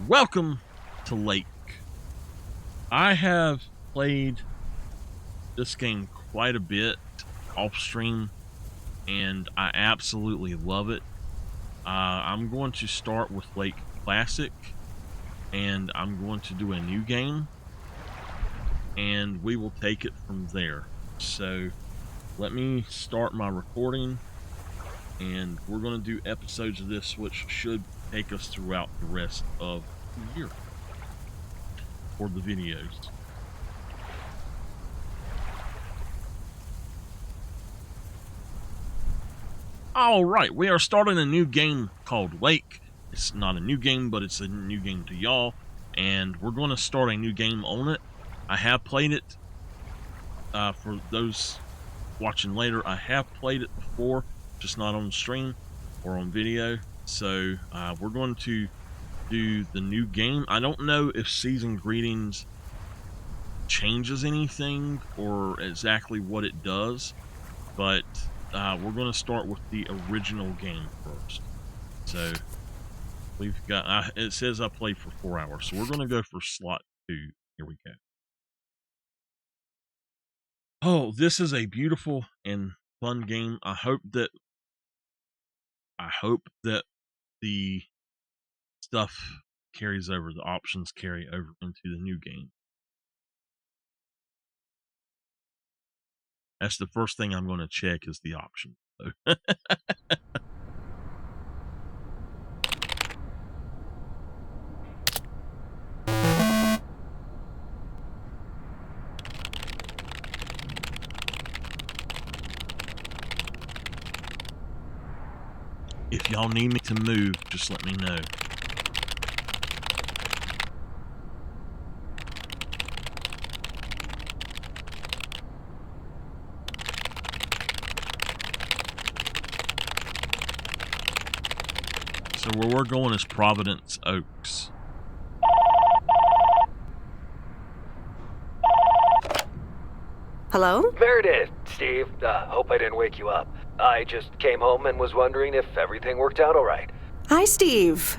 Welcome to Lake. I have played this game quite a bit off stream, and I absolutely love it. I'm going to start with Lake Classic, and I'm going to do a new game, and we will take it from there. So let me start my recording, and we're going to do episodes of this which should take us throughout the rest of the year for the videos. All right, we are starting a new game called Lake. It's not a new game, but it's a new game to y'all, and we're going to start a new game on it. I have played it. For those watching later, I have played it before, just not on stream or on video. So we're going to do the new game. I don't know if Season Greetings changes anything or exactly what it does, but we're going to start with the original game first. So we've got, it says I played for 4 hours, so we're going to go for slot 2. Here we go. Oh, this is a beautiful and fun game. I hope that the stuff carries over, the options carry over into the new game. That's the first thing I'm going to check is the option. So. If y'all need me to move, just let me know. So where we're going is Providence Oaks. Hello? Meredith, Steve. Hope I didn't wake you up. I just came home and was wondering if everything worked out all right. Hi, Steve.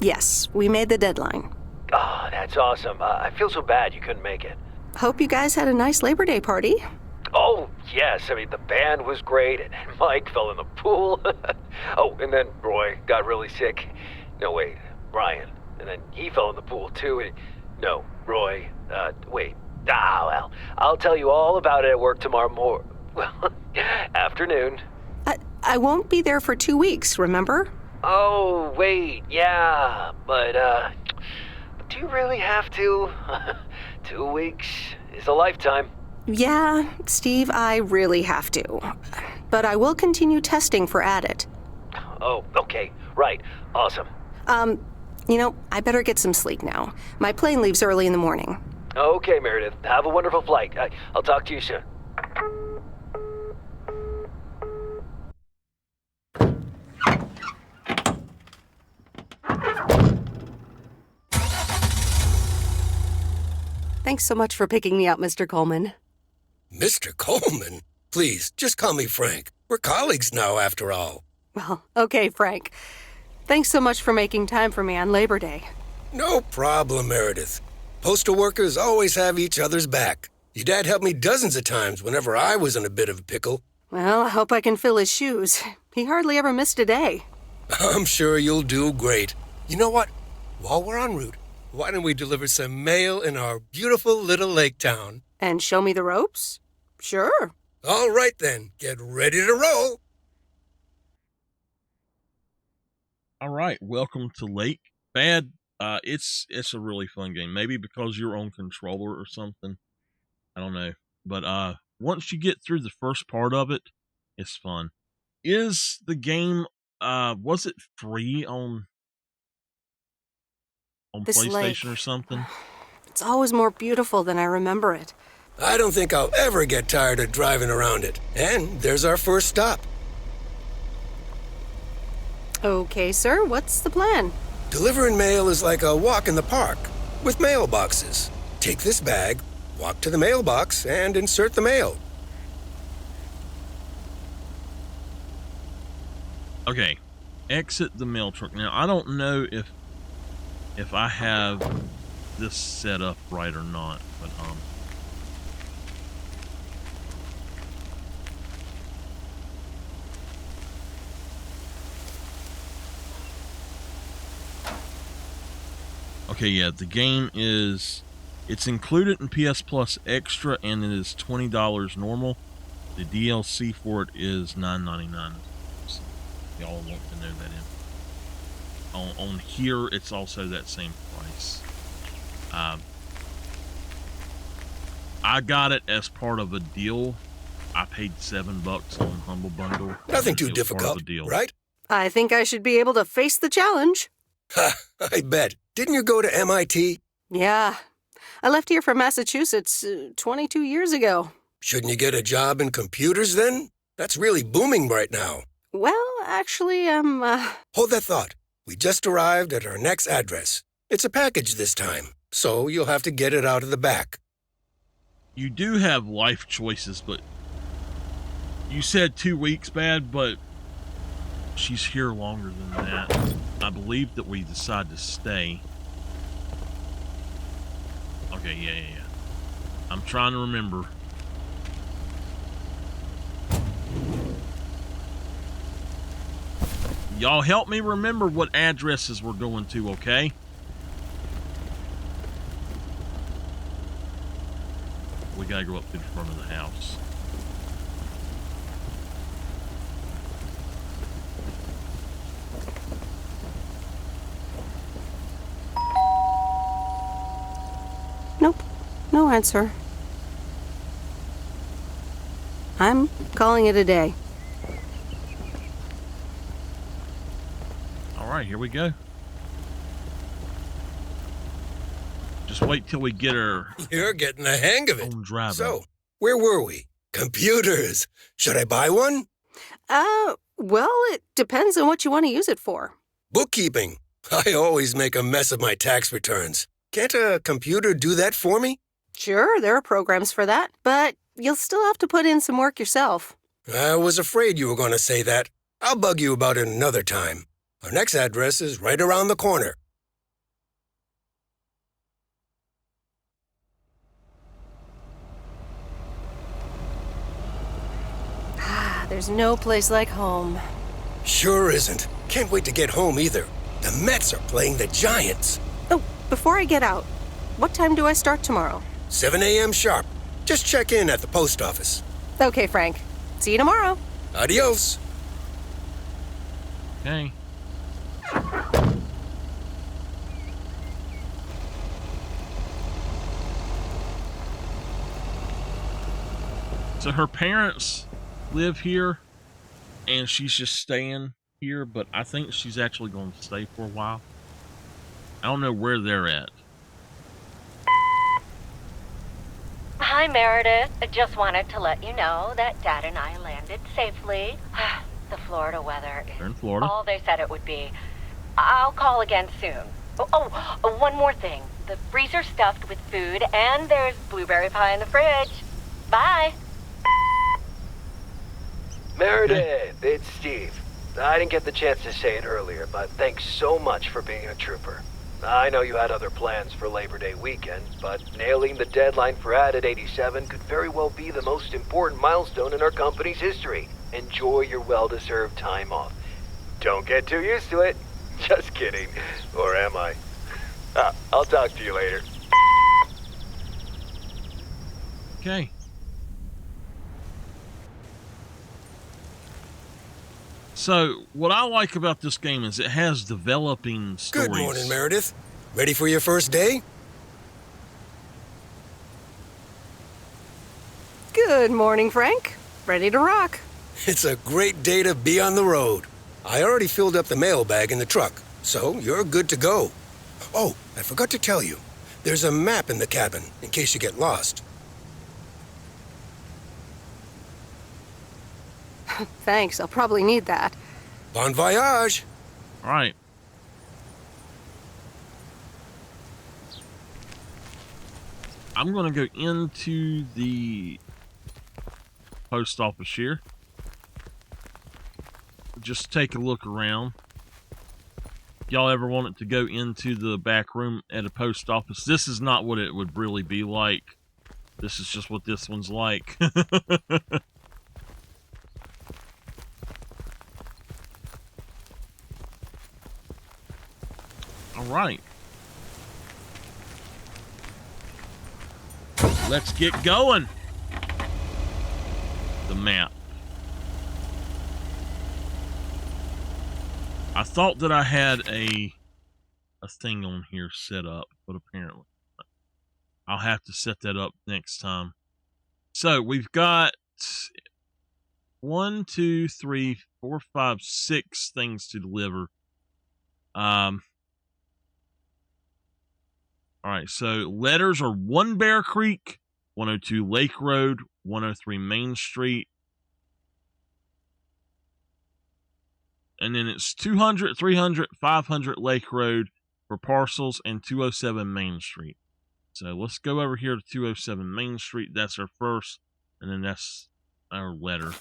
Yes, we made the deadline. Oh, that's awesome. I feel so bad you couldn't make it. Hope you guys had a nice Labor Day party. Oh, yes. I mean, the band was great, and Mike fell in the pool. Oh, and then Roy got really sick. No, wait, Brian. And then he fell in the pool, too. No, Roy. Wait. Well, I'll tell you all about it at work tomorrow afternoon. I won't be there for 2 weeks, remember? Oh, wait, yeah, but, do you really have to? 2 weeks is a lifetime. Yeah, Steve, I really have to. But I will continue testing for Addit. Oh, okay, right, awesome. I better get some sleep now. My plane leaves early in the morning. Okay, Meredith, have a wonderful flight. I'll talk to you soon. Thanks so much for picking me up, Mr. Coleman. Mr. Coleman? Please, just call me Frank. We're colleagues now, after all. Well, okay, Frank. Thanks so much for making time for me on Labor Day. No problem, Meredith. Postal workers always have each other's back. Your dad helped me dozens of times whenever I was in a bit of a pickle. Well, I hope I can fill his shoes. He hardly ever missed a day. I'm sure you'll do great. You know what? While we're en route, why don't we deliver some mail in our beautiful little lake town? And show me the ropes? Sure. All right then, get ready to roll. All right, welcome to Lake. Bad. It's a really fun game. Maybe because you're on controller or something. I don't know. But once you get through the first part of it, it's fun. Is the game was it free on This PlayStation lake. or something? It's always more beautiful than I remember it. I don't think I'll ever get tired of driving around it. And there's our first stop. Okay, sir, what's the plan? Delivering mail is like a walk in the park, with mailboxes. Take this bag, walk to the mailbox, and insert the mail. Okay, exit the mail truck. Now, I don't know if if I have this set up right or not, but okay, yeah, the game it's included in PS Plus Extra, and it is $20 normal. The DLC for it is $9.99. So y'all want to know that on here, it's also that same price. I got it as part of a deal. I paid $7 on Humble Bundle. Nothing too It was part of difficult, a deal. right? I think I should be able to face the challenge. Ha, I bet. Didn't you go to MIT? Yeah. I left here from Massachusetts 22 years ago. Shouldn't you get a job in computers then? That's really booming right now. Well, actually, Hold that thought. We just arrived at our next address. It's a package this time, so you'll have to get it out of the back. You do have life choices, but you said 2 weeks, bad, but she's here longer than that. I believe that we decide to stay. Okay, yeah. I'm trying to remember. Y'all help me remember what addresses we're going to, okay? We gotta go up to the front of the house. nope. No answer. I'm calling it a day. All right, here we go. Just wait till we get her You're getting the hang of it. own driving. So, where were we? Computers. Should I buy one? Well, it depends on what you want to use it for. Bookkeeping. I always make a mess of my tax returns. Can't a computer do that for me? Sure, there are programs for that, but you'll still have to put in some work yourself. I was afraid you were going to say that. I'll bug you about it another time. Our next address is right around the corner. There's no place like home. Sure isn't. Can't wait to get home either. The Mets are playing the Giants. Oh, before I get out, what time do I start tomorrow? 7 a.m. sharp. Just check in at the post office. Okay, Frank. See you tomorrow. Adios. Okay. So her parents live here, and she's just staying here, but I think she's actually going to stay for a while. I don't know where they're at. Hi, Meredith. I just wanted to let you know that Dad and I landed safely. The Florida weather They're in is Florida. all they said it would be. I'll call again soon. One more thing. The freezer's stuffed with food, and there's blueberry pie in the fridge. Bye. Meredith, it's Steve. I didn't get the chance to say it earlier, but thanks so much for being a trooper. I know you had other plans for Labor Day weekend, but nailing the deadline for Added 87 could very well be the most important milestone in our company's history. Enjoy your well-deserved time off. Don't get too used to it. Just kidding. Or am I? I'll talk to you later. Okay. So, what I like about this game is it has developing stories. Good morning, Meredith. Ready for your first day? Good morning, Frank. Ready to rock. It's a great day to be on the road. I already filled up the mailbag in the truck, so you're good to go. Oh, I forgot to tell you. There's a map in the cabin in case you get lost. Thanks, I'll probably need that. Bon voyage! All right. I'm going to go into the post office here. Just take a look around. if y'all ever wanted to go into the back room at a post office, this is not what it would really be like. This is just what this one's like. All right. Let's get going. The map. I thought that I had a thing on here set up, but apparently I'll have to set that up next time. So we've got 1, 2, 3, 4, 5, 6 things to deliver. All right, so letters are 1 Bear Creek, 102 Lake Road, 103 Main Street. And then it's 200, 300, 500 Lake Road for parcels and 207 Main Street. So let's go over here to 207 Main Street. That's our first, and then that's our letter.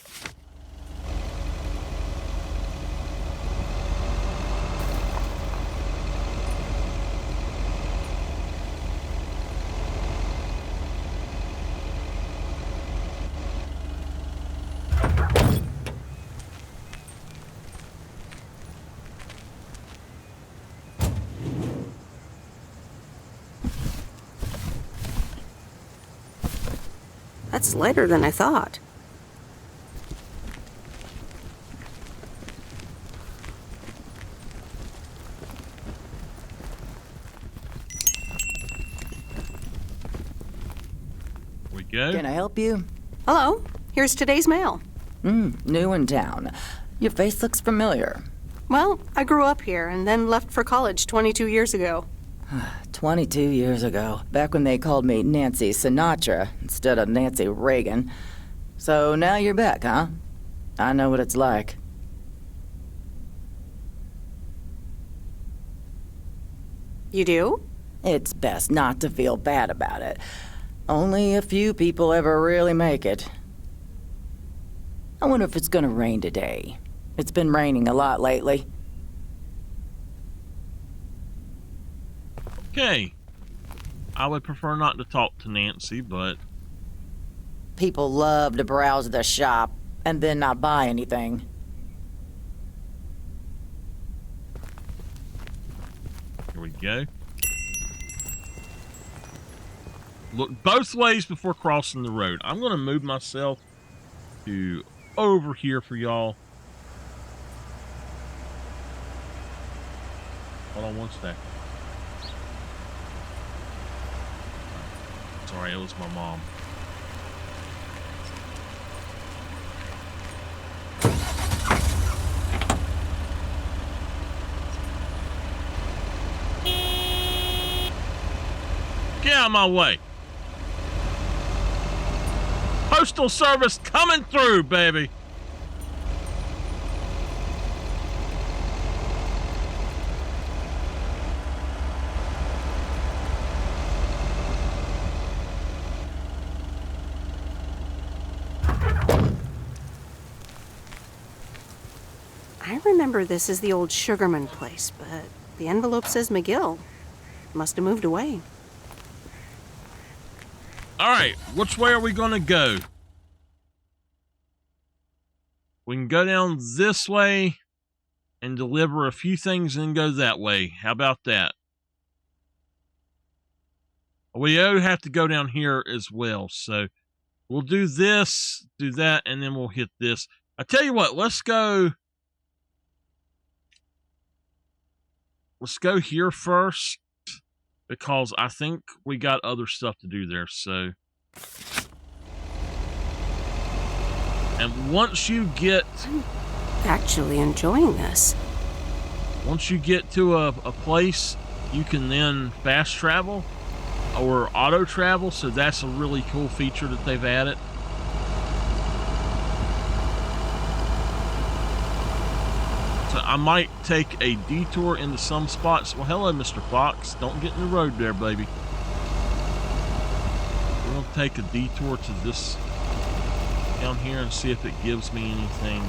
That's lighter than I thought. We go. Can I help you? Hello, here's today's mail. New in town. Your face looks familiar. Well, I grew up here and then left for college 22 years ago. 22 years ago, back when they called me Nancy Sinatra instead of Nancy Reagan. So now you're back, huh? I know what it's like. You do? It's best not to feel bad about it. Only a few people ever really make it. I wonder if it's gonna rain today. It's been raining a lot lately. Okay. I would prefer not to talk to Nancy, but People love to browse the shop and then not buy anything. here we go. Look both ways before crossing the road. I'm going to move myself to over here for y'all. Hold on one second. Sorry, it was my mom. Get out of my way. Postal Service coming through, baby. I remember this as the old Sugarman place, but the envelope says McGill. Must have moved away. All right, which way are we going to go? We can go down this way and deliver a few things and go that way. How about that? We have to go down here as well, so we'll do this, do that, and then we'll hit this. I tell you what, let's go here first, because I think we got other stuff to do there, so. And once you get... I'm actually enjoying this. Once you get to a place, you can then fast travel or auto travel, so that's a really cool feature that they've added. So I might take a detour into some spots. Well, hello, Mr. Fox. Don't get in the road there, baby. We're going to take a detour to this down here and see if it gives me anything.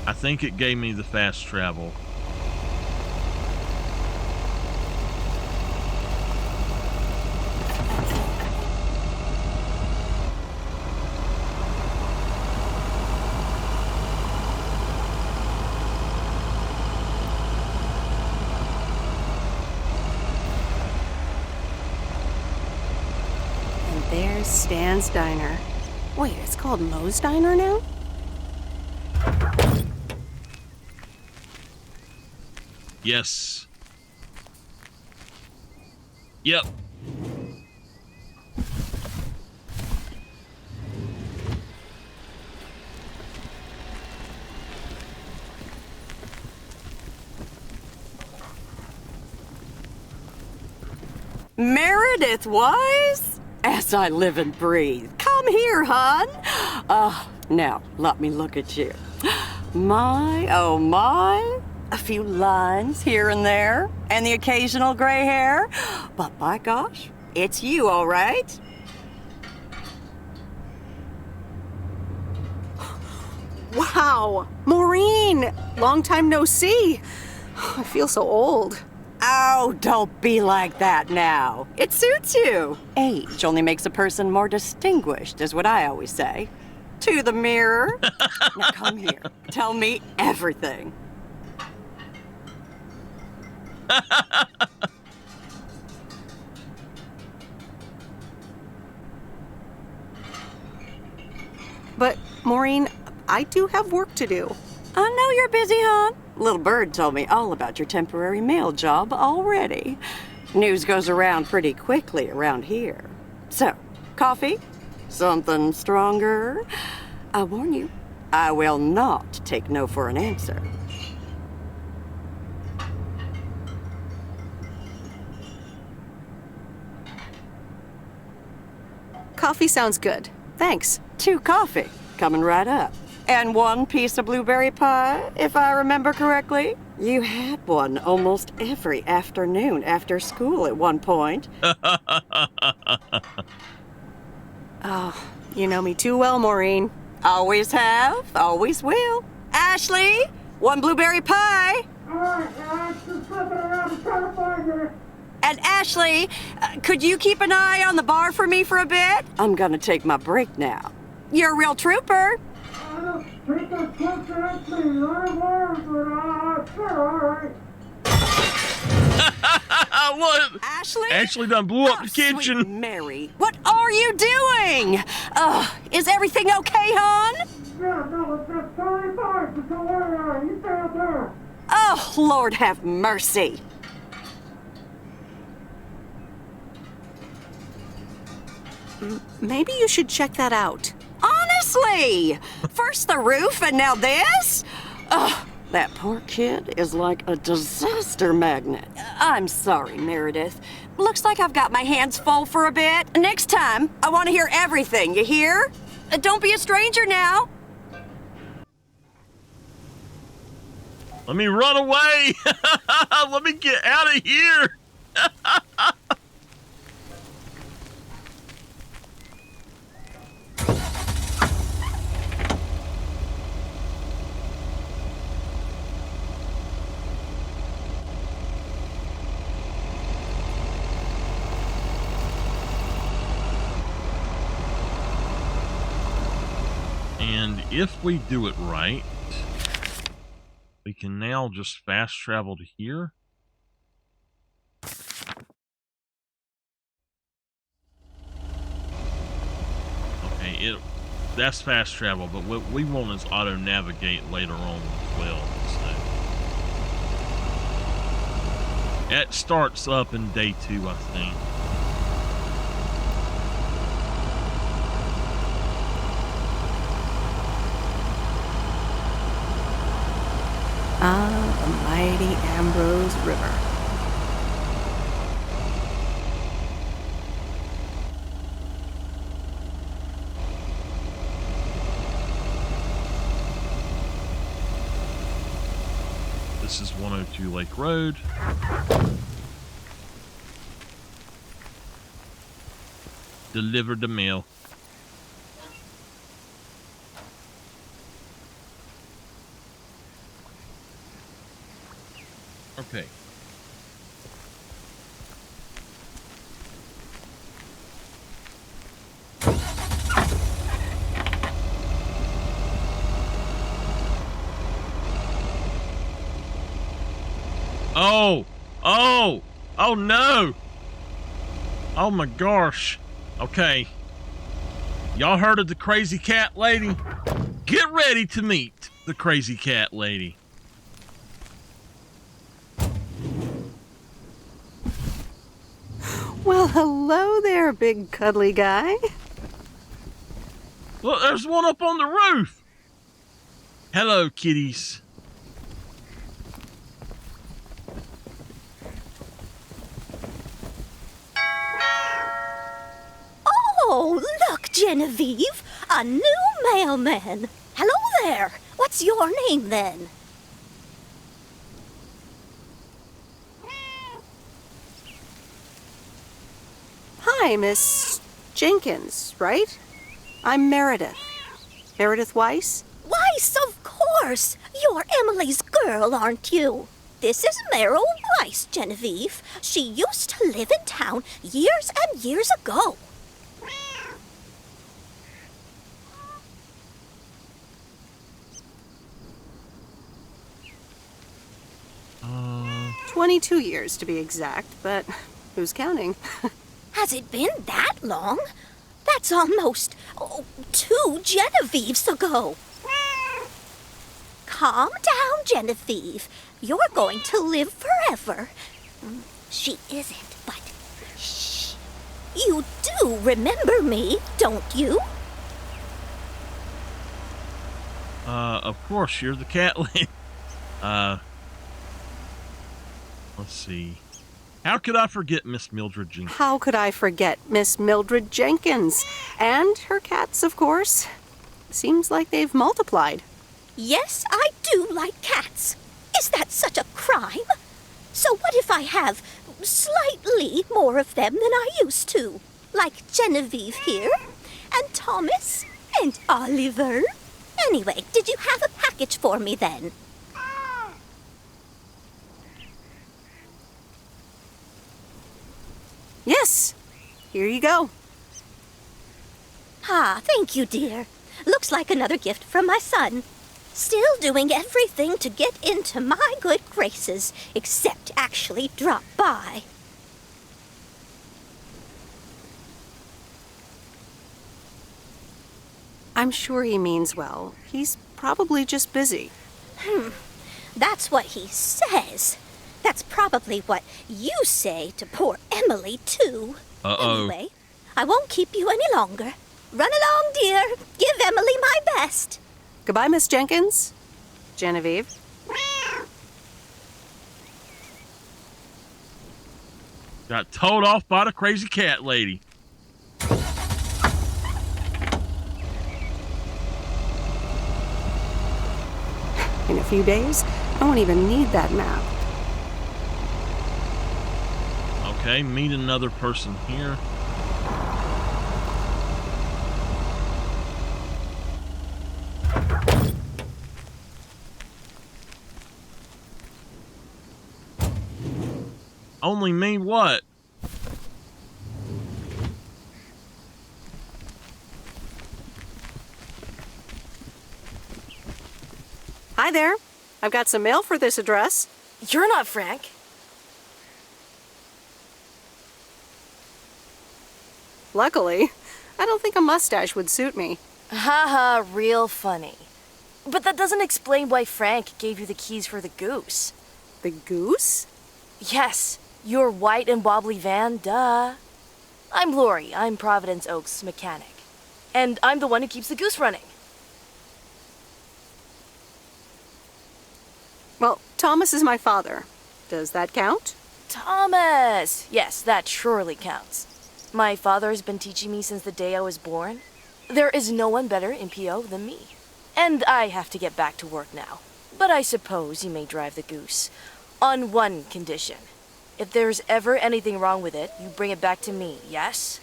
I think it gave me the fast travel. And there's Stan's Diner. Wait, it's called Moe's Diner now? Yes. Yep. Meredith Wise? As I live and breathe. Come here, hon. Now, let me look at you. My, oh my. A few lines here and there, and the occasional gray hair. But by gosh, it's you, all right? Wow! Maureen! Long time no see. I feel so old. Oh, don't be like that now. It suits you. Age only makes a person more distinguished, is what I always say. To the mirror. Now come here. Tell me everything. But, Maureen, I do have work to do. I know you're busy, hon. Little Bird told me all about your temporary mail job already. News goes around pretty quickly around here. So, coffee? Something stronger? I warn you, I will not take no for an answer. Coffee sounds good. Thanks. 2 coffee, coming right up. And 1 piece of blueberry pie, if I remember correctly. You had one almost every afternoon after school at one point. Oh, you know me too well, Maureen. Always have, always will. Ashley, 1 blueberry pie. And Ashley, could you keep an eye on the bar for me for a bit? I'm gonna take my break now. You're a real trooper. What? Ashley? Ashley done blew up the Sweet kitchen. Mary, what are you doing? Is everything okay, hon? Oh, Lord have mercy. Maybe you should check that out. Honestly! First the roof and now this? Ugh, that poor kid is like a disaster magnet. I'm sorry, Meredith. Looks like I've got my hands full for a bit. Next time, I want to hear everything, you hear? Don't be a stranger now. Let me run away. Let me get out of here. And if we do it right, we can now just fast travel to here. Okay, that's fast travel, but what we want is auto navigate later on as well. So it starts up in day 2, I think. Ah, the mighty Ambrose River. This is 102 Lake Road. Delivered the mail. Okay. Oh! Oh! Oh no! Oh my gosh. Okay. Y'all heard of the crazy cat lady? Get ready to meet the crazy cat lady. Well, hello there, big cuddly guy. Look, there's one up on the roof. Hello, kitties. Oh, look, Genevieve, a new mailman. Hello there. What's your name then? Hi, Miss Jenkins, right? I'm Meredith. Meredith Weiss? Weiss, of course. You're Emily's girl, aren't you? This is Meryl Weiss, Genevieve. She used to live in town years and years ago. Uh, 22 years to be exact, but who's counting? Has it been that long? That's almost 2 Genevieves ago. Calm down, Genevieve. You're going to live forever. She isn't, but shh. You do remember me, don't you? of course, you're the cat lady. Let's see. How could I forget Miss Mildred Jenkins? How could I forget Miss Mildred Jenkins? And her cats, of course. Seems like they've multiplied. Yes, I do like cats. Is that such a crime? So what if I have slightly more of them than I used to? Like Genevieve here, and Thomas, and Oliver. Anyway, did you have a package for me then? Yes, here you go. Ah, thank you, dear. Looks like another gift from my son. Still doing everything to get into my good graces, except actually drop by. I'm sure he means well. He's probably just busy. That's what he says. That's probably what you say to poor Emily, too. Uh-oh. Anyway, I won't keep you any longer. Run along, dear. Give Emily my best. Goodbye, Miss Jenkins. Genevieve. Got towed off by the crazy cat lady. In a few days, I won't even need that map. Okay, meet another person here. Only me what? Hi there. I've got some mail for this address. You're not Frank. Luckily, I don't think a mustache would suit me. Haha, real funny. But that doesn't explain why Frank gave you the keys for the goose. The goose? Yes, your white and wobbly van, duh. I'm Lori, I'm Providence Oaks' mechanic. And I'm the one who keeps the goose running. Well, Thomas is my father. Does that count? Thomas! Yes, that surely counts. My father has been teaching me since the day I was born. There is no one better in PO than me. And I have to get back to work now. But I suppose you may drive the goose. On one condition. If there's ever anything wrong with it, you bring it back to me, yes?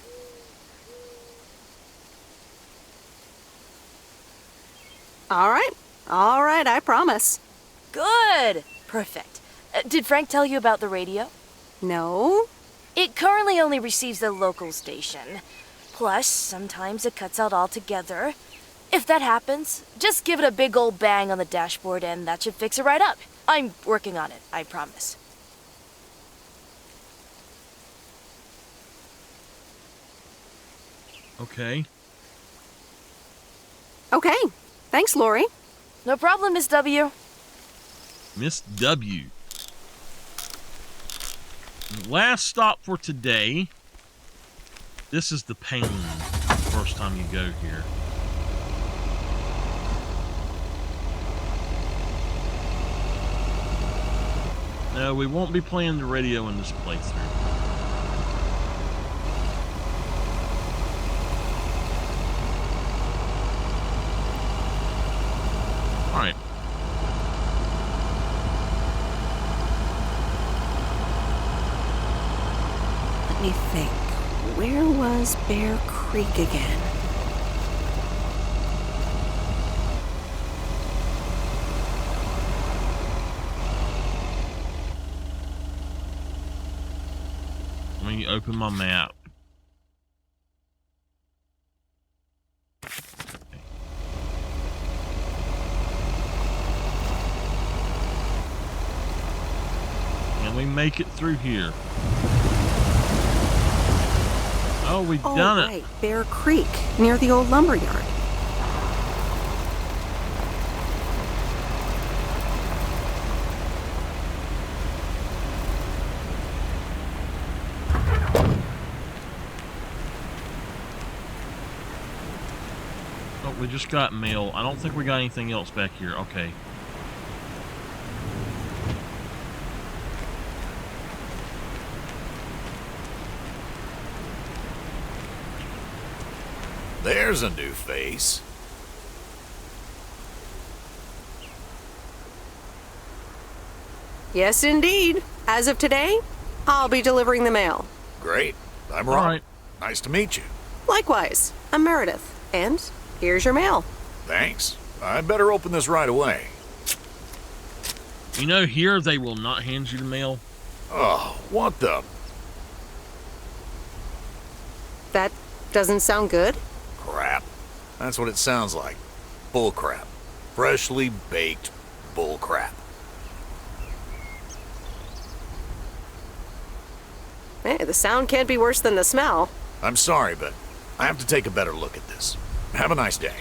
All right, I promise. Good! Perfect. Did Frank tell you about the radio? No? It currently only receives the local station. Plus, sometimes it cuts out altogether. If that happens, just give it a big old bang on the dashboard and that should fix it right up. I'm working on it, I promise. Okay. Okay. Thanks, Lori. No problem, Miss W. Miss W. Last stop for today. This is the pain. First time you go here. No, we won't be playing the radio in this playthrough. Alright. Let me think. Where was Bear Creek again? Let me open my map. Can we make it through here? Oh, we've done right. it. Bear Creek, near the old lumber yard. Oh, we just got mail. I don't think we got anything else back here. Okay. There's a new face. Yes, indeed. As of today, I'll be delivering the mail. Great. I'm All Ron. right. Nice to meet you. Likewise, I'm Meredith. And here's your mail. Thanks. I'd better open this right away. You know, here they will not hand you the mail. Oh, what the? That doesn't sound good. Crap. That's what it sounds like. Bull crap. Freshly baked bull crap. Hey, the sound can't be worse than the smell. I'm sorry, but I have to take a better look at this. Have a nice day.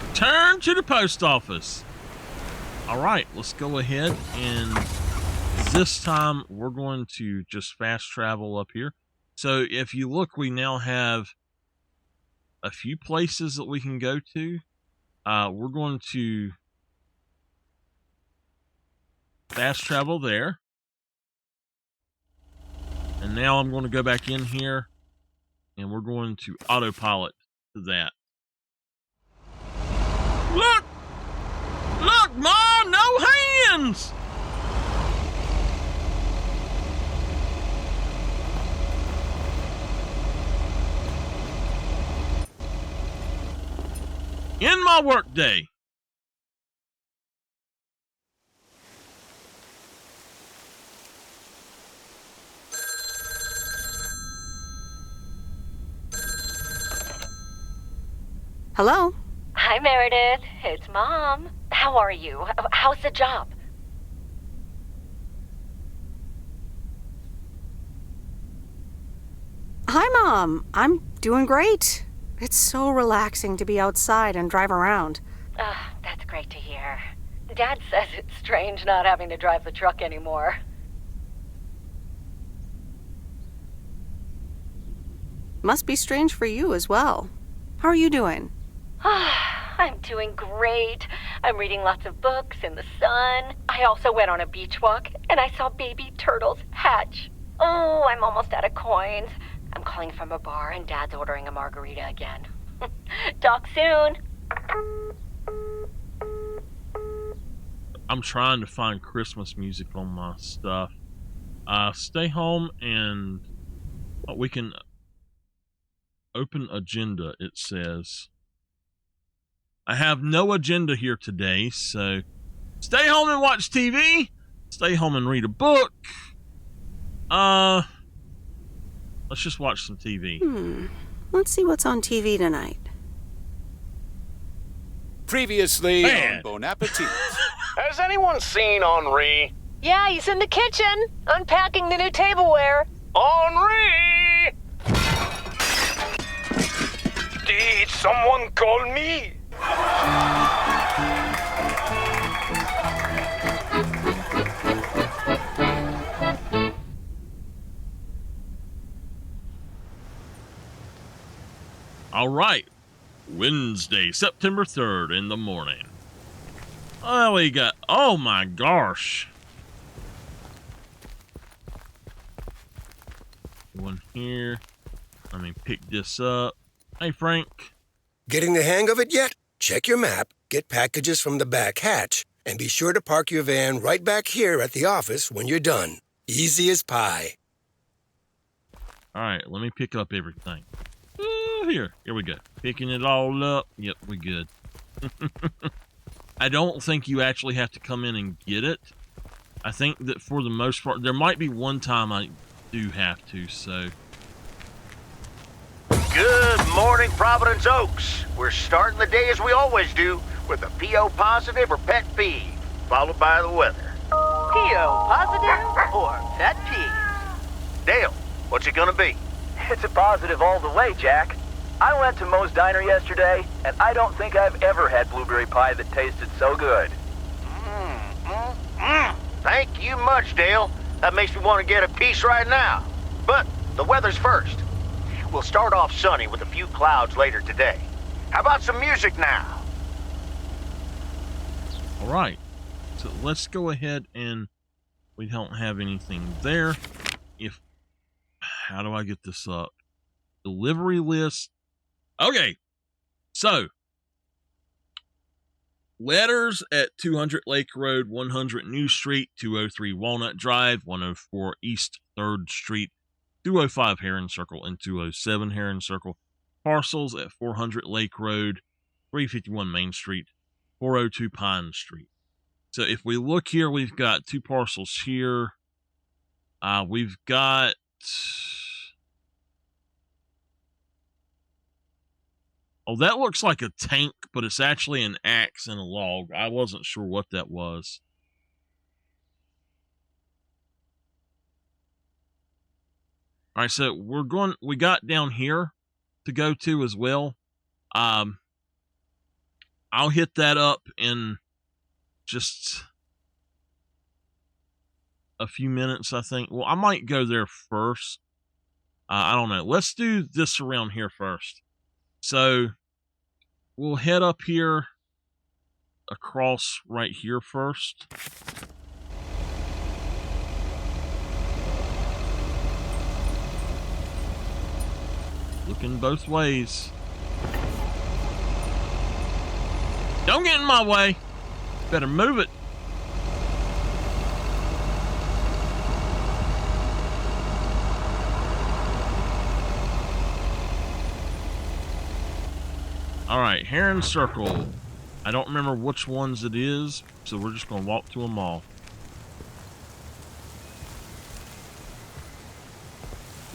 Return to the post office. All right, let's go ahead and this time we're going to just fast travel up here. So if you look, we now have a few places that we can go to. We're going to fast travel there. And now I'm going to go back in here and we're going to autopilot to that. Look! Look, Mom! No hands! In my workday. Hello? Hi, Meredith. It's Mom. How are you? How's the job? Hi, Mom. I'm doing great. It's so relaxing to be outside and drive around. That's great to hear. Dad says it's strange not having to drive the truck anymore. Must be strange for you as well. How are you doing? I'm doing great. I'm reading lots of books in the sun. I also went on a beach walk, and I saw baby turtles hatch. Oh, I'm almost out of coins. I'm calling from a bar, and Dad's ordering a margarita again. Talk soon. I'm trying to find Christmas music on my stuff. Stay home and we can open agenda, it says. I have no agenda here today, so stay home and watch TV. Stay home and read a book. Let's just watch some TV. Let's see what's on TV tonight. Previously Man. on Bon Appetit. Has anyone seen Henri? Yeah, he's in the kitchen, unpacking the new tableware. Henri! Did someone call me? All right. Wednesday, September 3rd in the morning. Oh, we got, oh my gosh. One here. Let me pick this up. Hey, Frank. Getting the hang of it yet? Check your map, get packages from the back hatch, and be sure to park your van right back here at the office when you're done. Easy as pie. All right, let me pick up everything. Here we go. Picking it all up. Yep, we good. I don't think you actually have to come in and get it. I think that for the most part, there might be one time I do have to, so. Good morning, Providence Oaks. We're starting the day as we always do, with a PO positive or pet peeve, followed by the weather. PO positive or pet peeve? Dale, what's it gonna be? It's a positive all the way, Jack. I went to Moe's Diner yesterday, and I don't think I've ever had blueberry pie that tasted so good. Thank you much, Dale. That makes me want to get a piece right now. But the weather's first. We'll start off sunny with a few clouds later today. How about some music now? All right. So let's go ahead and we don't have anything there. How do I get this up? Delivery list. Okay. So, letters at 200 Lake Road, 100 New Street, 203 Walnut Drive, 104 East 3rd Street, 205 Heron Circle, and 207 Heron Circle. Parcels at 400 Lake Road, 351 Main Street, 402 Pine Street. So if we look here, we've got two parcels here. We've got... Oh, that looks like a tank, but it's actually an axe and a log. I wasn't sure what that was. All right, so we got down here to go to as well. I'll hit that up in just a few minutes, I think. Well, I might go there first. I don't know. Let's do this around here first. So we'll head up here across right here first. Looking both ways. Don't get in my way. Better move it. All right, Heron Circle. I don't remember which ones it is, so we're just going to walk to them all.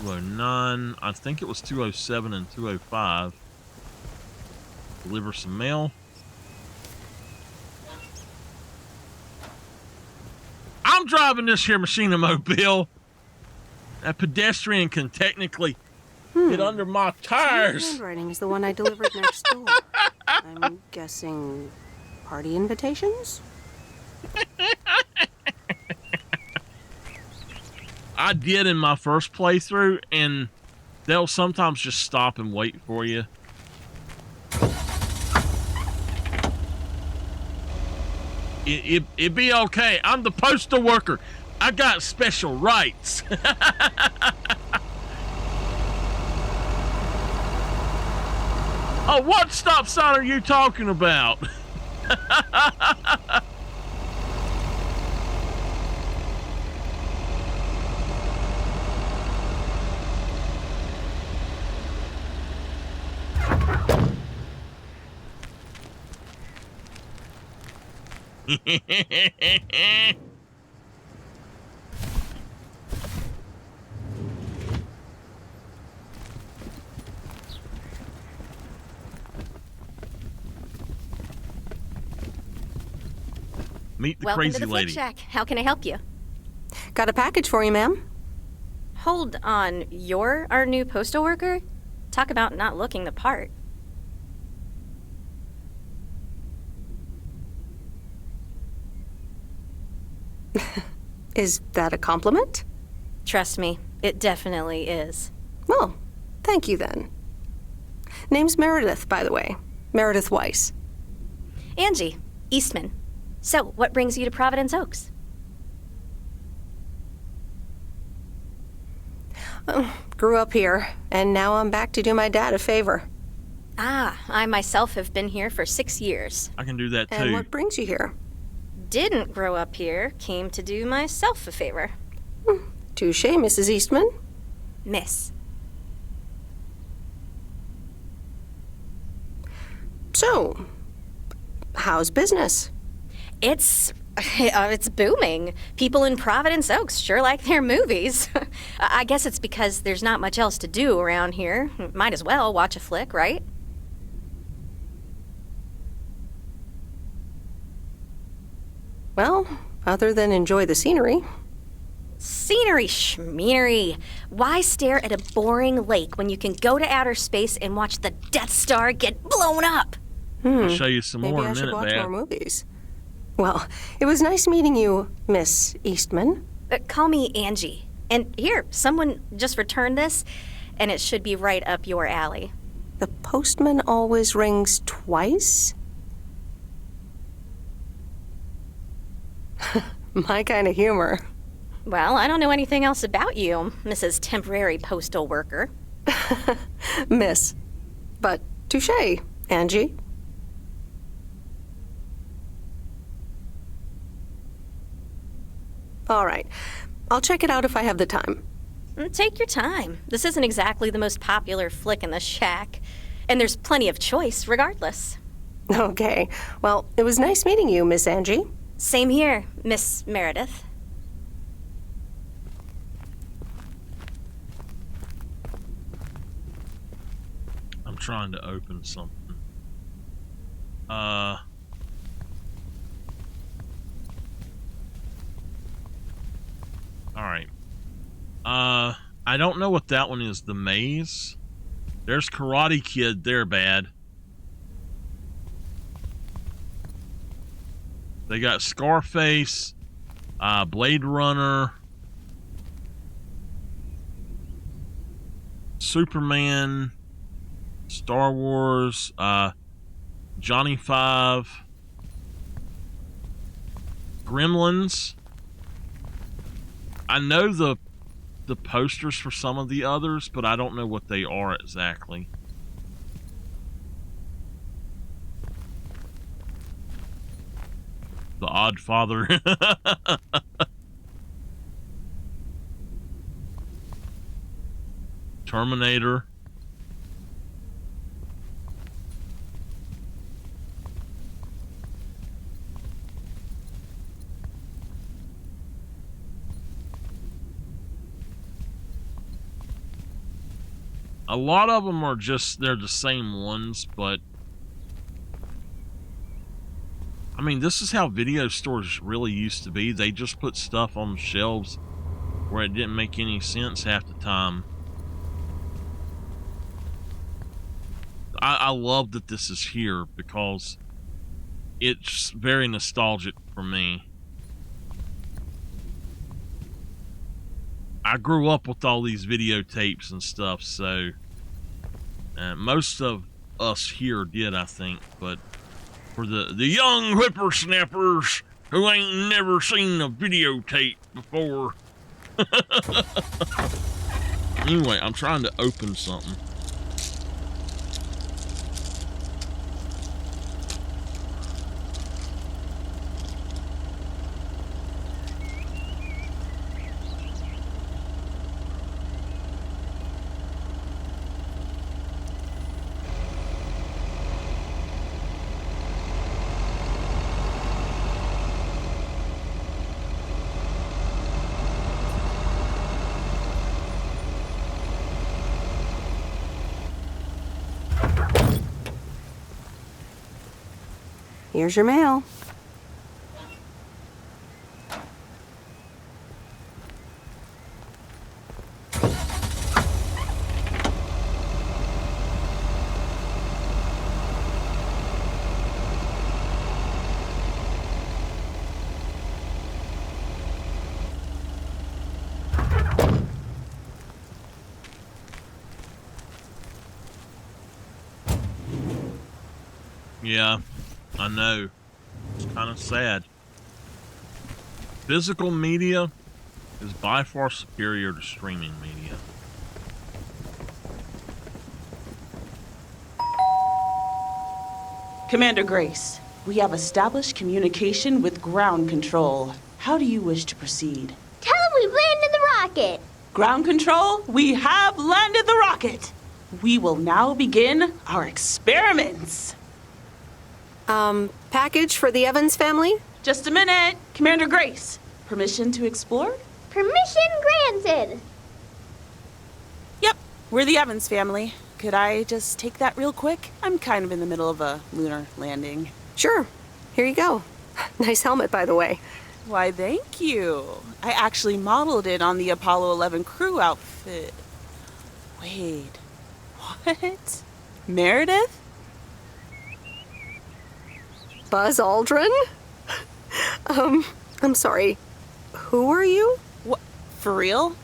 209. I think it was 207 and 205. Deliver some mail. I'm driving this here Machinimobile. A pedestrian can technically get under my tires. My handwriting is the one I delivered next door. I'm guessing party invitations? I did in my first playthrough, and they'll sometimes just stop and wait for you. It'd be okay. I'm the postal worker. I got special rights. Oh, what stop sign are you talking about? Meet the Welcome crazy to the lady. Flick Shack. How can I help you? Got a package for you, ma'am. Hold on, you're our new postal worker? Talk about not looking the part. Is that a compliment? Trust me, it definitely is. Well, thank you then. Name's Meredith, by the way. Meredith Weiss. Angie, Eastman. So, what brings you to Providence Oaks? Grew up here, and now I'm back to do my dad a favor. Ah, I myself have been here for 6 years. I can do that too. And what brings you here? Didn't grow up here, came to do myself a favor. Touche, Mrs. Eastman. Miss. So, how's business? It's booming. People in Providence Oaks sure like their movies. I guess it's because there's not much else to do around here. Might as well watch a flick, right? Well, other than enjoy the scenery. Scenery schmeary. Why stare at a boring lake when you can go to outer space and watch the Death Star get blown up? I'll show you some Maybe more in I a should minute, watch Dad. more movies. Well, it was nice meeting you, Miss Eastman. Call me Angie. And here, someone just returned this, and it should be right up your alley. The postman always rings twice? My kind of humor. Well, I don't know anything else about you, Mrs. Temporary Postal Worker. Miss. But touche, Angie. All right. I'll check it out if I have the time. Take your time. This isn't exactly the most popular flick in the shack, and there's plenty of choice regardless. Okay. Well, it was nice meeting you, Miss Angie. Same here, Miss Meredith. I'm trying to open something. Alright. I don't know what that one is. The maze? There's Karate Kid there, bad. They got Scarface, Blade Runner, Superman, Star Wars, Johnny Five, Gremlins. I know the posters for some of the others, but I don't know what they are exactly. The Odd Father. Terminator. A lot of them are just, they're the same ones, but I mean, this is how video stores really used to be. They just put stuff on the shelves where it didn't make any sense half the time. I love that this is here because it's very nostalgic for me. I grew up with all these videotapes and stuff, so most of us here did, I think, but for the young whippersnappers who ain't never seen a videotape before. Anyway, I'm trying to open something. Here's your mail. Yeah, I know. It's kind of sad. Physical media is by far superior to streaming media. Commander Grace, we have established communication with ground control. How do you wish to proceed? Tell them we've landed the rocket. Ground control, we have landed the rocket. We will now begin our experiments. Package for the Evans family? Just a minute. Commander Grace, permission to explore? Permission granted. Yep, we're the Evans family. Could I just take that real quick? I'm kind of in the middle of a lunar landing. Sure. Here you go. Nice helmet, by the way. Why, thank you. I actually modeled it on the Apollo 11 crew outfit. Wait, what? Meredith? Buzz Aldrin? I'm sorry. Who are you? What? For real?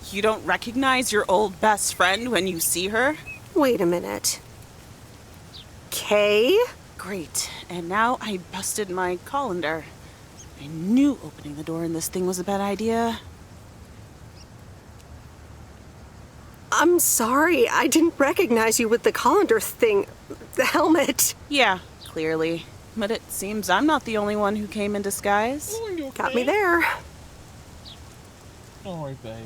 You don't recognize your old best friend when you see her? Wait a minute. Kay? Great. And now I busted my colander. I knew opening the door in this thing was a bad idea. I'm sorry. I didn't recognize you with the colander thing. The helmet. Yeah, clearly. But it seems I'm not the only one who came in disguise. Got me there. Sorry, baby.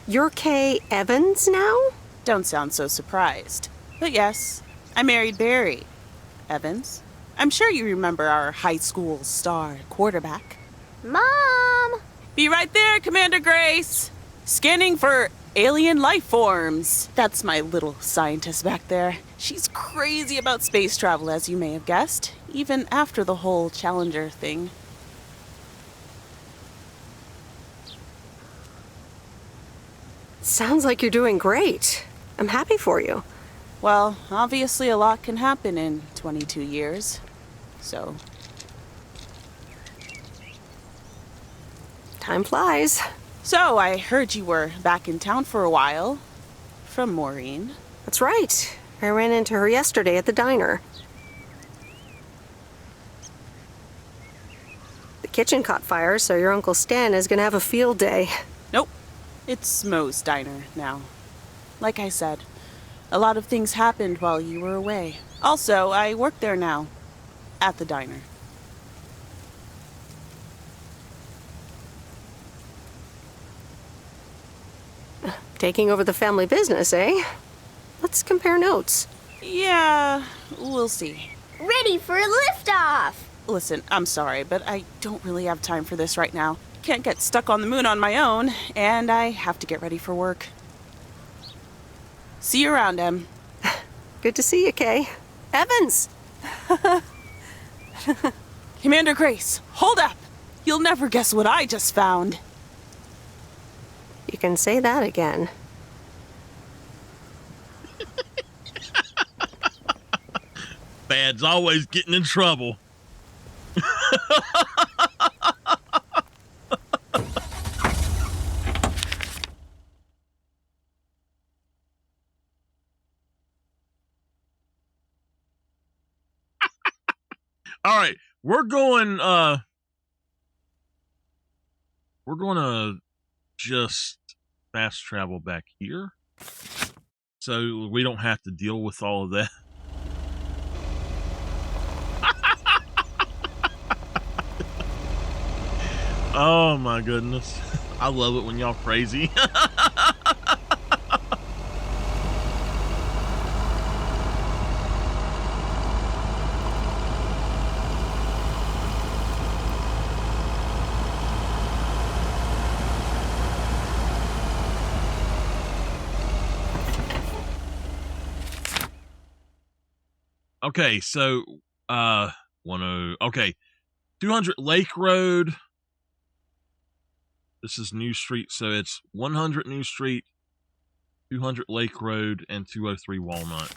You're Kay Evans now? Don't sound so surprised. But yes, I married Barry Evans. I'm sure you remember our high school star quarterback. Mom! Be right there, Commander Grace! Scanning for alien life forms. That's my little scientist back there. She's crazy about space travel, as you may have guessed, even after the whole Challenger thing. Sounds like you're doing great. I'm happy for you. Well, obviously a lot can happen in 22 years. So... time flies. So, I heard you were back in town for a while. From Maureen. That's right. I ran into her yesterday at the diner. The kitchen caught fire, so your Uncle Stan is gonna have a field day. Nope. It's Moe's diner now. Like I said, a lot of things happened while you were away. Also, I work there now. At the diner. Taking over the family business, eh? Let's compare notes. Yeah, we'll see. Ready for a liftoff! Listen, I'm sorry, but I don't really have time for this right now. Can't get stuck on the moon on my own, and I have to get ready for work. See you around, Em. Good to see you, Kay. Evans! Commander Grace, hold up! You'll never guess what I just found. You can say that again. Bad's always getting in trouble. All right, we're going to just fast travel back here so we don't have to deal with all of that. Oh my goodness. I love it when y'all crazy. Okay, so 200 Lake Road. This is New Street, so it's 100 New Street, 200 Lake Road, and 203 Walnut.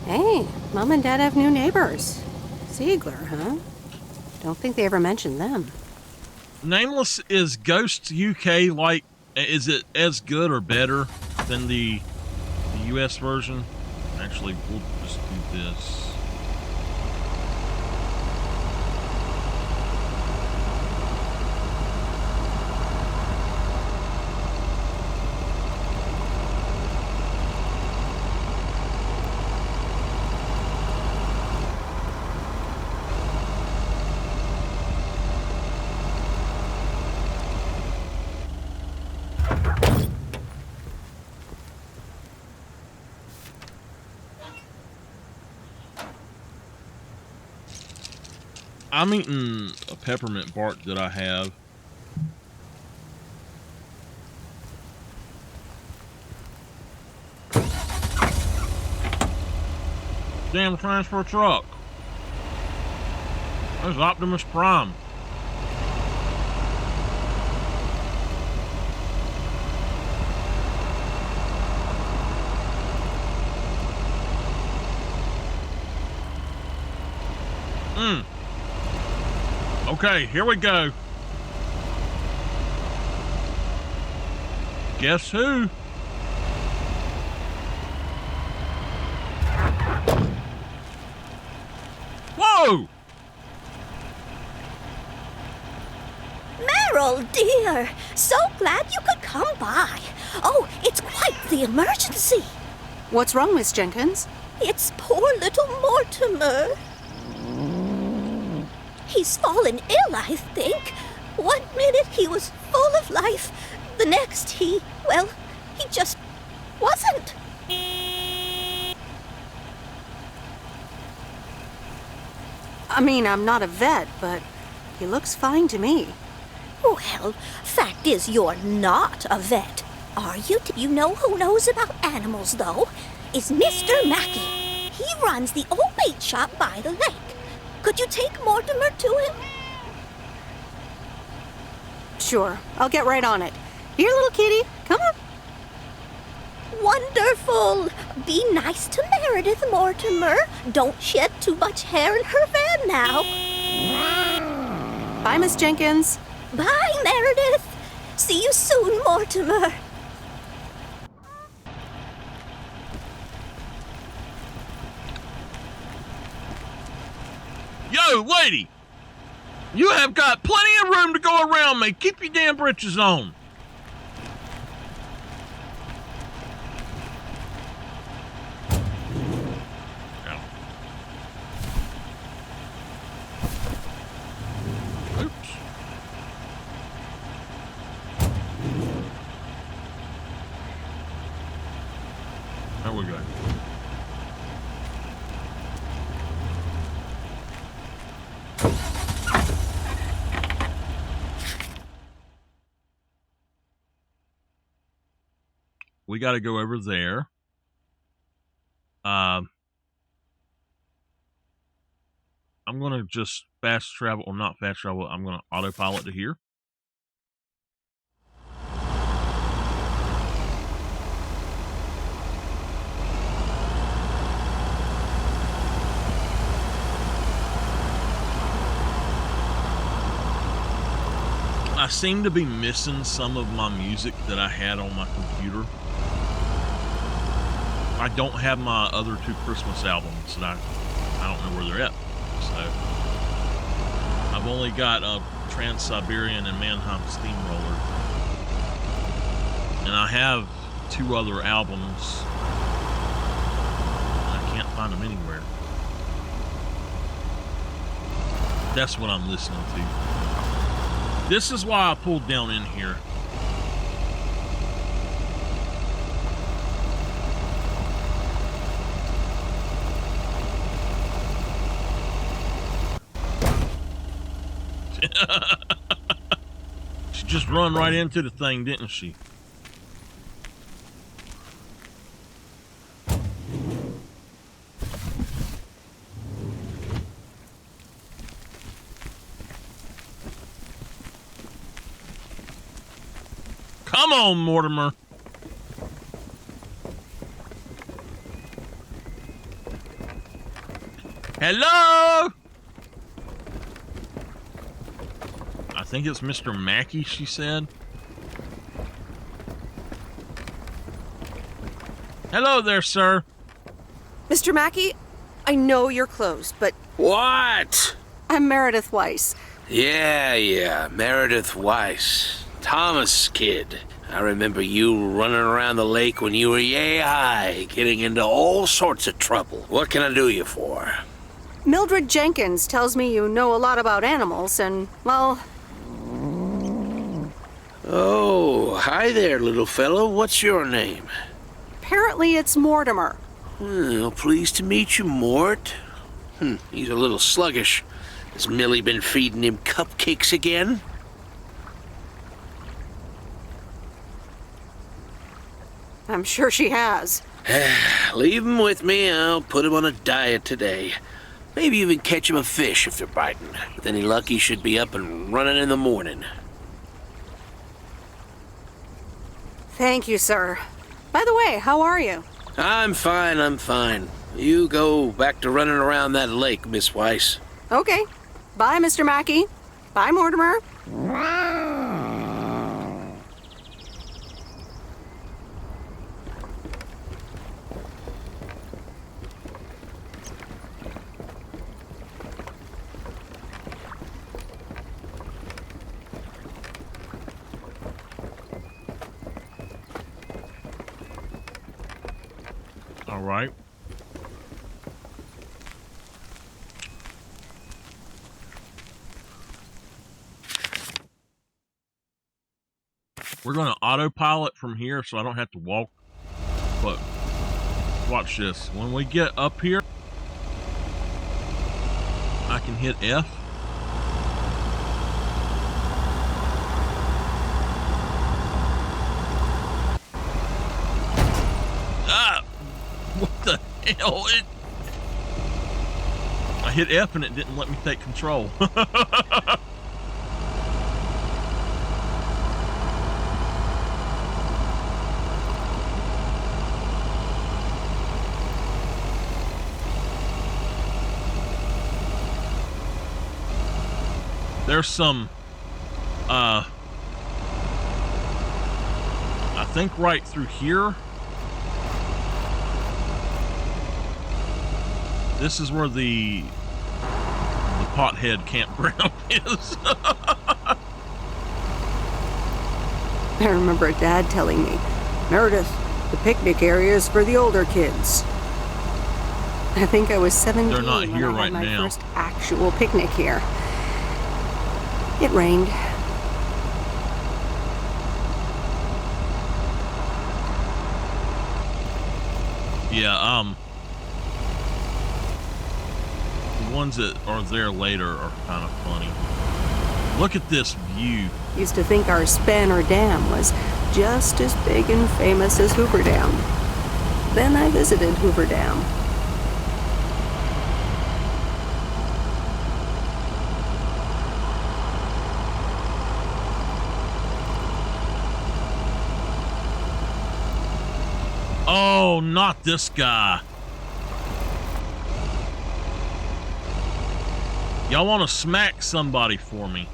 Hey, Mom and Dad have new neighbors. Ziegler, huh? Don't think they ever mentioned them. Nameless is Ghost UK like, is it as good or better than the US version? Actually, we'll just do this. I'm eating a peppermint bark that I have. Damn transfer truck. There's Optimus Prime. Okay, here we go. Guess who? Whoa! Meryl, dear, so glad you could come by. Oh, it's quite the emergency. What's wrong, Miss Jenkins? It's poor little Mortimer. He's fallen ill, I think. 1 minute he was full of life. The next he just wasn't. I mean, I'm not a vet, but he looks fine to me. Well, fact is you're not a vet. Are you? You know who knows about animals, though? Is Mr. Mackey. He runs the old bait shop by the lake. Could you take Mortimer to him? Sure, I'll get right on it. Here, little kitty, come on. Wonderful. Be nice to Meredith, Mortimer. Don't shed too much hair in her van now. Bye, Miss Jenkins. Bye, Meredith. See you soon, Mortimer. Yo, lady! You have got plenty of room to go around me. Keep your damn britches on. Oops. There we go. We got to go over there. I'm going to just fast travel, or not fast travel, I'm going to autopilot to here. I seem to be missing some of my music that I had on my computer. I don't have my other two Christmas albums that I don't know where they're at. So I've only got a Trans-Siberian and Mannheim Steamroller. And I have two other albums. I can't find them anywhere. That's what I'm listening to. This is why I pulled down in here. She just run right into the thing, didn't she? Come on, Mortimer. Hello? I think it's Mr. Mackey, she said. Hello there, sir. Mr. Mackey, I know you're closed, but What? I'm Meredith Weiss. Yeah, Meredith Weiss. Thomas' kid. I remember you running around the lake when you were yay high, getting into all sorts of trouble. What can I do you for? Mildred Jenkins tells me you know a lot about animals, and, well... Oh, hi there, little fellow. What's your name? Apparently it's Mortimer. Well, pleased to meet you, Mort. He's a little sluggish. Has Millie been feeding him cupcakes again? I'm sure she has. Leave him with me. I'll put him on a diet today. Maybe even catch him a fish if they're biting. With any luck, he should be up and running in the morning. Thank you, sir. By the way, how are you? I'm fine. You go back to running around that lake, Miss Weiss. Okay. Bye, Mr. Mackey. Bye, Mortimer. All right. We're going to autopilot from here so I don't have to walk. But watch this. When we get up here, I can hit F. Ah! What the hell? I hit F and it didn't let me take control. There's some, I think right through here. This is where the Pothead campground is. I remember Dad telling me, Meredith, the picnic area is for the older kids. I think I was 17 They're not when here I had right my now. first actual picnic here. It rained. Yeah, the ones that are there later are kind of funny. Look at this view. Used to think our Spanner Dam was just as big and famous as Hoover Dam. Then I visited Hoover Dam. Oh, not this guy. Y'all want to smack somebody for me?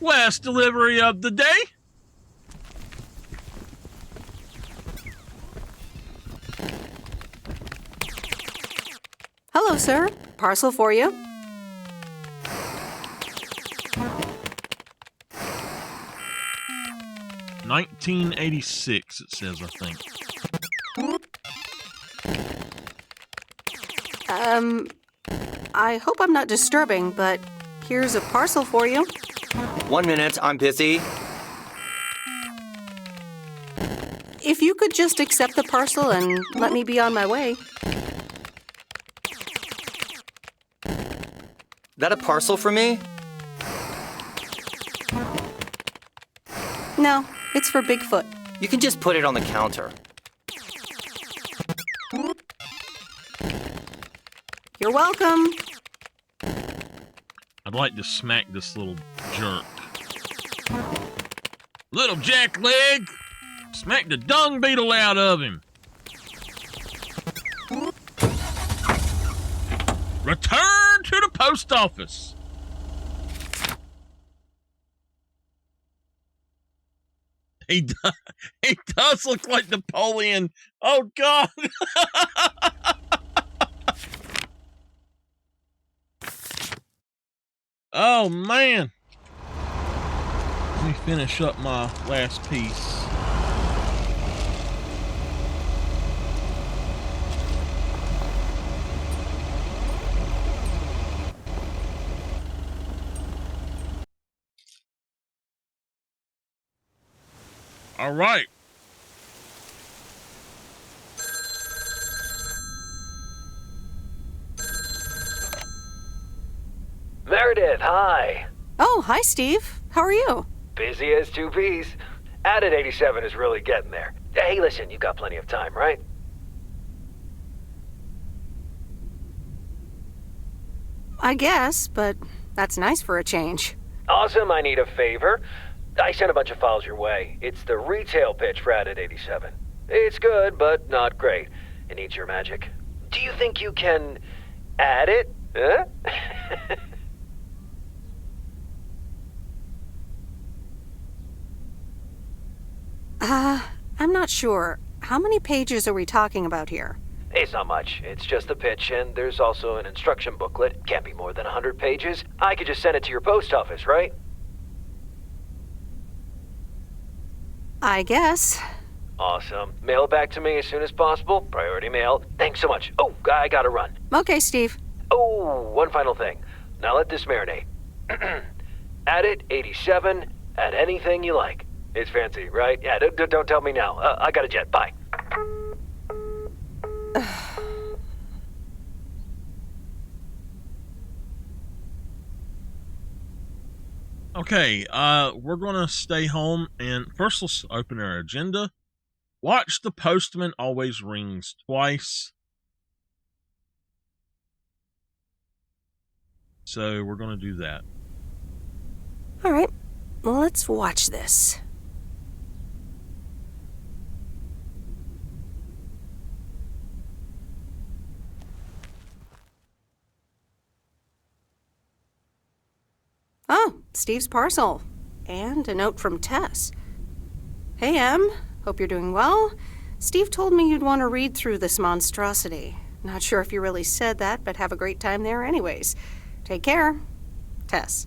Last delivery of the day. Hello, sir. Parcel for you. $1986, it says, I think. I hope I'm not disturbing, but here's a parcel for you. 1 minute, I'm busy. If you could just accept the parcel and let me be on my way. That a parcel for me? No, it's for Bigfoot. You can just put it on the counter. You're welcome. I'd like to smack this little jerk. Little jackleg! Smack the dung beetle out of him. Return to the post office. He does look like Napoleon. Oh, God. Oh, man. Let me finish up my last piece. All right. Meredith, hi. Oh, hi, Steve. How are you? Busy as two peas. Added 87 is really getting there. Hey, listen, you got plenty of time, right? I guess, but that's nice for a change. Awesome, I need a favor. I sent a bunch of files your way. It's the retail pitch for Added 87. It's good, but not great. It needs your magic. Do you think you can add it? Huh? I'm not sure. How many pages are we talking about here? It's not much. It's just the pitch, and there's also an instruction booklet. Can't be more than 100 pages. I could just send it to your post office, right? I guess. Awesome. Mail it back to me as soon as possible. Priority mail. Thanks so much. Oh, I gotta run. Okay, Steve. Oh, one final thing. Now let this marinate. Add it 87. Add anything you like. It's fancy, right? Yeah, don't tell me now. I got a jet. Bye. Okay, we're gonna stay home, and first let's open our agenda. Watch the postman always rings twice. So we're gonna do that. All right, well, let's watch this. Oh, Steve's parcel. And a note from Tess. Hey, Em. Hope you're doing well. Steve told me you'd want to read through this monstrosity. Not sure if you really said that, but have a great time there anyways. Take care. Tess.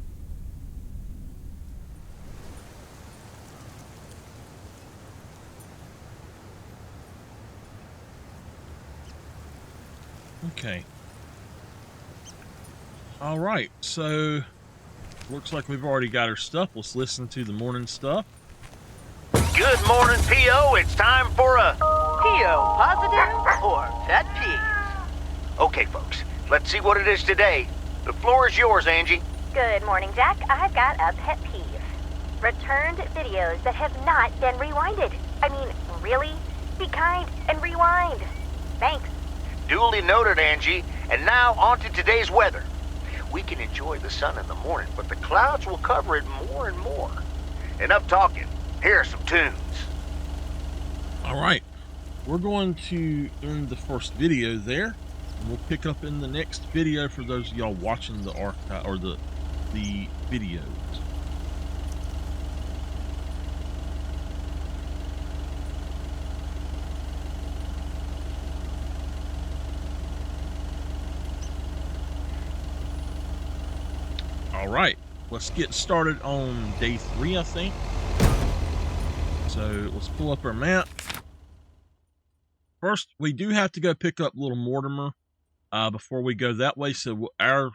Okay. All right, so looks like we've already got our stuff. Let's listen to the morning stuff. Good morning, P.O. It's time for a P.O. positive or pet peeve. Okay, folks, let's see what it is today. The floor is yours, Angie. Good morning, Jack. I've got a pet peeve. Returned videos that have not been rewinded. I mean, really? Be kind and rewind. Thanks. Duly noted, Angie. And now on to today's weather. We can enjoy the sun in the morning, but the clouds will cover it more and more. Enough talking. Here are some tunes. All right, we're going to end the first video there, and we'll pick up in the next video for those of y'all watching the archive or the videos. All right, let's get started on day 3, I think. So let's pull up our map. First, we do have to go pick up little Mortimer. before we go that way. So our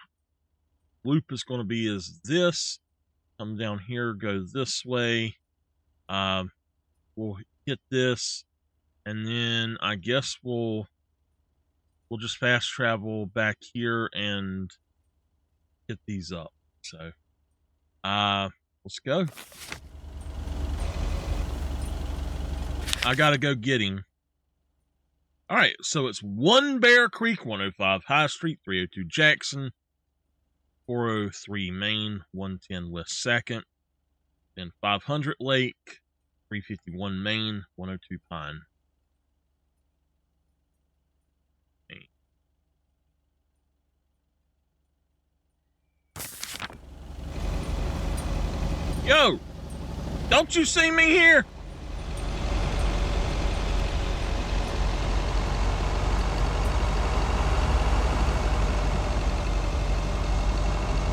loop is going to be is this. Come down here, go this way. We'll hit this, and then I guess we'll just fast travel back here and hit these up. So let's go. I gotta go get him. All right, so it's 1 Bear Creek, 105 High Street, 302 Jackson, 403 Main, 110 West 2nd, then 500 Lake, 351 Main, 102 Pine. Yo, don't you see me here?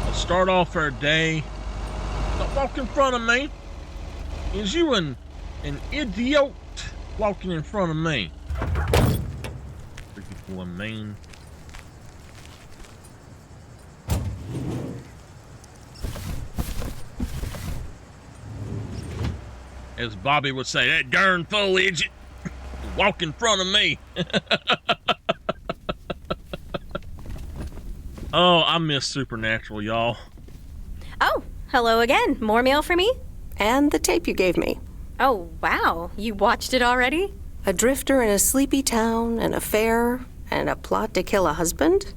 Let's start off our day. Don't walk in front of me. Is you an idiot walking in front of me? 351 Main. As Bobby would say, that darn fool idiot walk in front of me. Oh, I miss Supernatural, y'all. Oh, hello again. More mail for me? And the tape you gave me. Oh, wow. You watched it already? A drifter in a sleepy town, an affair, and a plot to kill a husband?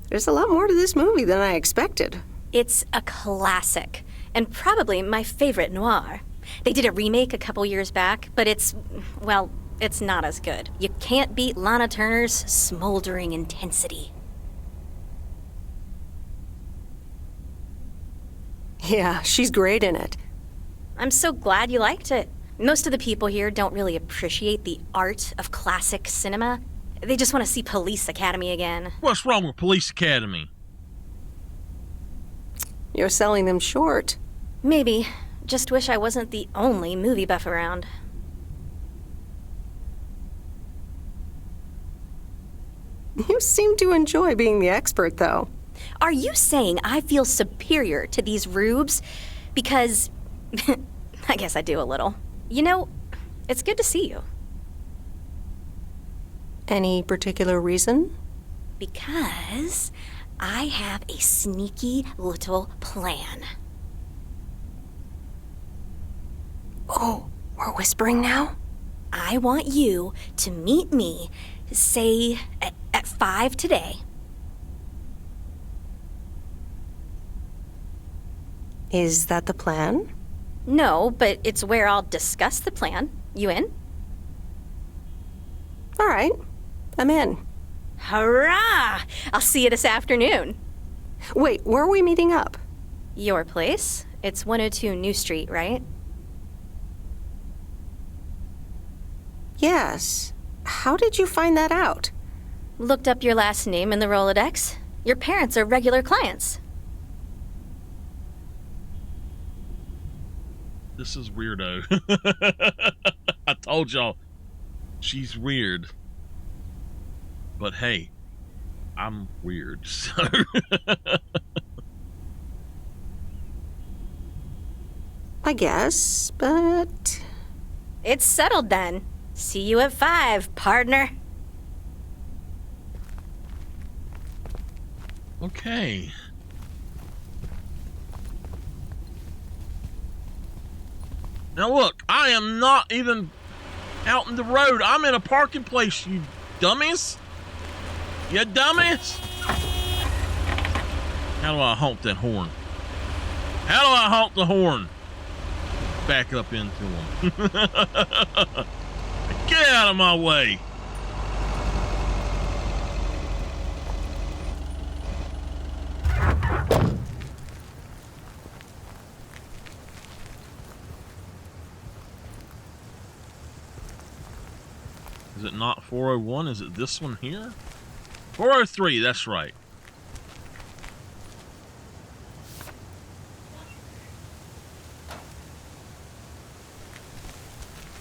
There's a lot more to this movie than I expected. It's a classic, and probably my favorite noir. They did a remake a couple years back, but it's not as good. You can't beat Lana Turner's smoldering intensity. Yeah, she's great in it. I'm so glad you liked it. Most of the people here don't really appreciate the art of classic cinema. They just want to see Police Academy again. What's wrong with Police Academy? You're selling them short. Maybe. Just wish I wasn't the only movie buff around. You seem to enjoy being the expert, though. Are you saying I feel superior to these rubes? Because I guess I do a little. You know, it's good to see you. Any particular reason? Because I have a sneaky little plan. Oh, we're whispering now? I want you to meet me, say, at 5 today. Is that the plan? No, but it's where I'll discuss the plan. You in? All right, I'm in. Hurrah! I'll see you this afternoon. Wait, where are we meeting up? Your place? It's 102 New Street, right? Yes. How did you find that out? Looked up your last name in the Rolodex. Your parents are regular clients. This is weirdo. I told y'all, she's weird. But hey, I'm weird, so... I guess, but... It's settled then. See you at 5, partner. Okay. Now look, I am not even out in the road. I'm in a parking place, you dummies. You dummies. How do I honk that horn? How do I honk the horn? Back up into him. Get out of my way. Is it not 401? Is it this one here? 403, that's right.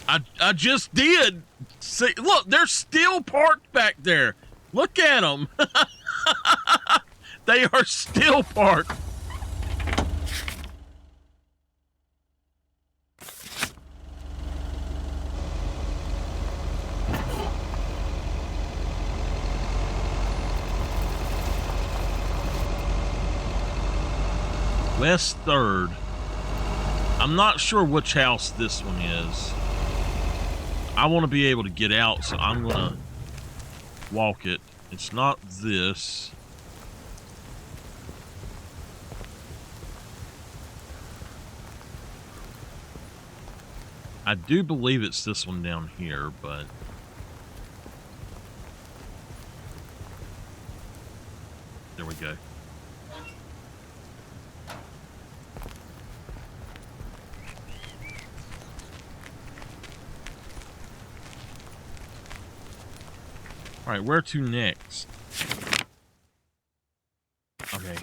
I just did. See, look, they're still parked back there. Look at them. They are still parked. West 3rd. I'm not sure which house this one is. I want to be able to get out, so I'm going to walk it. It's not this. I do believe it's this one down here, but... There we go. Alright, where to next? Okay.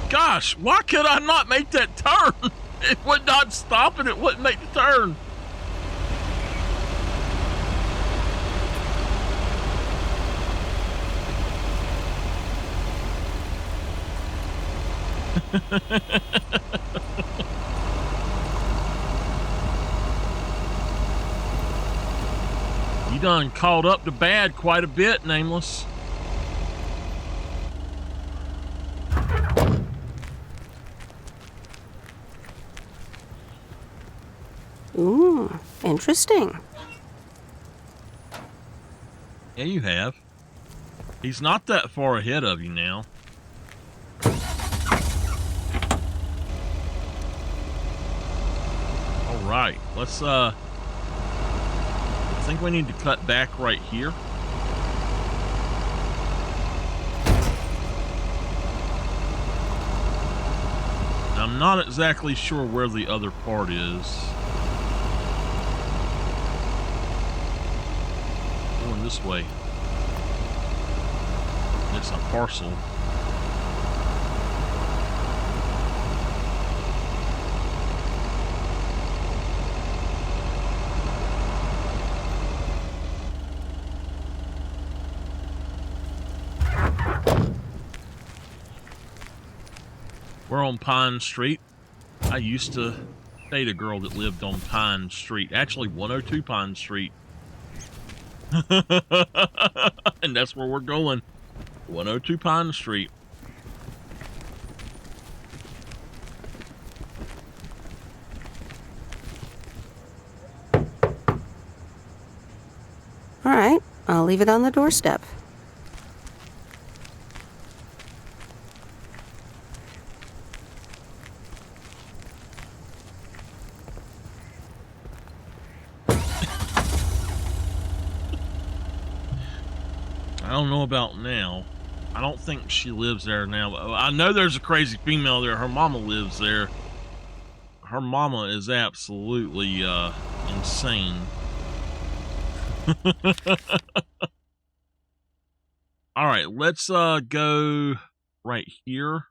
Gosh, why could I not make that turn? It would not stop and it wouldn't make the turn. You done called up the bad quite a bit, Nameless. Ooh, interesting. Yeah, you have. He's not that far ahead of you now. Alright, let's, I think we need to cut back right here. I'm not exactly sure where the other part is. Going this way. It's a parcel. We're on Pine Street. I used to date a girl that lived on Pine Street. Actually, 102 Pine Street. And that's where we're going. 102 Pine Street. All right, I'll leave it on the doorstep. I don't know about now. I don't think she lives there now. I know there's a crazy female there. Her mama lives there. Her mama is absolutely insane. All right, let's go right here.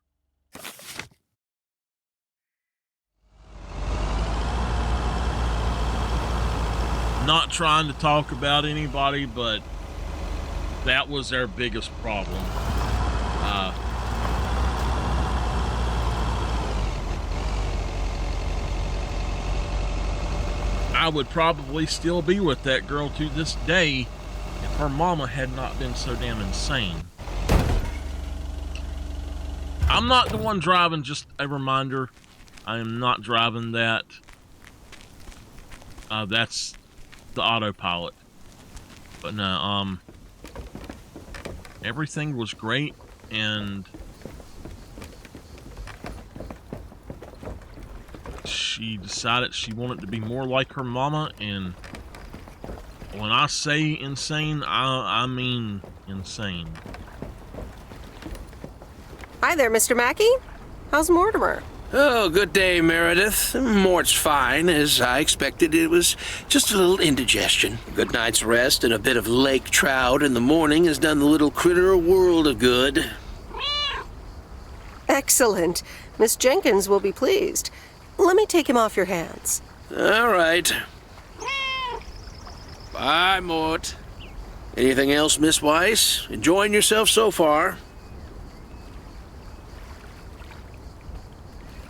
Not trying to talk about anybody, but that was their biggest problem. I would probably still be with that girl to this day if her mama had not been so damn insane. I'm not the one driving, just a reminder. I am not driving that. That's the autopilot. But no, everything was great, and she decided she wanted to be more like her mama, and when I say insane, I mean insane. Hi there, Mr. Mackey. How's Mortimer? Oh, good day, Meredith. Mort's fine. As I expected, it was just a little indigestion. A good night's rest and a bit of lake trout in the morning has done the little critter a world of good. Excellent. Miss Jenkins will be pleased. Let me take him off your hands. All right. Bye, Mort. Anything else, Miss Weiss? Enjoying yourself so far?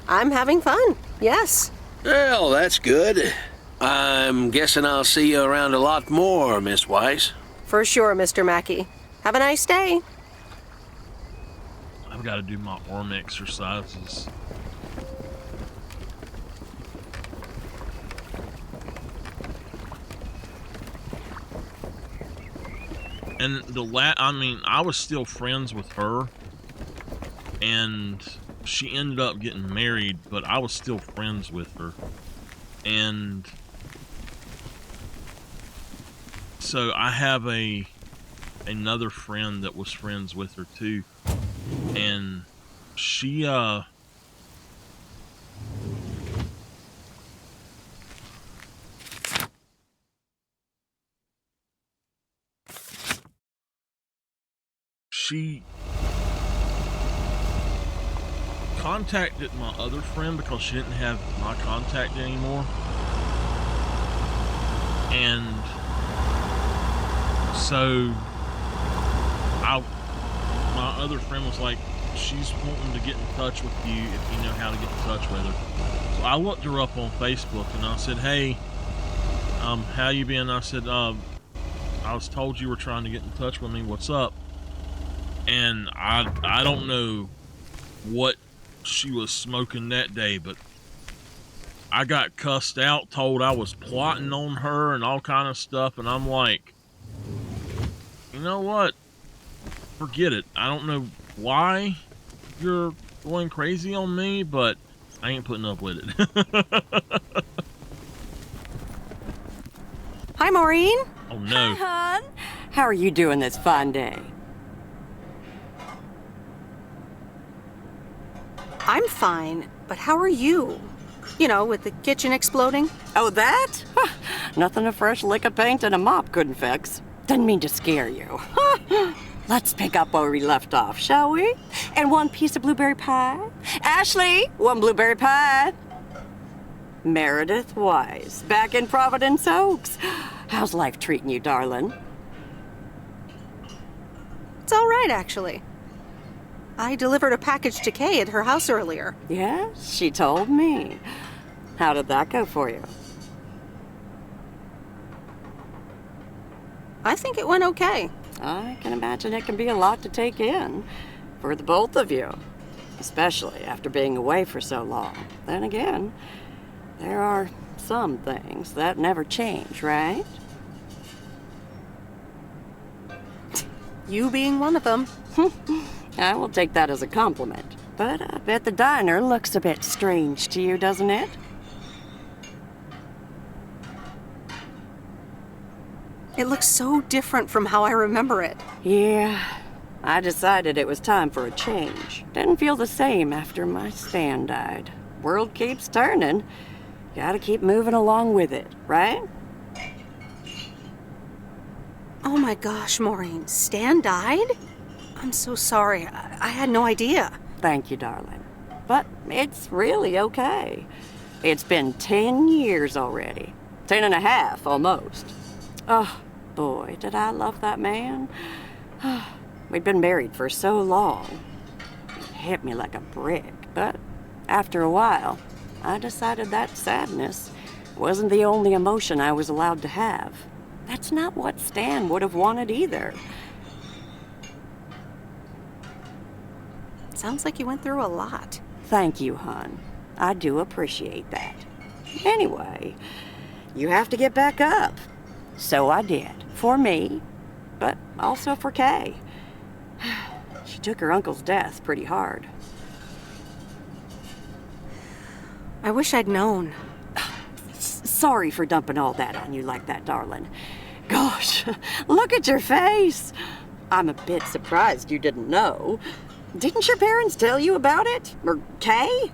I'm having fun, yes. Well, that's good. I'm guessing I'll see you around a lot more, Miss Weiss. For sure, Mr. Mackey. Have a nice day. I've got to do my arm exercises. And I was still friends with her, and she ended up getting married, but I was still friends with her. And so I have another friend that was friends with her too, and she contacted my other friend because she didn't have my contact anymore. And so my other friend was like, she's wanting to get in touch with you if you know how to get in touch with her. So I looked her up on Facebook and I said, hey, how you been? I said, I was told you were trying to get in touch with me. What's up? And I don't know what she was smoking that day, but I got cussed out, told I was plotting on her and all kind of stuff, and I'm like, you know what? Forget it. I don't know why you're going crazy on me, but I ain't putting up with it. Hi, Maureen. Oh, no. Hi, hon. How are you doing this fine day? I'm fine, but how are you? You know, with the kitchen exploding? Oh, that? Nothing a fresh lick of paint and a mop couldn't fix. Didn't mean to scare you. Let's pick up where we left off, shall we? And one piece of blueberry pie. Ashley, one blueberry pie. Meredith Weiss, back in Providence Oaks. How's life treating you, darling? It's all right, actually. I delivered a package to Kay at her house earlier. Yes, she told me. How did that go for you? I think it went okay. I can imagine it can be a lot to take in for the both of you, especially after being away for so long. Then again, there are some things that never change, right? You being one of them. I will take that as a compliment. But I bet the diner looks a bit strange to you, doesn't it? It looks so different from how I remember it. Yeah, I decided it was time for a change. Didn't feel the same after my Stan died. World keeps turning. Gotta keep moving along with it, right? Oh my gosh, Maureen, Stan died? I'm so sorry. I had no idea. Thank you, darling. But it's really okay. It's been 10 years already. 10 and a half, almost. Oh, boy, did I love that man. We'd been married for so long. It hit me like a brick. But after a while, I decided that sadness wasn't the only emotion I was allowed to have. That's not what Stan would have wanted either. Sounds like you went through a lot. Thank you, hon. I do appreciate that. Anyway, you have to get back up. So I did. For me, but also for Kay. She took her uncle's death pretty hard. I wish I'd known. Sorry for dumping all that on you like that, darling. Gosh, look at your face. I'm a bit surprised you didn't know. Didn't your parents tell you about it? Or Kay?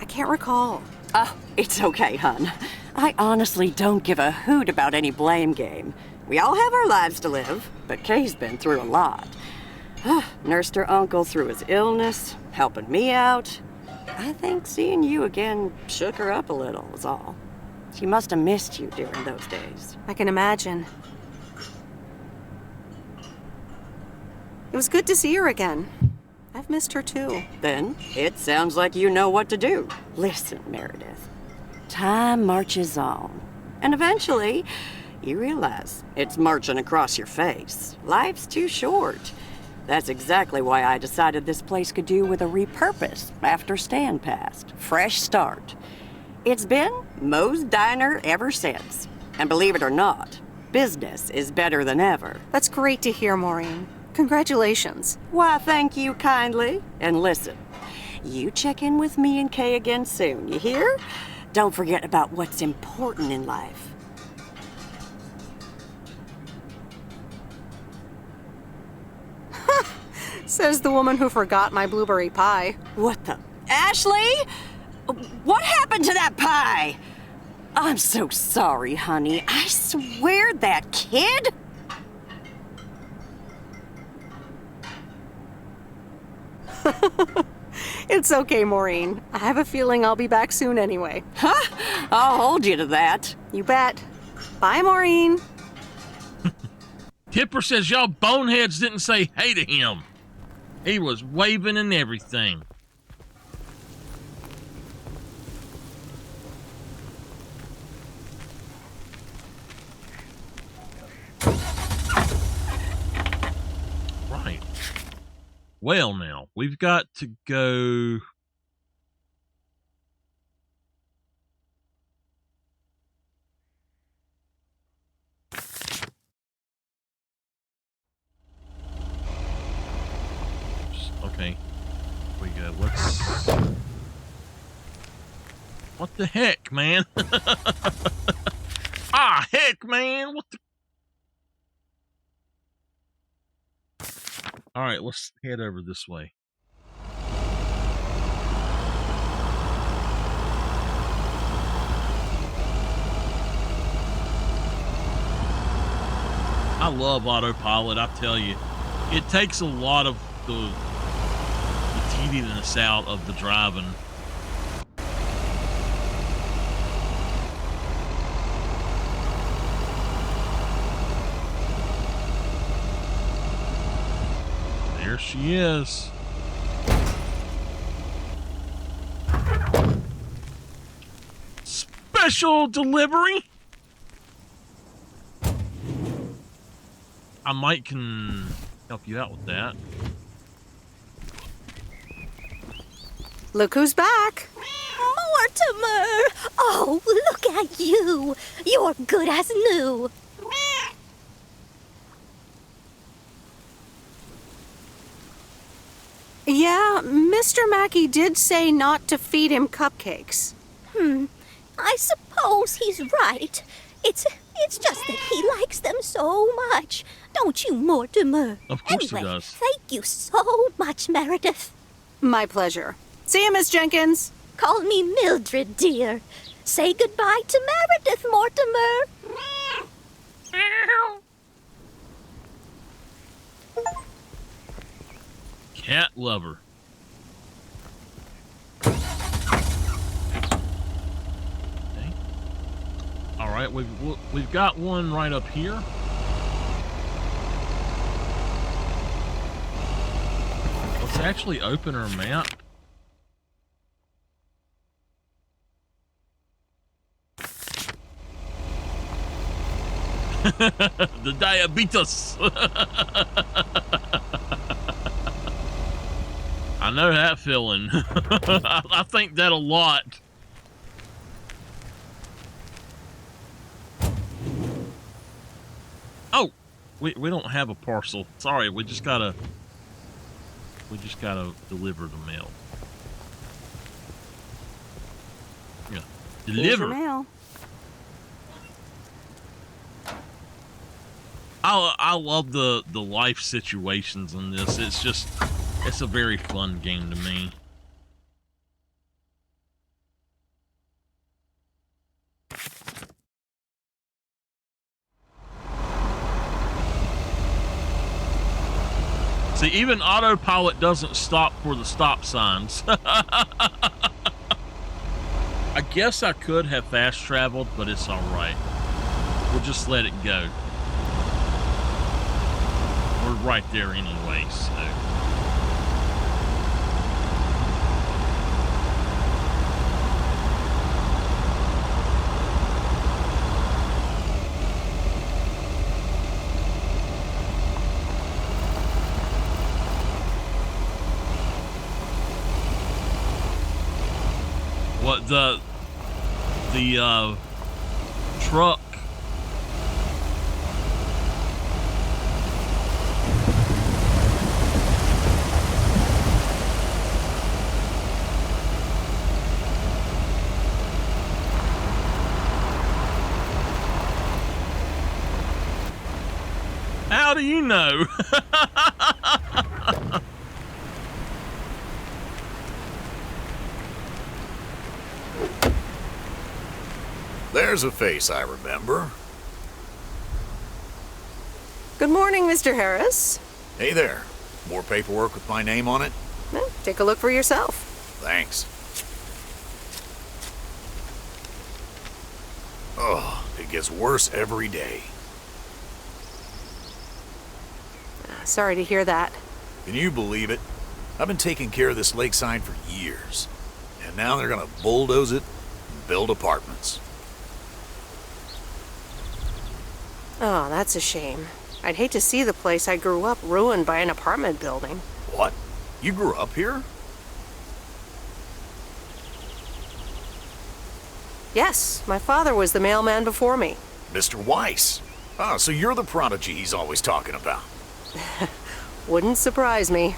I can't recall. Oh, it's okay, hon. I honestly don't give a hoot about any blame game. We all have our lives to live, but Kay's been through a lot. Nursed her uncle through his illness, helping me out. I think seeing you again shook her up a little, is all. She must have missed you during those days. I can imagine. It was good to see her again. I've missed her too. Then, it sounds like you know what to do. Listen, Meredith. Time marches on. And eventually, you realize it's marching across your face. Life's too short. That's exactly why I decided this place could do with a repurpose after Stan passed. Fresh start. It's been Moe's Diner ever since. And believe it or not, business is better than ever. That's great to hear, Maureen. Congratulations. Why, thank you kindly. And listen, you check in with me and Kay again soon, you hear? Don't forget about what's important in life. Says the woman who forgot my blueberry pie. What the? Ashley? What happened to that pie? I'm so sorry, honey. I swear that kid... It's okay, Maureen. I have a feeling I'll be back soon anyway. Huh? I'll hold you to that. You bet. Bye, Maureen. Tipper says y'all boneheads didn't say hey to him. He was waving and everything. Right. Well, now, we've got to go... Okay. We go. Let's... What the heck, man? Ah, heck, man! What the... Alright, let's head over this way. I love autopilot, I tell you. It takes a lot of the tediousness out of the driving. There she is. Special delivery. I might can help you out with that. Look who's back. Mortimer! Oh, look at you. You're good as new. Yeah, Mr. Mackey did say not to feed him cupcakes. I suppose he's right. It's just that he likes them so much. Don't you, Mortimer? Of course anyway, he does. Thank you so much, Meredith. My pleasure. See you, Miss Jenkins. Call me Mildred, dear. Say goodbye to Meredith, Mortimer. Cat lover. Okay. All right, we've got one right up here. Let's actually open our map. The diabetes. I know that feeling. I think that a lot. Oh, we don't have a parcel. Sorry, we just gotta deliver the mail. Yeah, Here's your deliver. mail. I love the life situations in this. It's a very fun game to me. See, even autopilot doesn't stop for the stop signs. I guess I could have fast traveled, but it's alright. We'll just let it go. We're right there anyway, so. What the truck. How do you know? There's a face I remember. Good morning, Mr. Harris. Hey there. More paperwork with my name on it? Well, take a look for yourself. Thanks. Oh, it gets worse every day. Sorry to hear that. Can you believe it? I've been taking care of this lakeside for years. And now they're gonna bulldoze it and build apartments. Oh, that's a shame. I'd hate to see the place I grew up ruined by an apartment building. What? You grew up here? Yes, my father was the mailman before me. Mr. Weiss. Ah, so you're the prodigy he's always talking about. Wouldn't surprise me.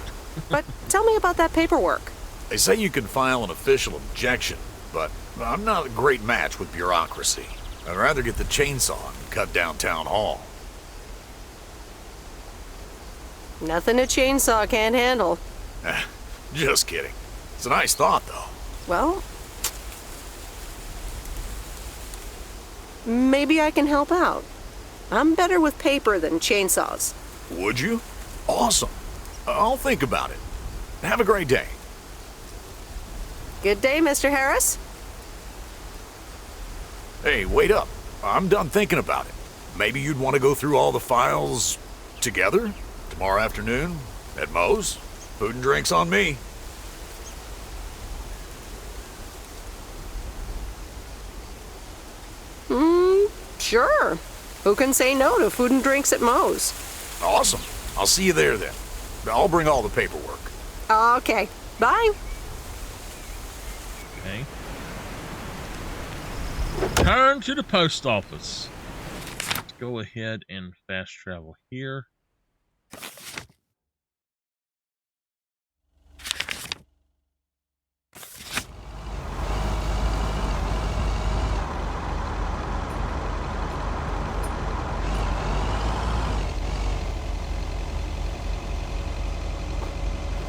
But tell me about that paperwork. They say you can file an official objection, but I'm not a great match with bureaucracy. I'd rather get the chainsaw and cut down town hall. Nothing a chainsaw can't handle. Just kidding. It's a nice thought, though. Well, maybe I can help out. I'm better with paper than chainsaws. Would you? Awesome. I'll think about it. Have a great day. Good day, Mr. Harris. Hey, wait up. I'm done thinking about it. Maybe you'd want to go through all the files together? Tomorrow afternoon? At Moe's? Food and drinks on me. Sure. Who can say no to food and drinks at Moe's? Awesome. I'll see you there then. I'll bring all the paperwork. Okay. Bye. Okay. Turn to the post office. Let's go ahead and fast travel here.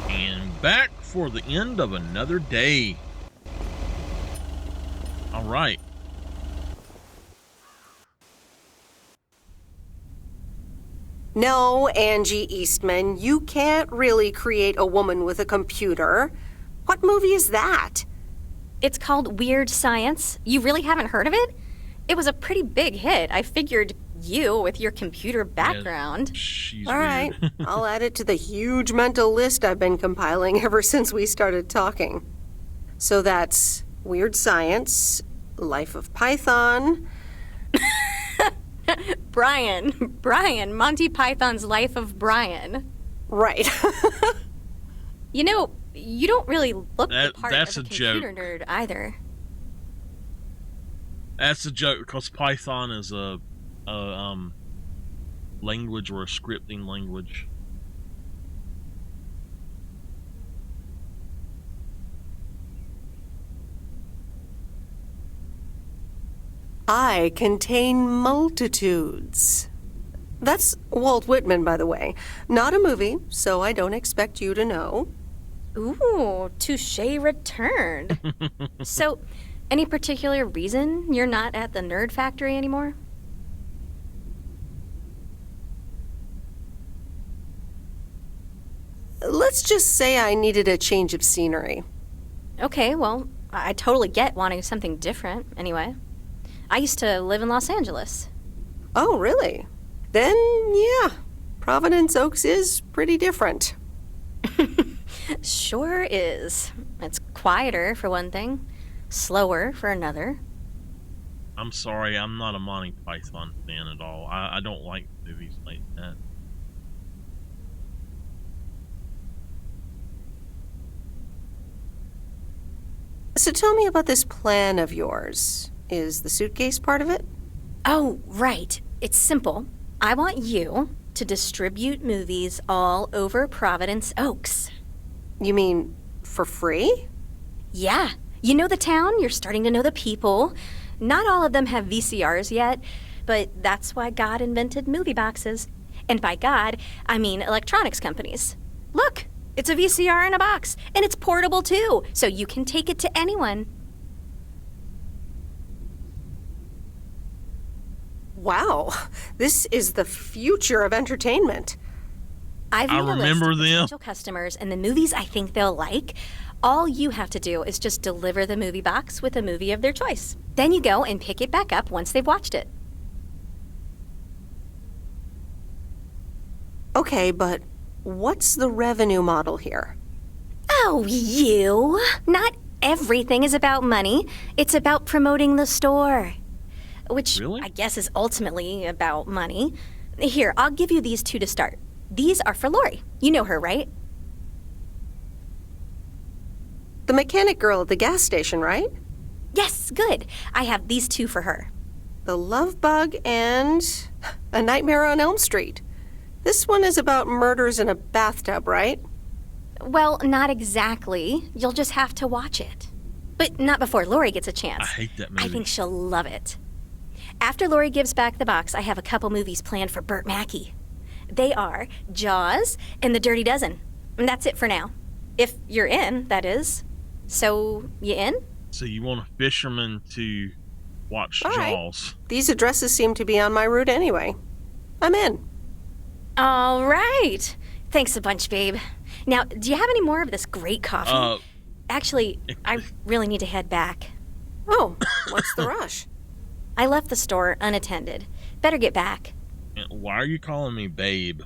And back for the end of another day. All right. No, Angie Eastman, you can't really create a woman with a computer. What movie is that? It's called Weird Science. You really haven't heard of it? It was a pretty big hit. I figured you, with your computer background. She's All right, I'll add it to the huge mental list I've been compiling ever since we started talking. So that's Weird Science, Life of Python. Brian, Monty Python's Life of Brian. Right. You know, you don't really look the part that's of a a joke. computer nerd either. That's a joke because Python is a language or a scripting language. I contain multitudes. That's Walt Whitman, by the way. Not a movie, so I don't expect you to know. Ooh, touche returned. So, any particular reason you're not at the Nerd Factory anymore? Let's just say I needed a change of scenery. Okay, well, I totally get wanting something different, anyway. I used to live in Los Angeles. Oh, really? Then, yeah, Providence Oaks is pretty different. Sure is. It's quieter, for one thing. Slower, for another. I'm sorry, I'm not a Monty Python fan at all. I don't like movies like that. So tell me about this plan of yours. Is the suitcase part of it? Oh, right. It's simple. I want you to distribute movies all over Providence Oaks. You mean for free? Yeah. You know the town, you're starting to know the people. Not all of them have VCRs yet, but that's why God invented movie boxes. And by God, I mean electronics companies. Look, it's a VCR in a box, and it's portable too, so you can take it to anyone. Wow, this is the future of entertainment. I've made a list remember of them. potential customers and the movies I think they'll like. All you have to do is just deliver the movie box with a movie of their choice. Then you go and pick it back up once they've watched it. Okay, but what's the revenue model here? Oh, you! Not everything is about money. It's about promoting the store. Which I guess is ultimately about money. Here, I'll give you these two to start. These are for Lori. You know her, right? The mechanic girl at the gas station, right? Yes, good. I have these two for her. The Love Bug and A Nightmare on Elm Street. This one is about murders in a bathtub, right? Well, not exactly. You'll just have to watch it. But not before Lori gets a chance. I hate that movie. I think she'll love it. After Lori gives back the box, I have a couple movies planned for Burt Mackey. They are Jaws and The Dirty Dozen. And that's it for now. If you're in, that is. So, you in? So you want a fisherman to watch All right. Jaws? These addresses seem to be on my route anyway. I'm in. All right. Thanks a bunch, babe. Now, do you have any more of this great coffee? Actually, I really need to head back. Oh, what's the rush? I left the store unattended. Better get back. Why are you calling me babe?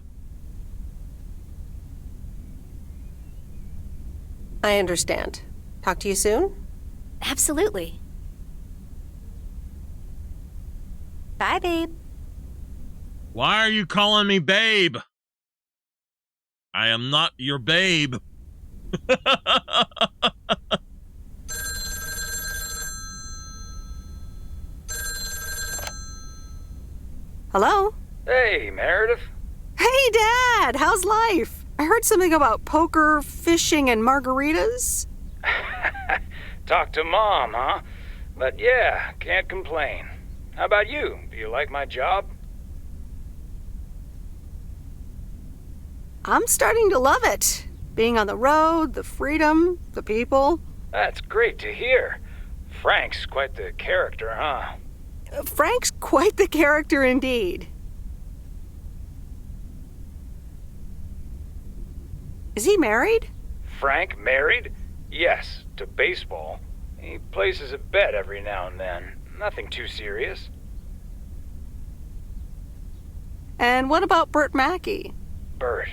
I understand. Talk to you soon? Absolutely. Bye, babe. Why are you calling me babe? I am not your babe. Hello? Hey, Meredith. Hey, Dad! How's life? I heard something about poker, fishing, and margaritas. Talk to Mom, huh? But yeah, can't complain. How about you? Do you like my job? I'm starting to love it. Being on the road, the freedom, the people. That's great to hear. Frank's quite the character, huh? Frank's quite the character indeed. Is he married? Frank married? Yes, to baseball. He places a bet every now and then. Nothing too serious. And what about Burt Mackey? Bert.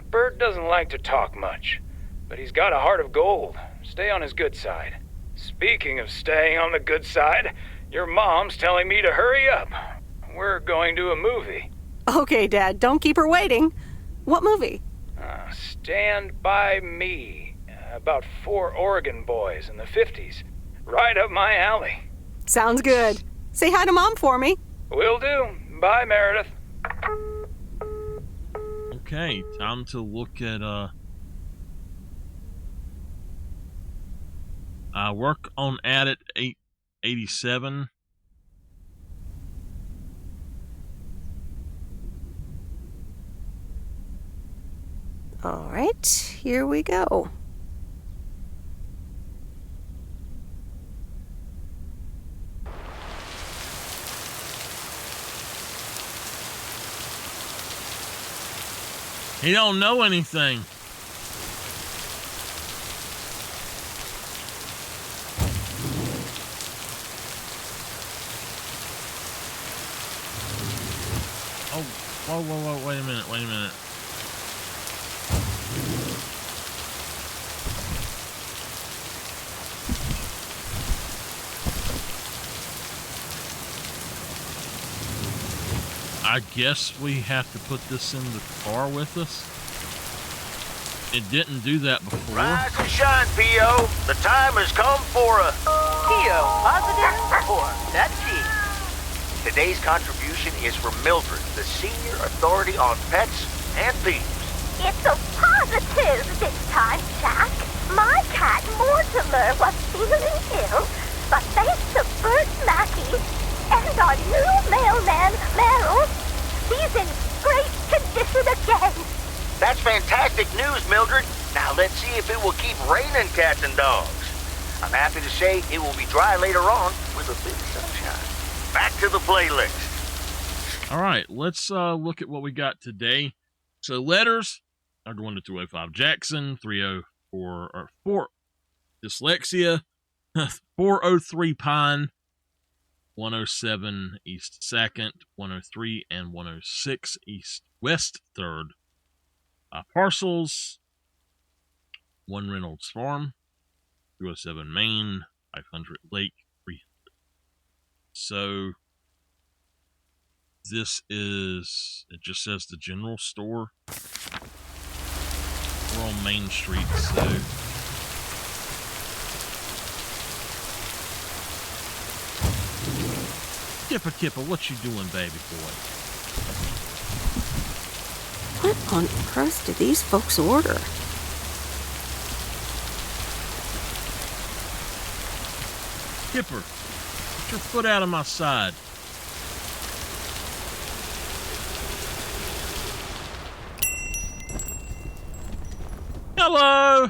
Bert doesn't like to talk much, but he's got a heart of gold. Stay on his good side. Speaking of staying on the good side, your mom's telling me to hurry up. We're going to a movie. Okay, Dad, don't keep her waiting. What movie? Stand By Me. About 4 Oregon boys in the 50s. Right up my alley. Sounds good. Say hi to Mom for me. Will do. Bye, Meredith. Okay, time to look at work on Addit 887. All right, here we go. He don't know anything. Oh, whoa, wait a minute. I guess we have to put this in the car with us. It didn't do that before. Rise and shine, P.O. The time has come for a... P.O. positive or nutty? Today's contribution is from Mildred, the senior authority on pets and thieves. It's a positive this time, Jack. My cat Mortimer was feeling ill, but thanks to Bert Mackey and our new mailman, Merrill, he's in great condition again. That's fantastic news, Mildred. Now let's see if it will keep raining cats and dogs. I'm happy to say it will be dry later on with a bit of sunshine. Back to the playlist. All right, let's look at what we got today. So letters are going to 205 Jackson, 4 Dyslexia, 403 Pine, 107 East 2nd, 103 and 106 East West 3rd. Parcels, 1 Reynolds Farm, 207 Main, 500 Lake, 300. So this is, it just says the general store. We're on Main Street, so Kipper, what you doing, baby boy? What on earth did these folks order? Kipper, get your foot out of my side. Hello!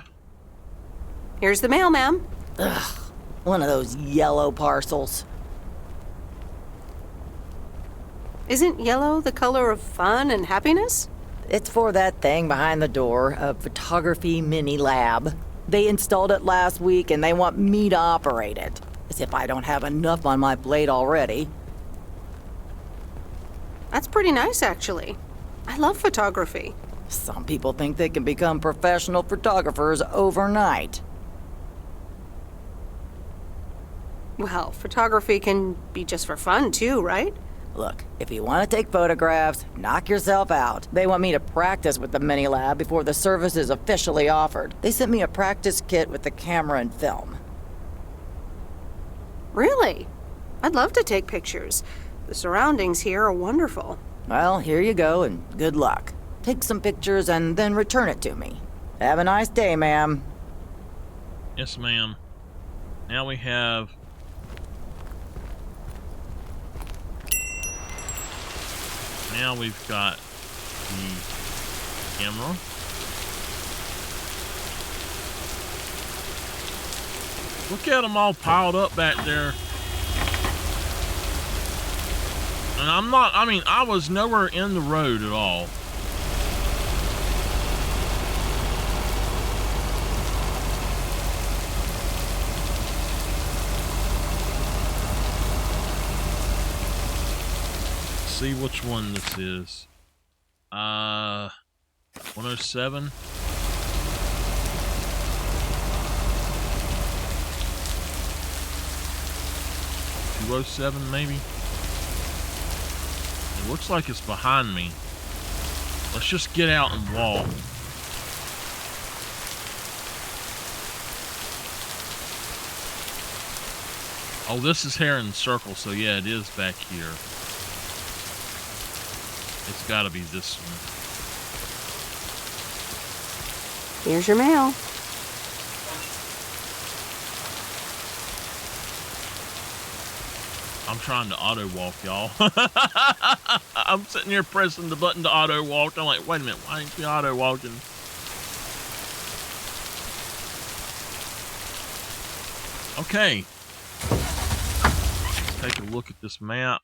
Here's the mail, ma'am. Ugh, one of those yellow parcels. Isn't yellow the color of fun and happiness? It's for that thing behind the door, a photography mini lab. They installed it last week and they want me to operate it. As if I don't have enough on my plate already. That's pretty nice, actually. I love photography. Some people think they can become professional photographers overnight. Well, photography can be just for fun, too, right? Look, if you want to take photographs, knock yourself out. They want me to practice with the mini lab before the service is officially offered. They sent me a practice kit with the camera and film. Really? I'd love to take pictures. The surroundings here are wonderful. Well, here you go, and good luck. Take some pictures and then return it to me. Have a nice day, ma'am. Yes, ma'am. Now we have... Now we've got the camera. Look at them all piled up back there. And I was nowhere in the road at all. See which one this is. 107. maybe. It looks like it's behind me. Let's just get out and walk. Oh, this is Heron Circle, so yeah, it is back here. It's gotta be this one. Here's your mail. I'm trying to auto walk, y'all. I'm sitting here pressing the button to auto walk. I'm like, wait a minute, why ain't you auto walking? Okay. Take a look at this map.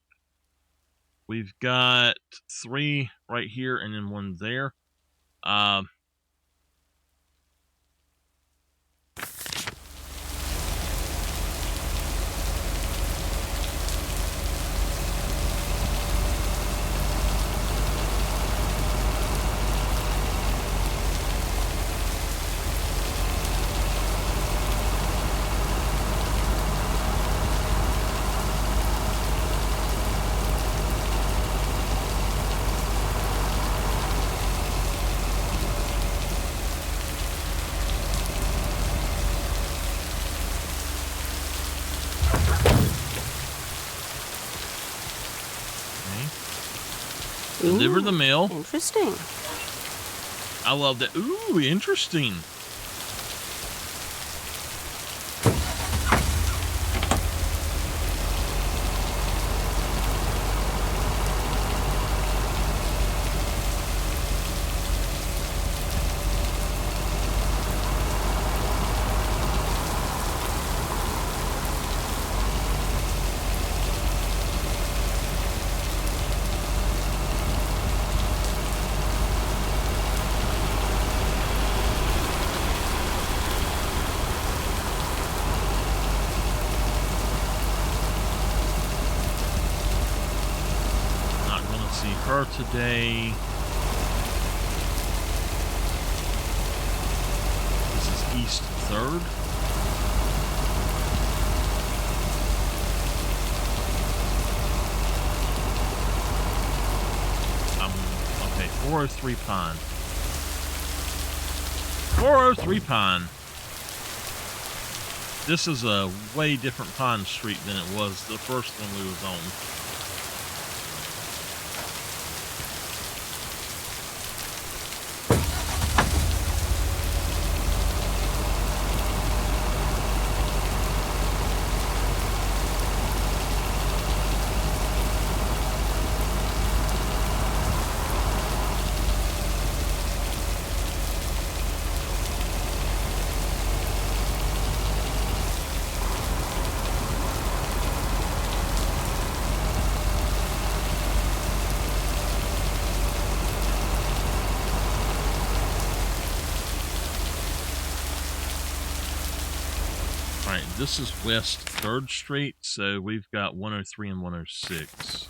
We've got 3 right here and then 1 there. Deliver the mail. Interesting. I love that. Ooh, interesting. Her today. This is East 3rd. Okay, 403 Pine. 403 Pine. This is a way different Pine Street than it was the first one we was on. This is West 3rd Street, so we've got 103 and 106.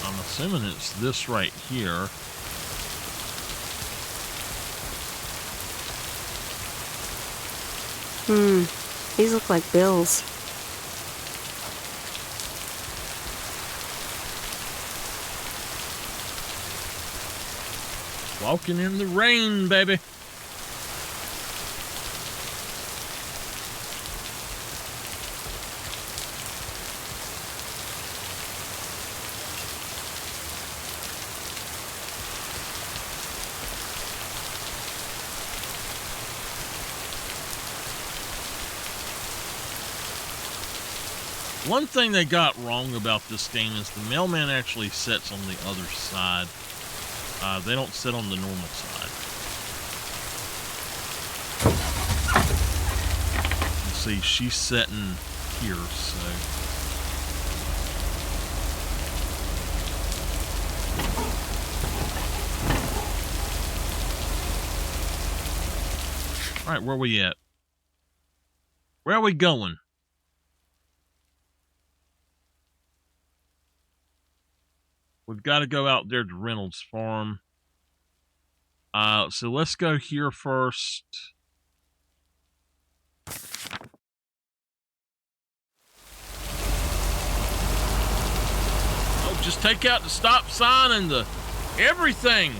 I'm assuming it's this right here. These look like bills. Walking in the rain, baby. One thing they got wrong about this game is the mailman actually sits on the other side. They don't sit on the normal side. You see, she's sitting here, so. All right, where we at? Where are we going? We've got to go out there to Reynolds Farm. So let's go here first. Oh, just take out the stop sign and the everything.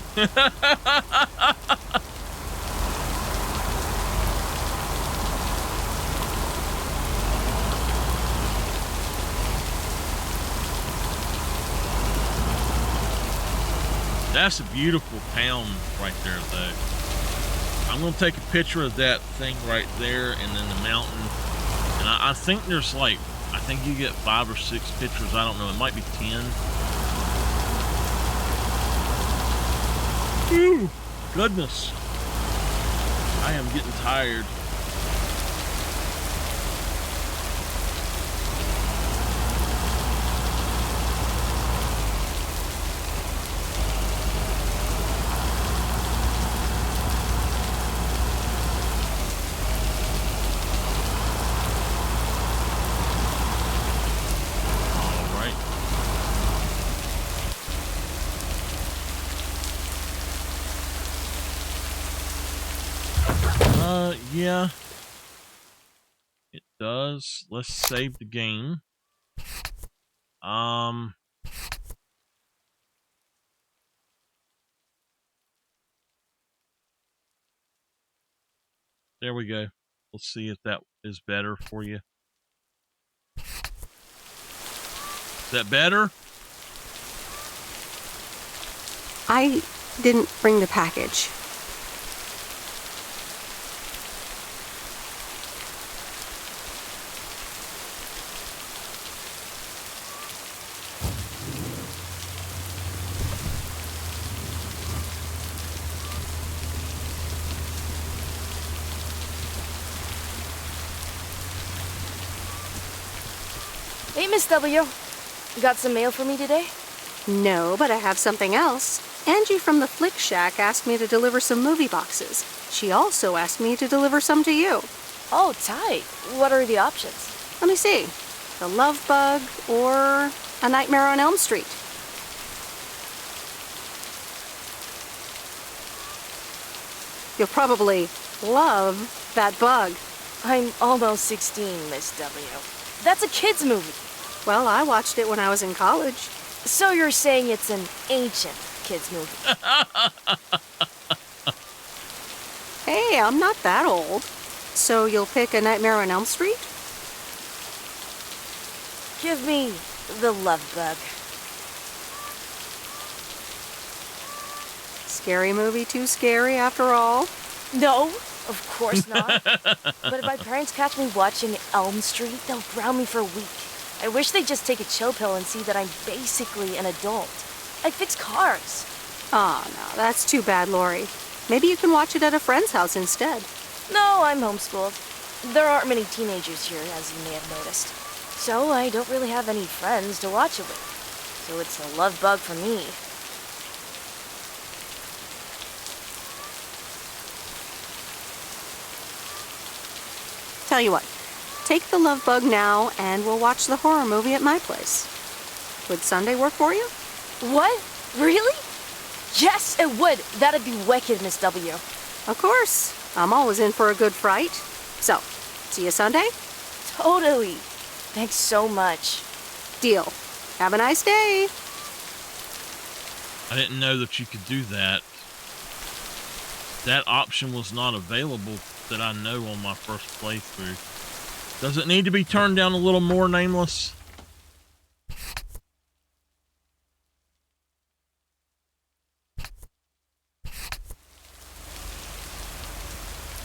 That's a beautiful town right there, though. I'm going to take a picture of that thing right there and then the mountain. And I think there's like, I think you get 5 or 6 pictures. I don't know. It might be 10. Ooh, goodness. I am getting tired. Yeah, it does. Let's save the game. There we go. Let's see if that is better for you. Is that better? I didn't bring the package. Hey, Miss W. Got some mail for me today? No, but I have something else. Angie from the Flick Shack asked me to deliver some movie boxes. She also asked me to deliver some to you. Oh, tight. What are the options? Let me see. The Love Bug or A Nightmare on Elm Street. You'll probably love that bug. I'm almost 16, Miss W. That's a kid's movie. Well, I watched it when I was in college. So you're saying it's an ancient kid's movie? Hey, I'm not that old. So you'll pick A Nightmare on Elm Street? Give me The Love Bug. Scary movie too scary after all? No, of course not. But if my parents catch me watching Elm Street, they'll ground me for a week. I wish they'd just take a chill pill and see that I'm basically an adult. I fix cars. Oh, no, that's too bad, Lori. Maybe you can watch it at a friend's house instead. No, I'm homeschooled. There aren't many teenagers here, as you may have noticed. So I don't really have any friends to watch it with. So it's a love bug for me. Tell you what, take the Love Bug now and we'll watch the horror movie at my place. Would Sunday work for you? What? Really? Yes, it would. That'd be wicked, Miss W. Of course. I'm always in for a good fright. So, see you Sunday? Totally. Thanks so much. Deal. Have a nice day. I didn't know that you could do that. That option was not available that I know on my first playthrough. Does it need to be turned down a little more, Nameless?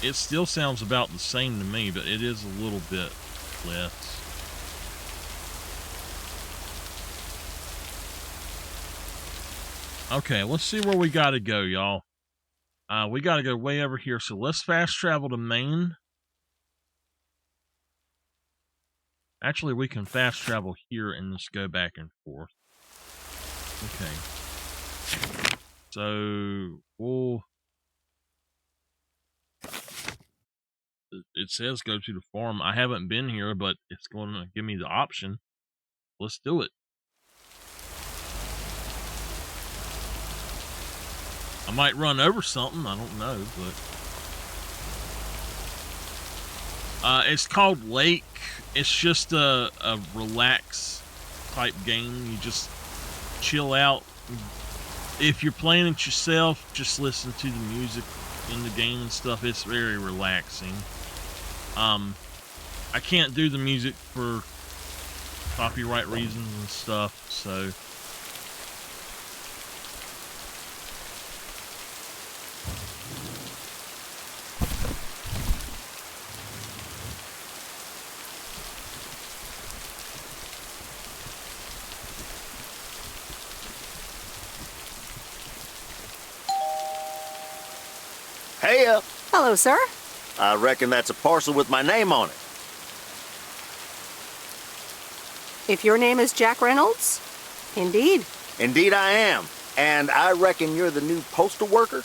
It still sounds about the same to me, but it is a little bit less. Okay, let's see where we gotta go, y'all. We gotta go way over here, so let's fast travel to Maine. Actually, we can fast travel here and just go back and forth. Okay. So, we'll... It says go to the farm. I haven't been here, but it's going to give me the option. Let's do it. I might run over something. I don't know, but... it's called Lake. It's just a relax type game. You just chill out. If you're playing it yourself, just listen to the music in the game and stuff. It's very relaxing. I can't do the music for copyright reasons and stuff, so... Hey, Hello, sir. I reckon that's a parcel with my name on it. If your name is Jack Reynolds, indeed. Indeed I am. And I reckon you're the new postal worker?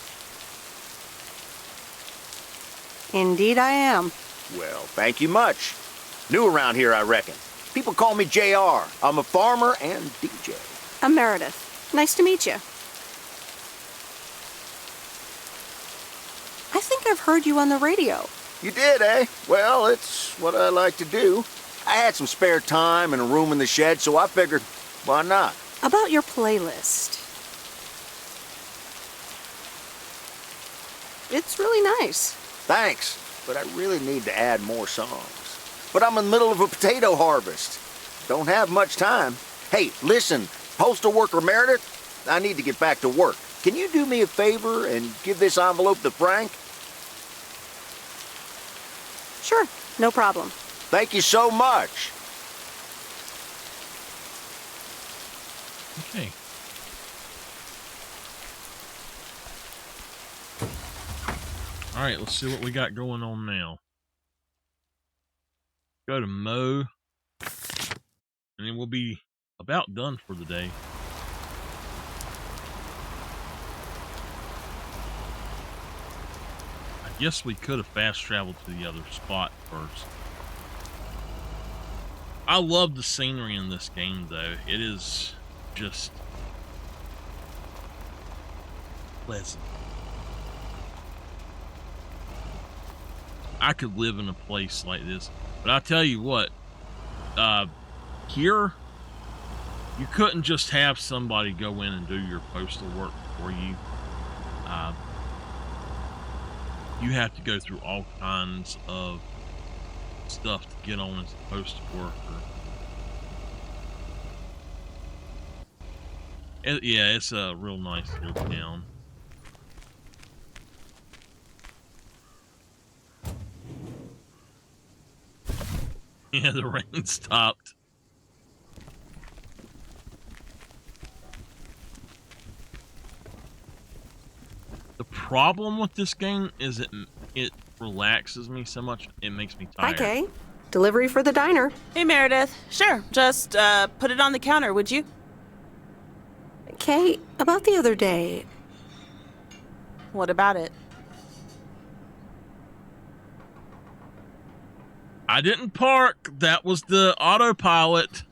Indeed I am. Well, thank you much. New around here, I reckon. People call me JR. I'm a farmer and DJ. I'm Meredith. Nice to meet you. I think I've heard you on the radio. You did, eh? Well, it's what I like to do. I had some spare time and a room in the shed, so I figured, why not? About your playlist. It's really nice. Thanks, but I really need to add more songs. But I'm in the middle of a potato harvest. Don't have much time. Hey, listen, postal worker Meredith, I need to get back to work. Can you do me a favor and give this envelope to Frank? Sure, no problem. Thank you so much. Okay. All right, let's see what we got going on now. Go to mow, and then we'll be about done for the day. I guess we could have fast traveled to the other spot first. I love the scenery in this game, though. It is just pleasant. I could live in a place like this, but I tell you what, here, you couldn't just have somebody go in and do your postal work for you. You have to go through all kinds of stuff to get on as a postal worker. Yeah, it's a real nice little town. Yeah, the rain stopped. The problem with this game is it relaxes me so much, it makes me Hi, tired. Kay. Delivery for the diner. Hey, Meredith. Sure, just put it on the counter, would you? Kay, about the other day. What about it? I didn't park. That was the autopilot.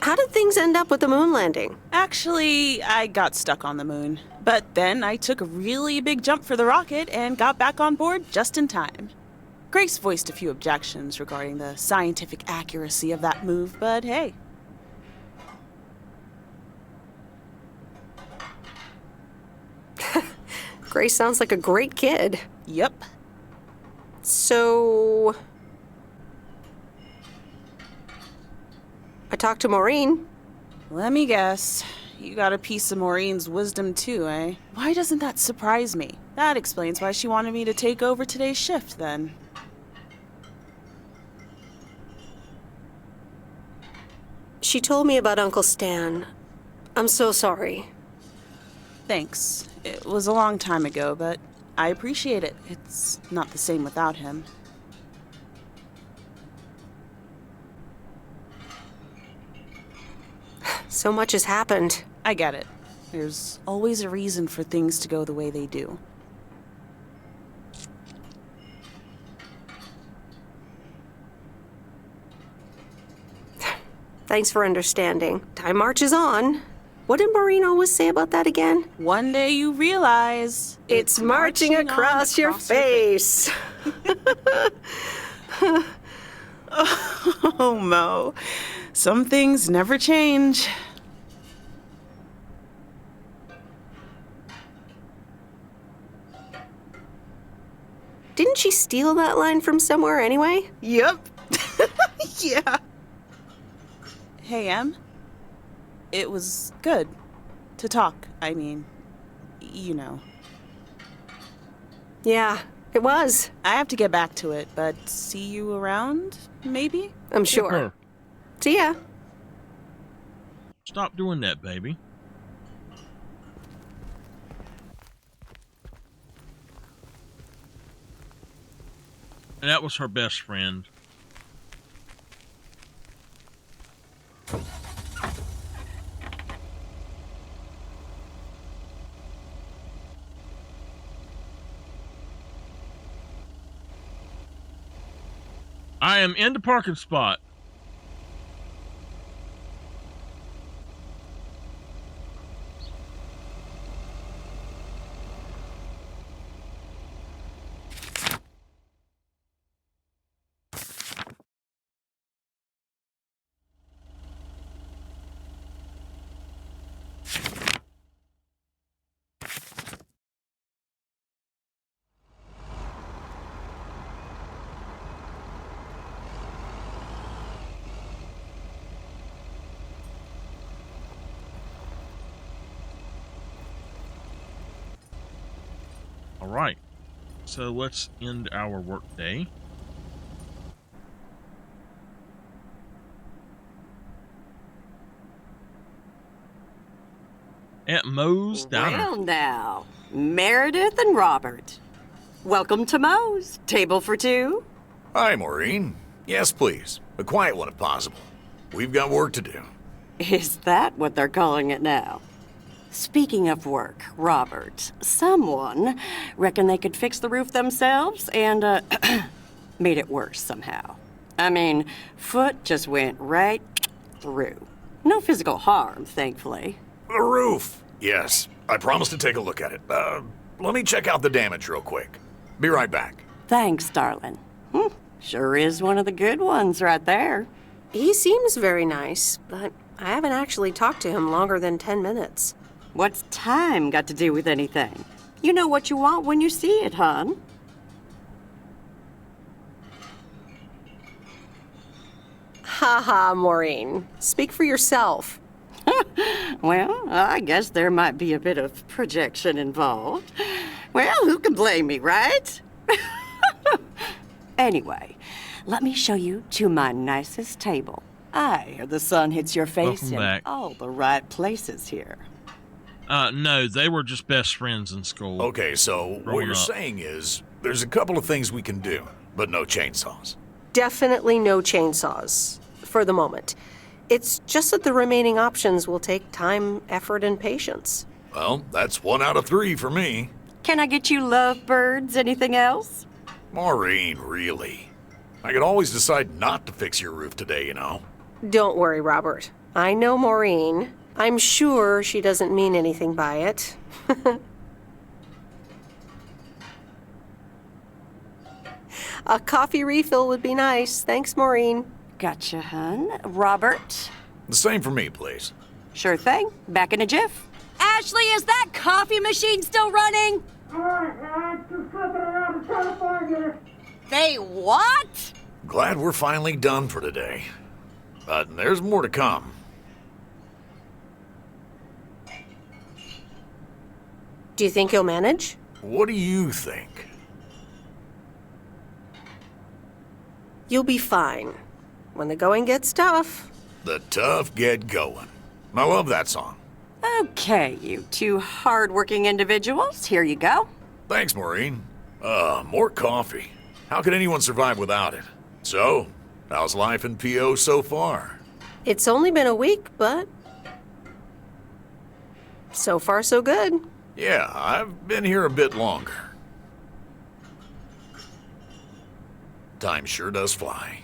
How did things end up with the moon landing? Actually, I got stuck on the moon. But then I took a really big jump for the rocket and got back on board just in time. Grace voiced a few objections regarding the scientific accuracy of that move, but hey. Grace sounds like a great kid. Yep. So, I talked to Maureen. Let me guess. You got a piece of Maureen's wisdom too, eh? Why doesn't that surprise me? That explains why she wanted me to take over today's shift, then. She told me about Uncle Stan. I'm so sorry. Thanks. It was a long time ago, but I appreciate it. It's not the same without him. So much has happened. I get it. There's always a reason for things to go the way they do. Thanks for understanding. Time marches on. What did Maureen always say about that again? One day you realize it's marching across your face. Oh, Mo. Some things never change. Didn't she steal that line from somewhere anyway? Yep. Yeah. Hey, Em. It was good to talk. I mean, you know. Yeah, it was. I have to get back to it, but see you around, maybe? I'm sure. See ya. Stop doing that, baby. And that was her best friend. I am in the parking spot. All right. So let's end our work day. At Moe's Diner. Well, now, Meredith and Robert. Welcome to Moe's. Table for two? Hi, Maureen. Yes, please. A quiet one if possible. We've got work to do. Is that what they're calling it now? Speaking of work, Robert, someone reckoned they could fix the roof themselves and, made it worse somehow. I mean, foot just went right through. No physical harm, thankfully. The roof! Yes, I promised to take a look at it. Let me check out the damage real quick. Be right back. Thanks, darling. Sure is one of the good ones right there. He seems very nice, but I haven't actually talked to him longer than 10 minutes. What's time got to do with anything? You know what you want when you see it, hon. Ha ha, Maureen. Speak for yourself. Well, I guess there might be a bit of projection involved. Well, who can blame me, right? Anyway, let me show you to my nicest table. I hear the sun hits your face Welcome in back. all the right places here. No, they were just best friends in school. Okay, so what Growing you're up. saying is there's a couple of things we can do, but no chainsaws. Definitely no chainsaws, for the moment. It's just that the remaining options will take time, effort, and patience. Well, that's 1 out of 3 for me. Can I get you lovebirds? Anything else? Maureen, really? I could always decide not to fix your roof today, you know? Don't worry, Robert. I know Maureen. I'm sure she doesn't mean anything by it. A coffee refill would be nice. Thanks, Maureen. Gotcha, hun. Robert? The same for me, please. Sure thing. Back in a jiff. Ashley, is that coffee machine still running? They what? Glad we're finally done for today. But there's more to come. Do you think he'll manage? What do you think? You'll be fine. When the going gets tough. The tough get going. I love that song. Okay, you two hard-working individuals. Here you go. Thanks, Maureen. More coffee. How could anyone survive without it? So, how's life in PO so far? It's only been a week, but so far so good. Yeah, I've been here a bit longer. Time sure does fly.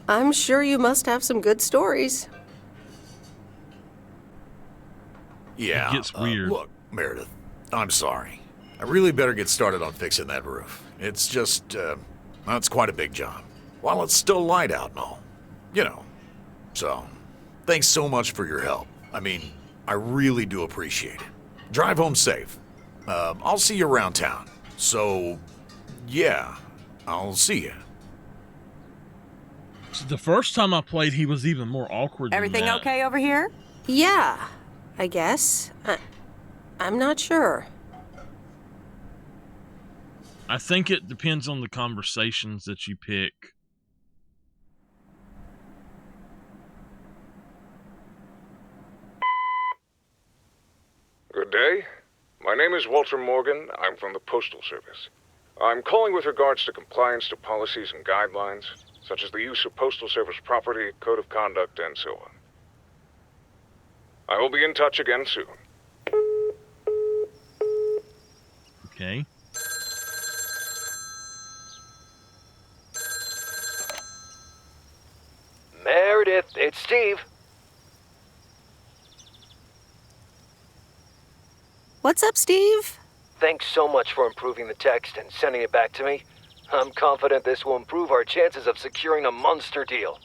I'm sure you must have some good stories. Yeah, It gets weird. Look, Meredith, I'm sorry. I really better get started on fixing that roof. It's just, it's quite a big job. While it's still light out and all. You know. So, thanks so much for your help. I mean, I really do appreciate it. Drive home safe. I'll see you around town. So, yeah, I'll see you. So the first time I played, he was even more awkward. Everything than that. okay over here? Yeah, I guess. I'm not sure. I think it depends on the conversations that you pick. Good day. My name is Walter Morgan. I'm from the Postal Service. I'm calling with regards to compliance to policies and guidelines, such as the use of Postal Service property, code of conduct, and so on. I will be in touch again soon. Okay. Meredith, it's Steve. What's up, Steve? Thanks so much for improving the text and sending it back to me. I'm confident this will improve our chances of securing a monster deal.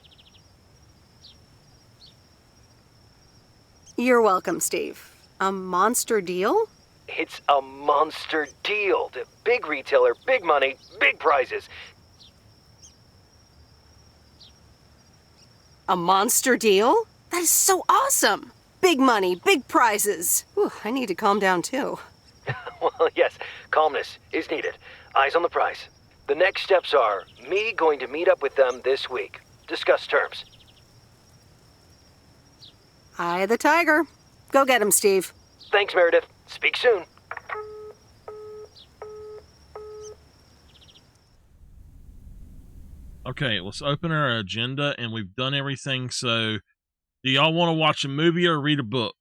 You're welcome, Steve. A monster deal? It's a monster deal. The big retailer, big money, big prizes. A monster deal? That is so awesome! Big money, big prizes. Whew, I need to calm down too. Well, yes, calmness is needed. Eyes on the prize. The next steps are me going to meet up with them this week. Discuss terms. Eye the tiger. Go get him, Steve. Thanks, Meredith. Speak soon. Okay, let's open our agenda, and we've done everything. So, do y'all want to watch a movie or read a book?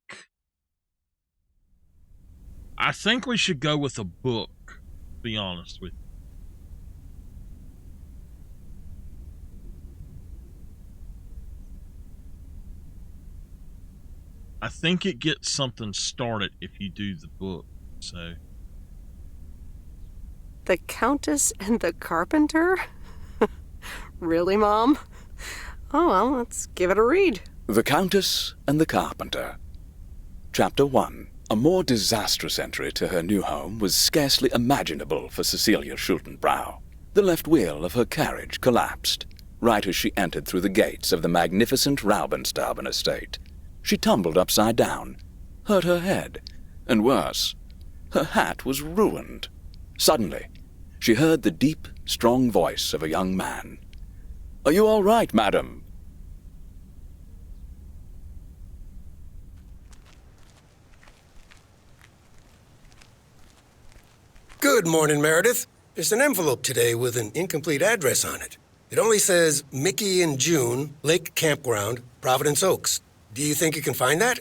I think we should go with a book, to be honest with you. I think it gets something started if you do the book, so... The Countess and the Carpenter? Really, Mom? Oh, well, let's give it a read. The Countess and the Carpenter. Chapter 1. A more disastrous entry to her new home was scarcely imaginable for Cecilia Schultenbrow. The left wheel of her carriage collapsed, right as she entered through the gates of the magnificent Raubenstaben estate. She tumbled upside down, hurt her head, and worse, her hat was ruined. Suddenly, she heard the deep, strong voice of a young man. "Are you all right, madam?" Good morning, Meredith. There's an envelope today with an incomplete address on it. It only says Mickey and June, Lake Campground, Providence Oaks. Do you think you can find that?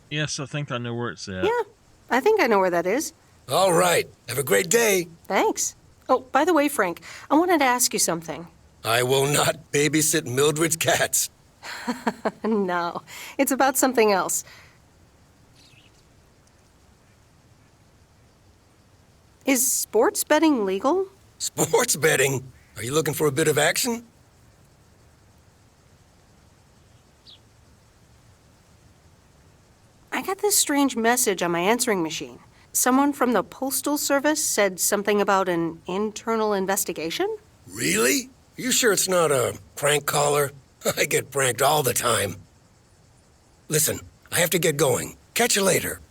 Yes, I think I know where it's at. Yeah, I think I know where that is. All right. Have a great day. Thanks. Oh, by the way, Frank, I wanted to ask you something. I will not babysit Mildred's cats. No, it's about something else. Is sports betting legal? Sports betting? Are you looking for a bit of action? I got this strange message on my answering machine. Someone from the Postal Service said something about an internal investigation? Really? You sure it's not a prank caller? I get pranked all the time. Listen, I have to get going. Catch you later.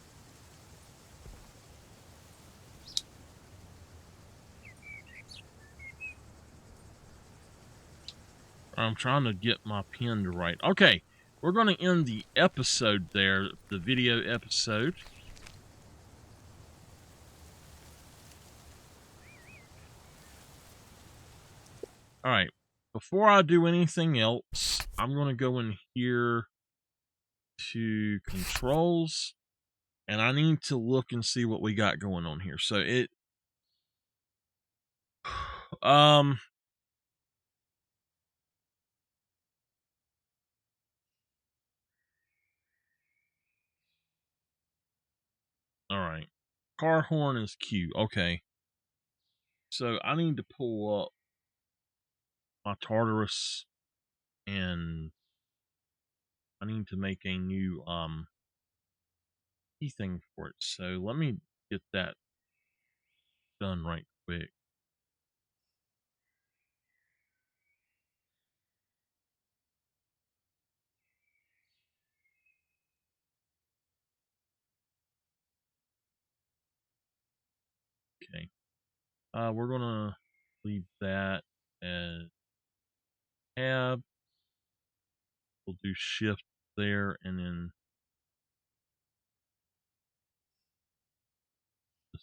I'm trying to get my pen to write. Okay, we're going to end the episode there, the video episode. All right, before I do anything else, I'm going to go in here to controls, and I need to look and see what we got going on here. So it, all right, car horn is Q. Okay, so I need to pull up my Tartarus, and I need to make a new key thing for it. So let me get that done right quick. Okay. We're gonna leave that as tab. We'll do shift there, and then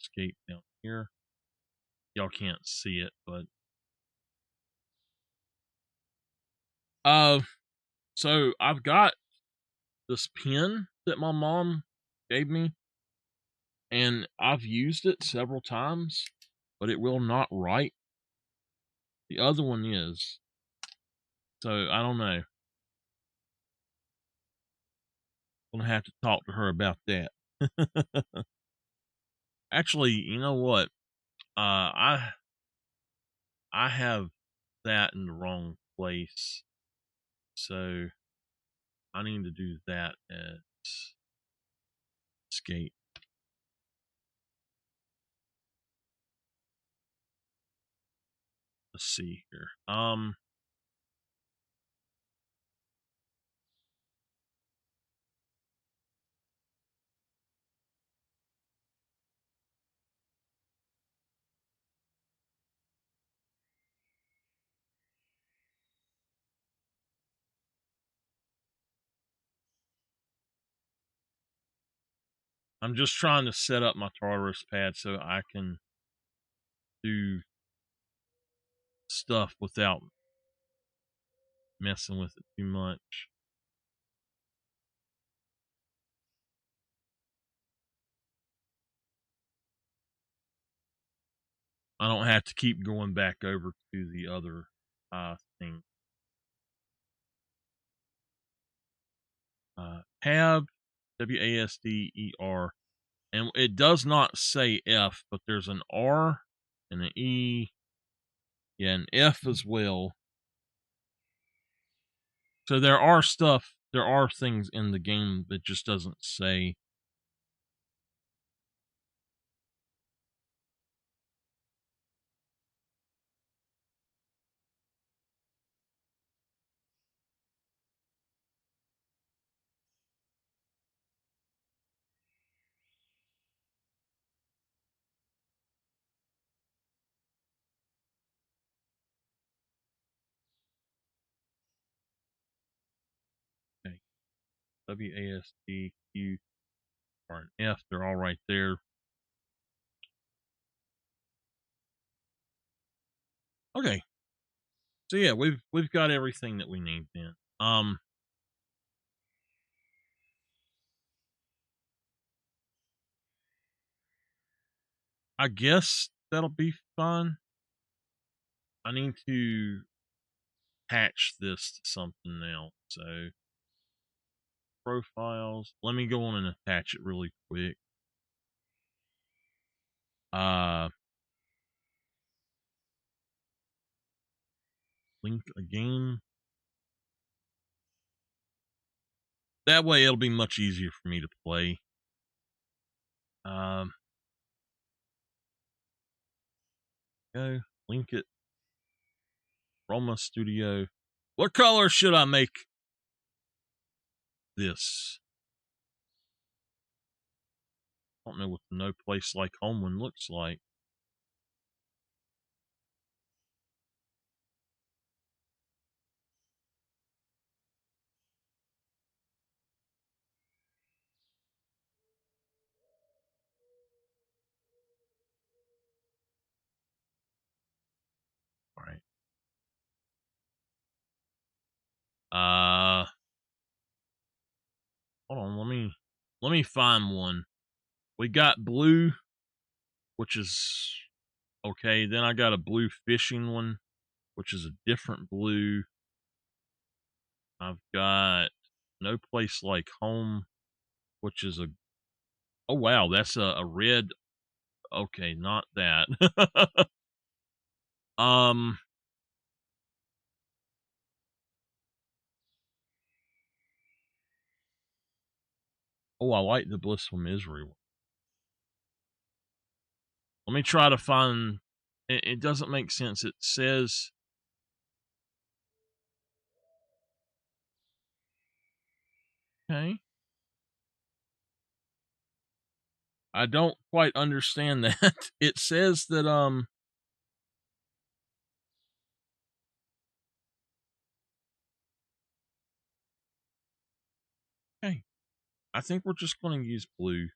escape down here. Y'all can't see it, but so I've got this pen that my mom gave me, and I've used it several times, but it will not write. The other one is. So I don't know. I'm gonna have to talk to her about that. Actually, you know what? I have that in the wrong place, so I need to do that at escape. Let's see here. I'm just trying to set up my Tartarus pad so I can do stuff without messing with it too much. I don't have to keep going back over to the other thing. Tab, WASDER. And it does not say F, but there's an R and an E. Yeah, an F as well. So there are things in the game that just doesn't say. Okay. WASD, or an F, they're all right there. Okay. So yeah, we've got everything that we need then. I guess that'll be fine. I need to attach this to something now. So profiles. Let me go on and attach it really quick. Link a game. That way it'll be much easier for me to play. Go link it. Roma Studio. What color should I make this? I don't know what the No Place Like Home one looks like. All right. Hold on, let me find one. We got blue, which is okay. Then I got a blue fishing one, which is a different blue. I've got No Place Like Home, which is oh wow, that's a red. Okay, not that. um oh, I like the Blissful Misery one. Let me try to find it doesn't make sense. It says okay. I don't quite understand that. It says that okay. I think we're just going to use blue.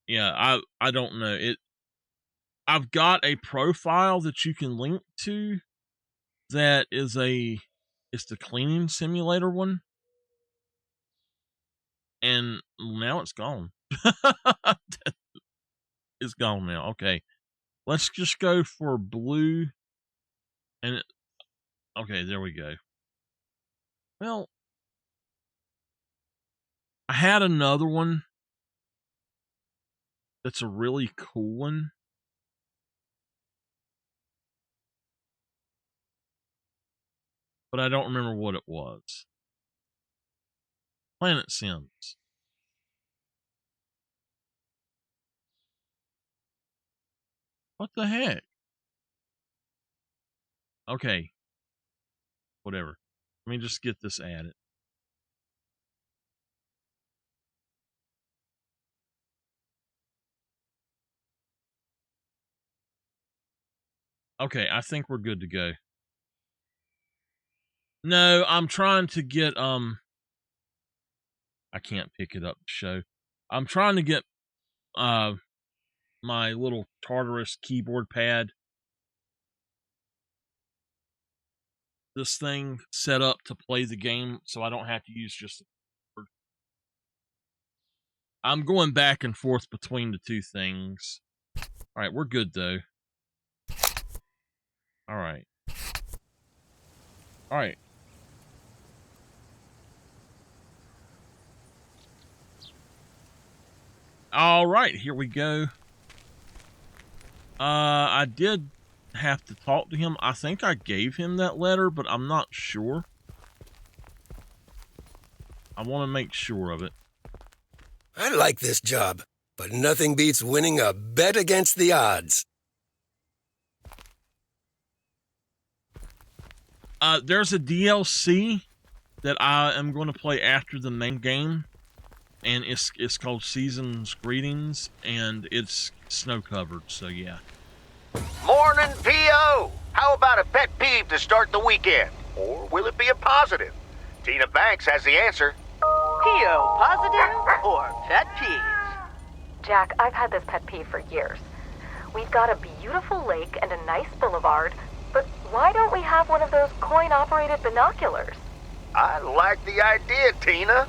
Yeah, I don't know. I've got a profile that you can link to that is it's the cleaning simulator one. And now it's gone. It's gone now. Okay. Let's just go for blue. And okay, there we go. Well, I had another one that's a really cool one. But I don't remember what it was. Planet Sims. What the heck? Okay. Whatever. Let me just get this added. Okay, I think we're good to go. No, I'm trying to get I can't pick it up to show. I'm trying to get my little Tartarus keyboard pad, this thing set up to play the game so I don't have to use just the keyboard. I'm going back and forth between the two things. All right, we're good though. All right. All right. All right, here we go. I did have to talk to him. I think I gave him that letter, but I'm not sure. I want to make sure of it. I like this job, but nothing beats winning a bet against the odds. There's a DLC that I am going to play after the main game, and it's called Season's Greetings, and it's snow covered, so yeah. Morning, P.O. How about a pet peeve to start the weekend? Or will it be a positive? Tina Banks has the answer. P.O. positive or pet peeve? Jack, I've had this pet peeve for years. We've got a beautiful lake and a nice boulevard, but why don't we have one of those coin-operated binoculars? I like the idea, Tina.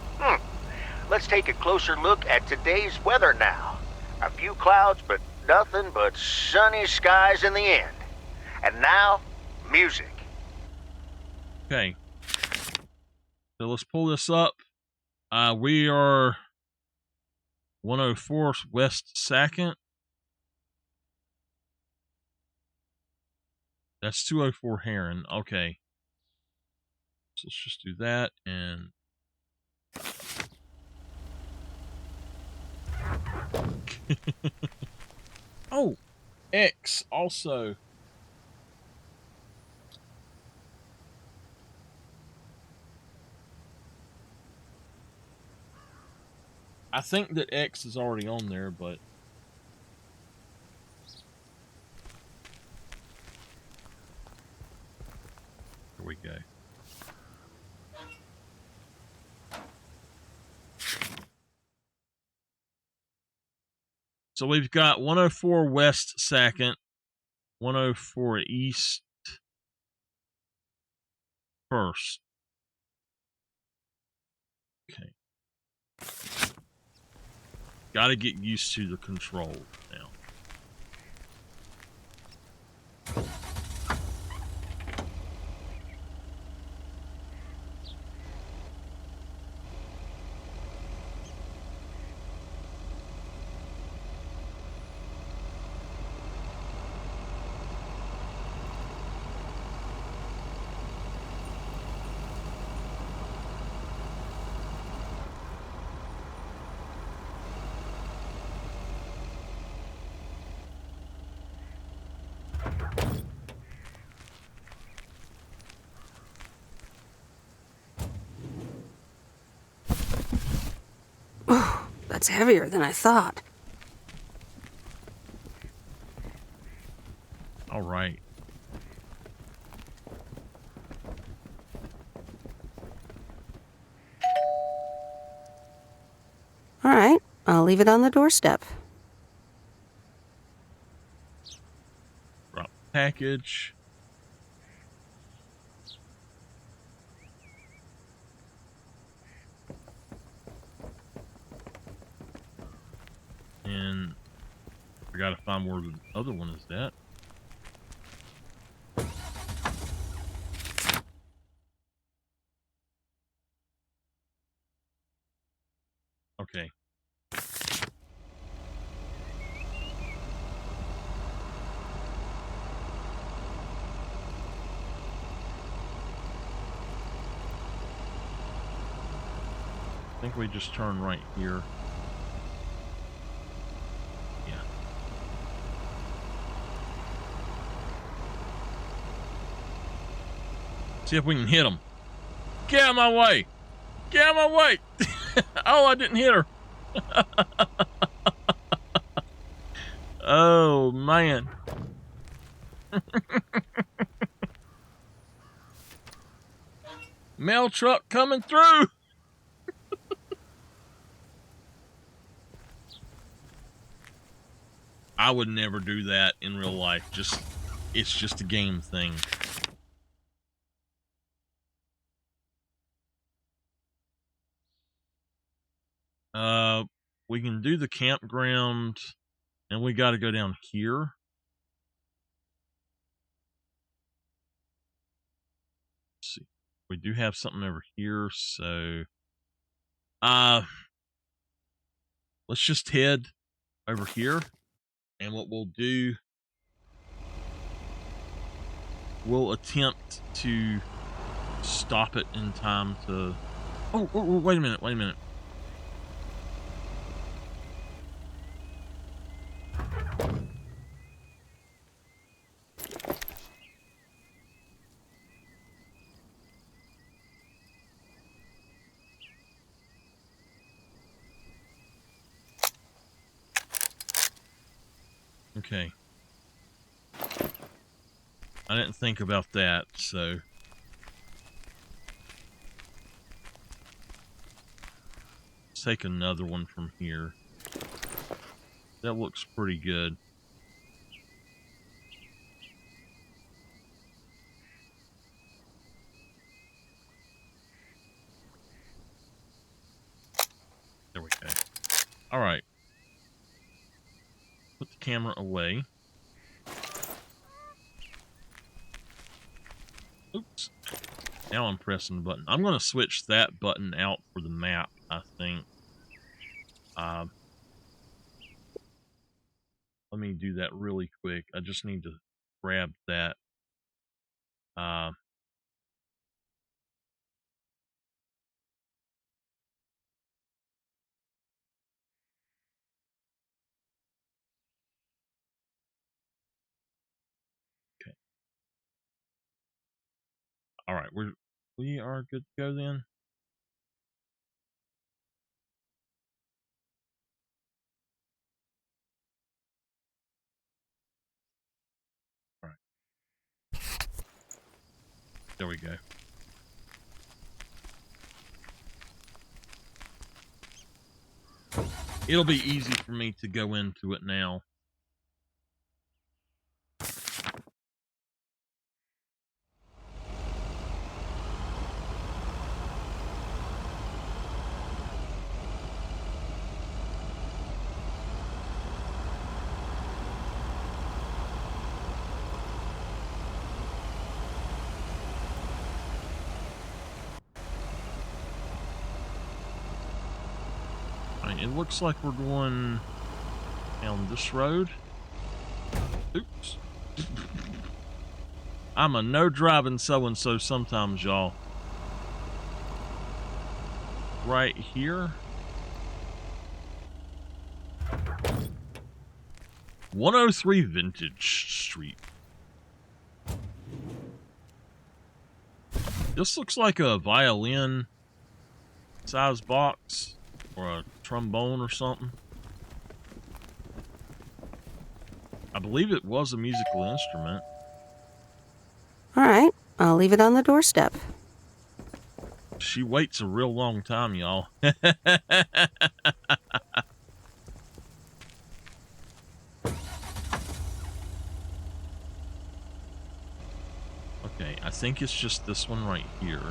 Let's take a closer look at today's weather now. A few clouds, but nothing but sunny skies in the end. And now, music. Okay. So let's pull this up. We are 104 West 2nd. That's 204 Heron. Okay. So let's just do that and... Oh, X also. I think that X is already on there, but here we go. So we've got 104 West 2nd, 104 East 1st. Okay. Got to get used to the control now. That's heavier than I thought. All right. All right, I'll leave it on the doorstep. package. And I gotta find where the other one is at. Okay. I think we just turn right here. Yeah. See if we can hit him. Get out of my way! Get out of my way! Oh, I didn't hit her. Oh, man. Mail truck coming through. I would never do that in real life. It's just a game thing. We can do the campground, and we got to go down here. Let's see. We do have something over here, so let's just head over here, and what we'll do, we'll attempt to stop it in time to... Oh, wait a minute, wait a minute. Okay. I didn't think about that, so... Let's take another one from here. That looks pretty good. There we go. All right. Put the camera away. Oops. Now I'm pressing the button. I'm going to switch that button out for the map, I think. Let me do that really quick. I just need to grab that. Okay. All right, we are good to go then. All right. There we go. It'll be easy for me to go into it now. It looks like we're going down this road. Oops. I'm a no driving so-and-so sometimes, y'all. Right here. 103 Vintage Street. This looks like a violin size box. Or a trombone or something. I believe it was a musical instrument. All right, I'll leave it on the doorstep. She waits a real long time, y'all. Okay, I think it's just this one right here.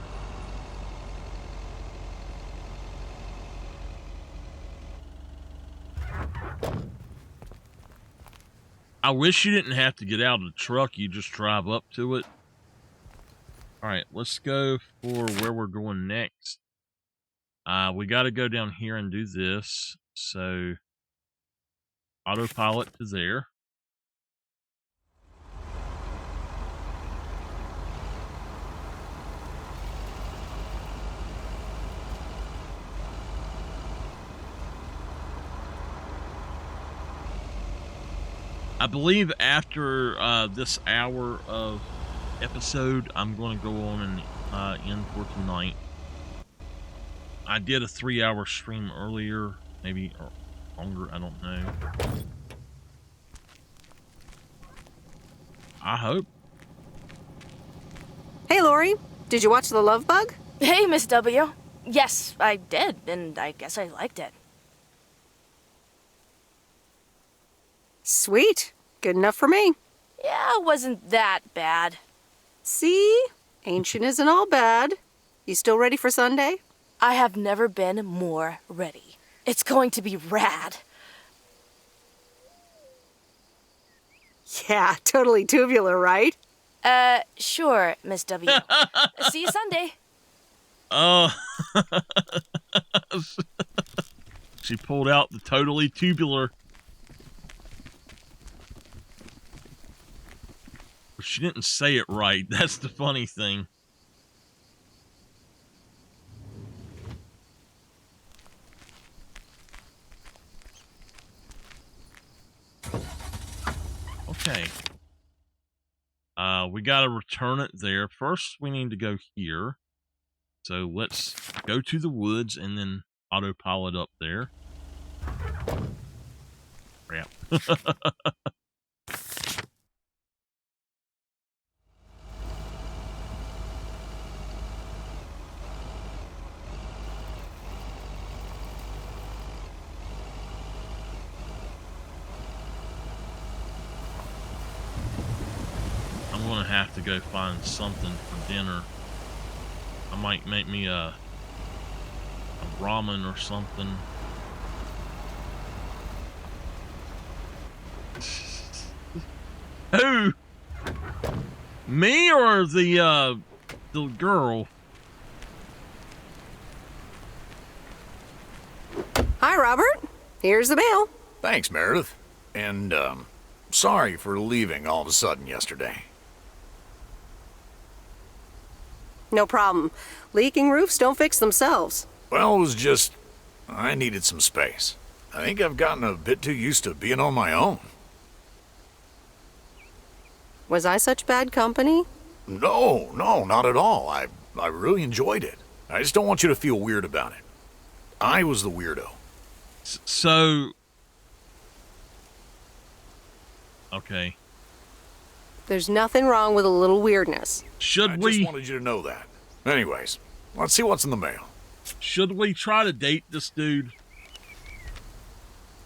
I wish you didn't have to get out of the truck. You just drive up to it. All right, let's go for where we're going next. We got to go down here and do this. So, autopilot to there. I believe after this hour of episode, I'm going to go on and end for tonight. I did a 3-hour stream earlier, maybe or longer, I don't know. I hope. Hey, Lori, did you watch The Love Bug? Hey, Miss W. Yes, I did, and I guess I liked it. Sweet. Good enough for me. Yeah, it wasn't that bad. See? Ancient isn't all bad. You still ready for Sunday? I have never been more ready. It's going to be rad. Yeah, totally tubular, right? Sure, Miss W. See you Sunday. She pulled out the totally tubular. But she didn't say it right. That's the funny thing. Okay. We gotta return it there. First, we need to go here. So let's go to the woods and then autopilot up there. Crap. I'm gonna have to go find something for dinner. I might make me a ramen or something. Who? Me or the girl? Hi, Robert. Here's the mail. Thanks, Meredith. And, sorry for leaving all of a sudden yesterday. No problem. Leaking roofs don't fix themselves. Well, it was just... I needed some space. I think I've gotten a bit too used to being on my own. Was I such bad company? No, not at all. I really enjoyed it. I just don't want you to feel weird about it. I was the weirdo. So... Okay. There's nothing wrong with a little weirdness. I just wanted you to know that. Anyways, let's see what's in the mail. Should we try to date this dude?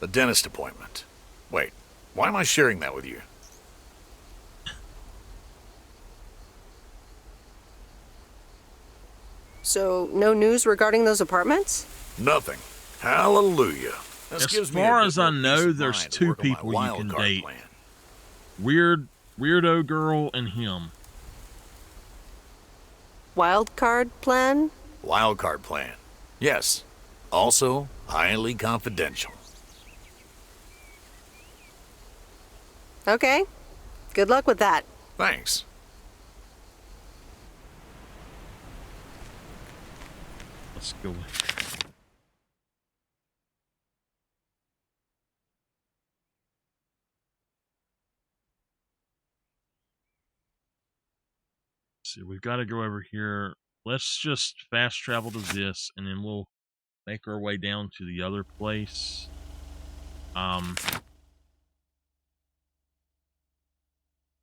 The dentist appointment. Wait, why am I sharing that with you? So, no news regarding those apartments? Nothing. Hallelujah. This As gives me far a bit as more I peace know, of there's mind to two work on my people you wild can card date. plan. Weirdo girl and him. Wild card plan? Wild card plan. Yes. Also, highly confidential. Okay. Good luck with that. Thanks. Let's go. See, we've got to go over here. Let's just fast travel to this, and then we'll make our way down to the other place. I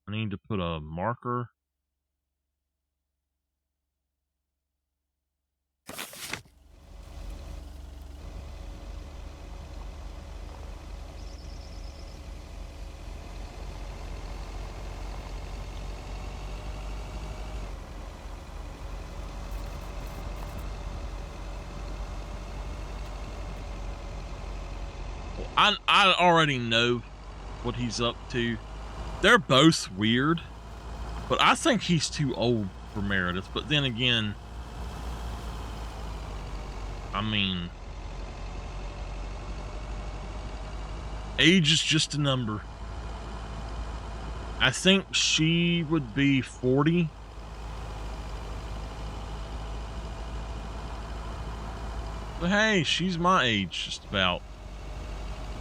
need to put a marker. I already know what he's up to. They're both weird, but I think he's too old for Meredith. But then again, I mean, age is just a number. I think she would be 40. But hey, she's my age, just about.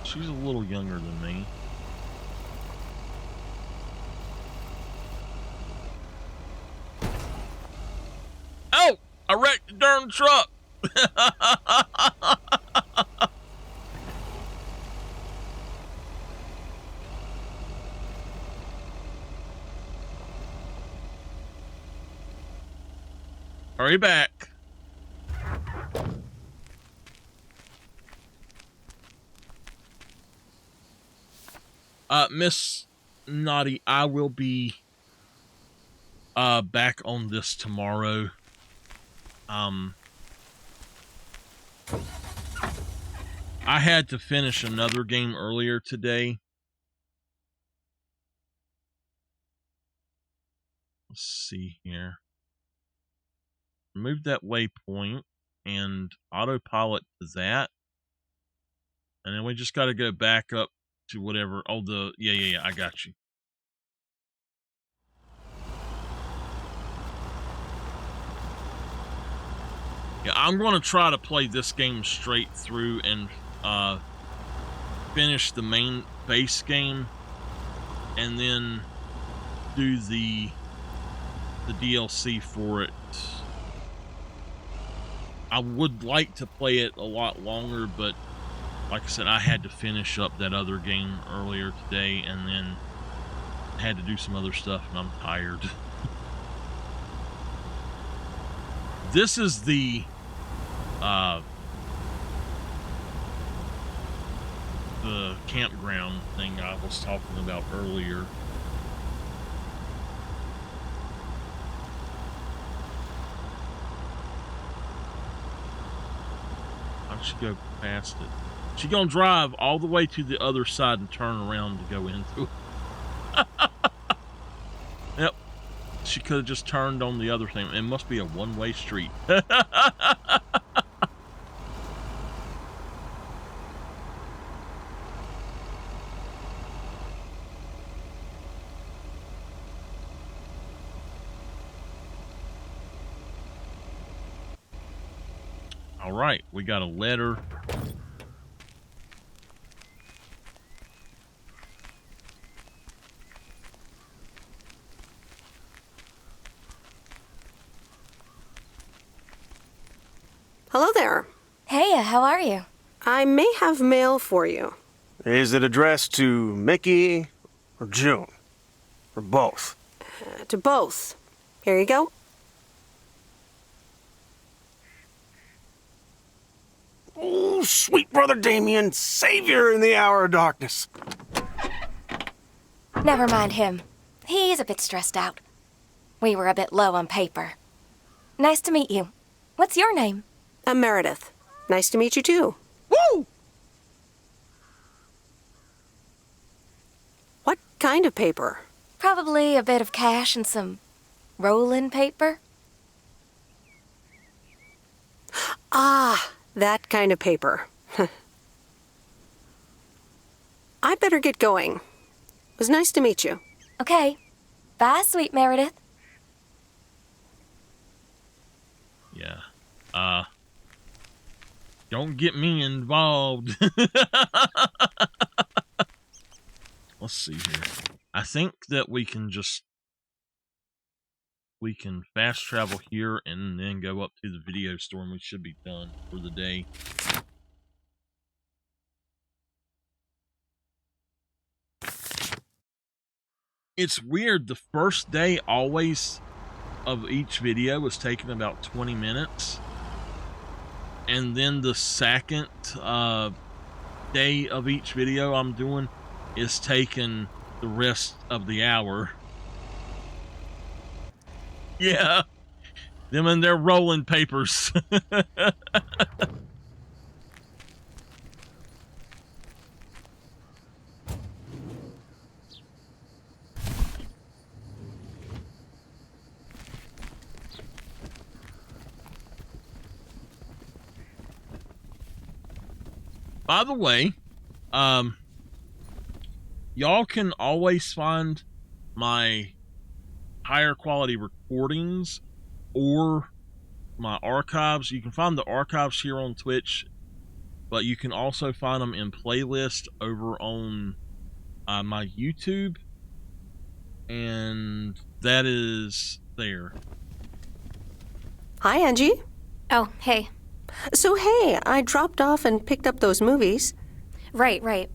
She's a little younger than me. Oh! I wrecked the darn truck! Hurry back. Miss Naughty, I will be back on this tomorrow. I had to finish another game earlier today. Let's see here. Remove that waypoint and autopilot to that. And then we just got to go back up to whatever. Oh, yeah, I got you. Yeah, I'm going to try to play this game straight through and finish the main base game and then do the DLC for it. I would like to play it a lot longer, but like I said, I had to finish up that other game earlier today and then had to do some other stuff and I'm tired. This is the campground thing I was talking about earlier. I should go past it. She's gonna drive all the way to the other side and turn around to go into it. Yep. She could have just turned on the other thing. It must be a one-way street. All right, we got a letter. Hello there. Hey, how are you? I may have mail for you. Is it addressed to Mickey or June? Or both? To both. Here you go. Oh, sweet brother Damien, savior in the hour of darkness. Never mind him. He's a bit stressed out. We were a bit low on paper. Nice to meet you. What's your name? I'm Meredith. Nice to meet you, too. Woo! What kind of paper? Probably a bit of cash and some roll-in paper. Ah, that kind of paper. I'd better get going. It was nice to meet you. Okay. Bye, sweet Meredith. Yeah. Don't get me involved. Let's see here. I think that we can fast travel here and then go up to the video store and we should be done for the day. It's weird. The first day always of each video was taking about 20 minutes. And then the second day of each video I'm doing is taking the rest of the hour. Yeah. Them and their rolling papers. By the way, y'all can always find my higher quality recordings or my archives. You can find the archives here on Twitch, but you can also find them in playlist over on my YouTube, and that is there. Hi, Angie. Oh, hey. So, hey, I dropped off and picked up those movies. Right.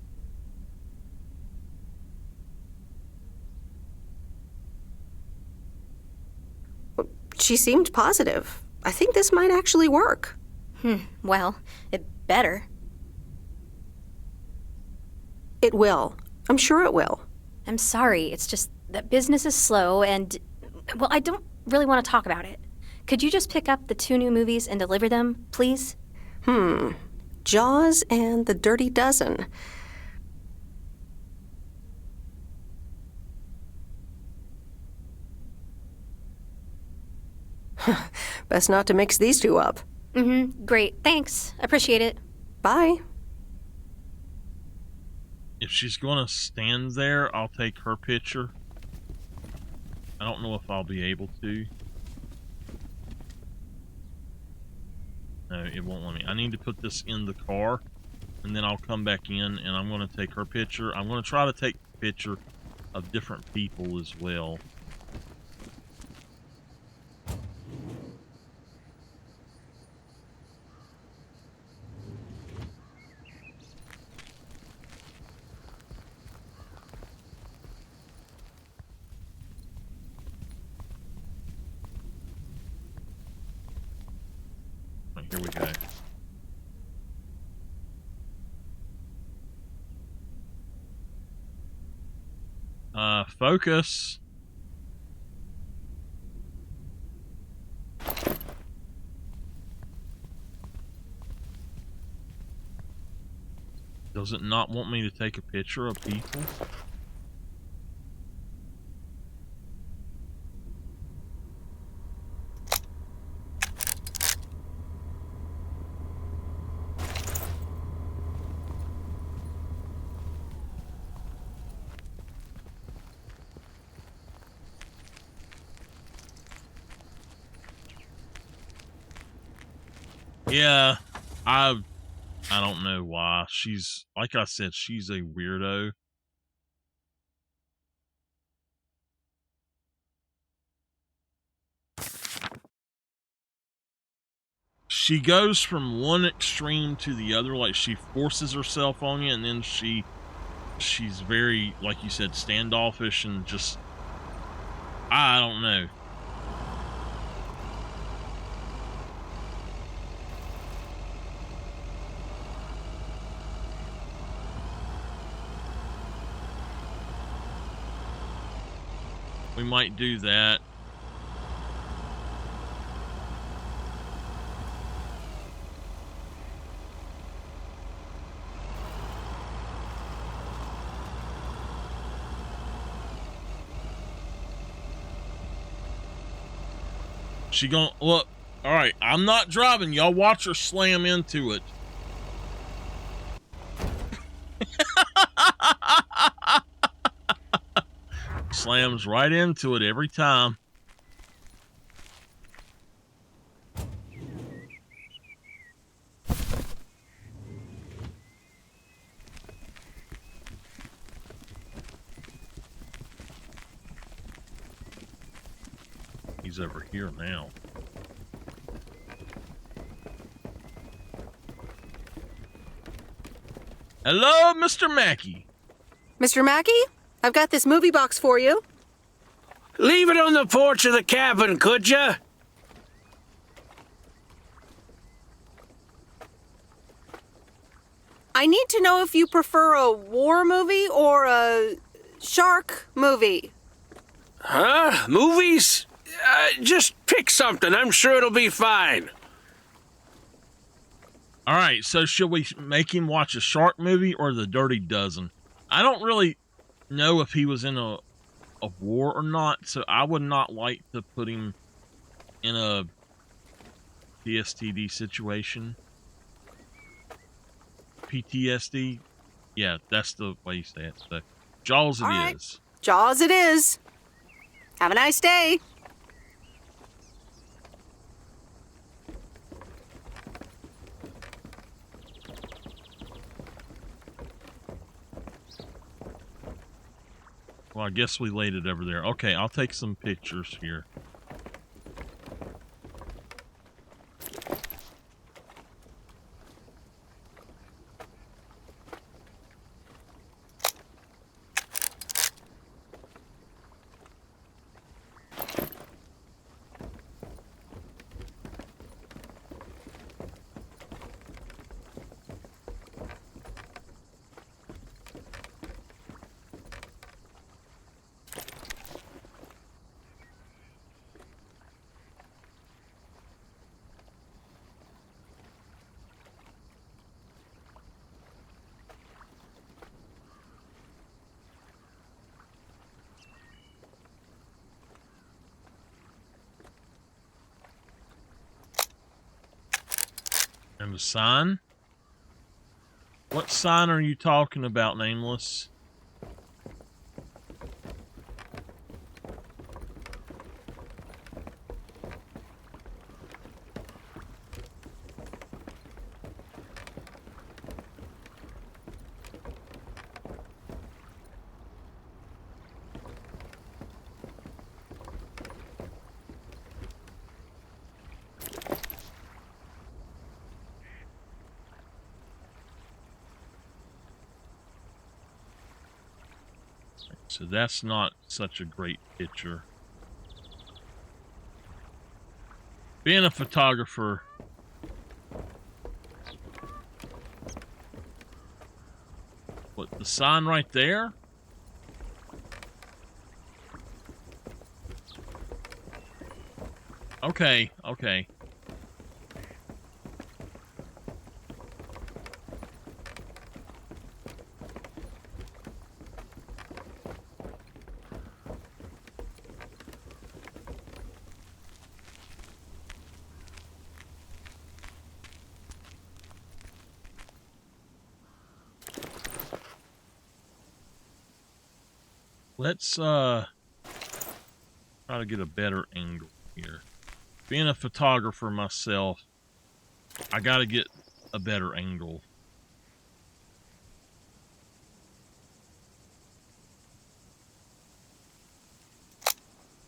She seemed positive. I think this might actually work. Well, it better. It will. I'm sure it will. I'm sorry, it's just that business is slow and, well, I don't really want to talk about it. Could you just pick up the 2 new movies and deliver them, please? Jaws and The Dirty Dozen. Best not to mix these two up. Great. Thanks. Appreciate it. Bye. If she's gonna stand there, I'll take her picture. I don't know if I'll be able to. No, it won't let me. I need to put this in the car, and then I'll come back in, and I'm gonna take her picture. I'm gonna try to take a picture of different people as well. Here we go. Focus. Does it not want me to take a picture of people? Yeah, I don't know why. She's, like I said, she's a weirdo. She goes from one extreme to the other, like she forces herself on you, and then she's very, like you said, standoffish and just, I don't know. We might do that. She gon' look. All right, I'm not driving. Y'all watch her slam into it. Slams right into it every time. He's over here now. Hello, Mr. Mackey. Mr. Mackey, I've got this movie box for you. Leave it on the porch of the cabin, could ya? I need to know if you prefer a war movie or a shark movie. Huh? Movies? Just pick something. I'm sure it'll be fine. All right, so should we make him watch a shark movie or The Dirty Dozen? I don't really know if he was in a war or not, so I would not like to put him in a PSTD situation. PTSD. Yeah, that's the way you say it. So, Jaws it All right. is. Jaws it is. Have a nice day. Well, I guess we laid it over there. Okay, I'll take some pictures here. And the sign? What sign are you talking about, Nameless? So that's not such a great picture. Being a photographer, what, the sign right there? Okay, okay. Let's try to get a better angle here. Being a photographer myself, I gotta get a better angle.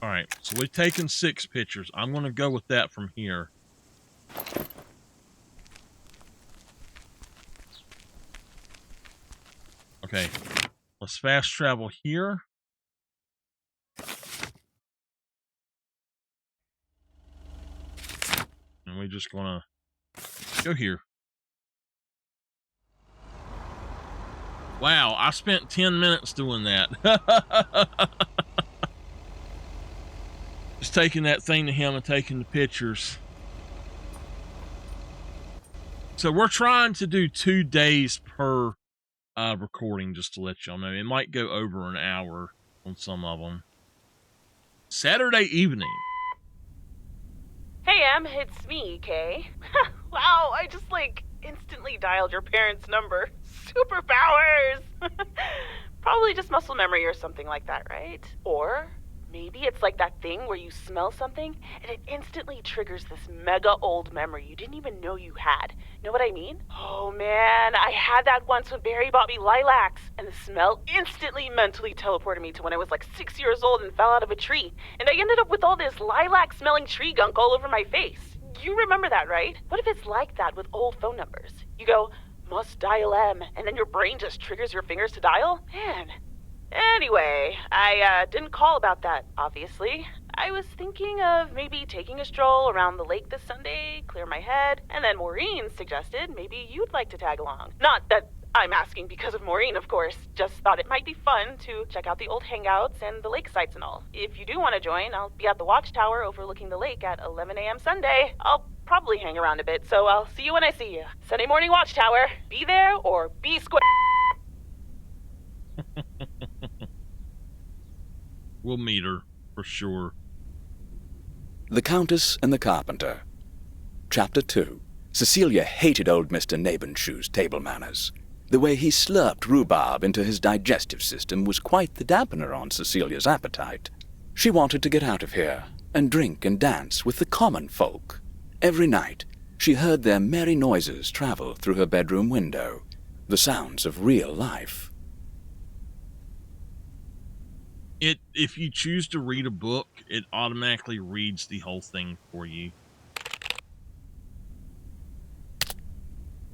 Alright, so we've taken 6 pictures. I'm gonna go with that from here. Okay, let's fast travel here. And we're just gonna go here. Wow, I spent 10 minutes doing that. Just taking that thing to him and taking the pictures. So we're trying to do 2 days per recording, just to let y'all know. It might go over an hour on some of them. Saturday evening. Hey, Em, it's me, Kay. Wow, I just, instantly dialed your parents' number. Superpowers! Probably just muscle memory or something like that, right? Or maybe it's like that thing where you smell something and it instantly triggers this mega old memory you didn't even know you had. Know what I mean? Oh man, I had that once when Barry bought me lilacs, and the smell instantly mentally teleported me to when I was 6 years old and fell out of a tree, and I ended up with all this lilac-smelling tree gunk all over my face. You remember that, right? What if it's like that with old phone numbers? You go, must dial M, and then your brain just triggers your fingers to dial? Man. Anyway, I didn't call about that, obviously. I was thinking of maybe taking a stroll around the lake this Sunday, clear my head, and then Maureen suggested maybe you'd like to tag along. Not that I'm asking because of Maureen, of course. Just thought it might be fun to check out the old hangouts and the lake sites and all. If you do want to join, I'll be at the watchtower overlooking the lake at 11 a.m. Sunday. I'll probably hang around a bit, so I'll see you when I see you. Sunday morning watchtower. Be there or be square. We'll meet her, for sure. The Countess and the Carpenter. Chapter 2. Cecilia hated old Mr. Nabenshoe's table manners. The way he slurped rhubarb into his digestive system was quite the dampener on Cecilia's appetite. She wanted to get out of here and drink and dance with the common folk. Every night, she heard their merry noises travel through her bedroom window, the sounds of real life. If you choose to read a book, it automatically reads the whole thing for you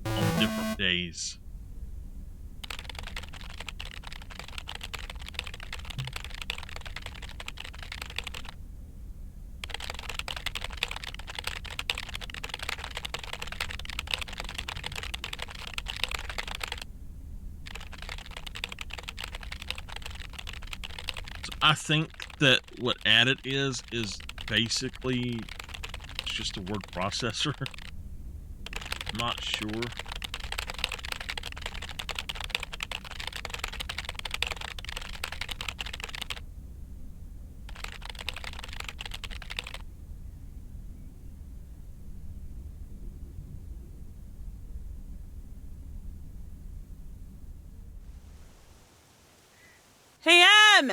on different days. I think that what added is basically it's just a word processor. I'm not sure. Hey, Em!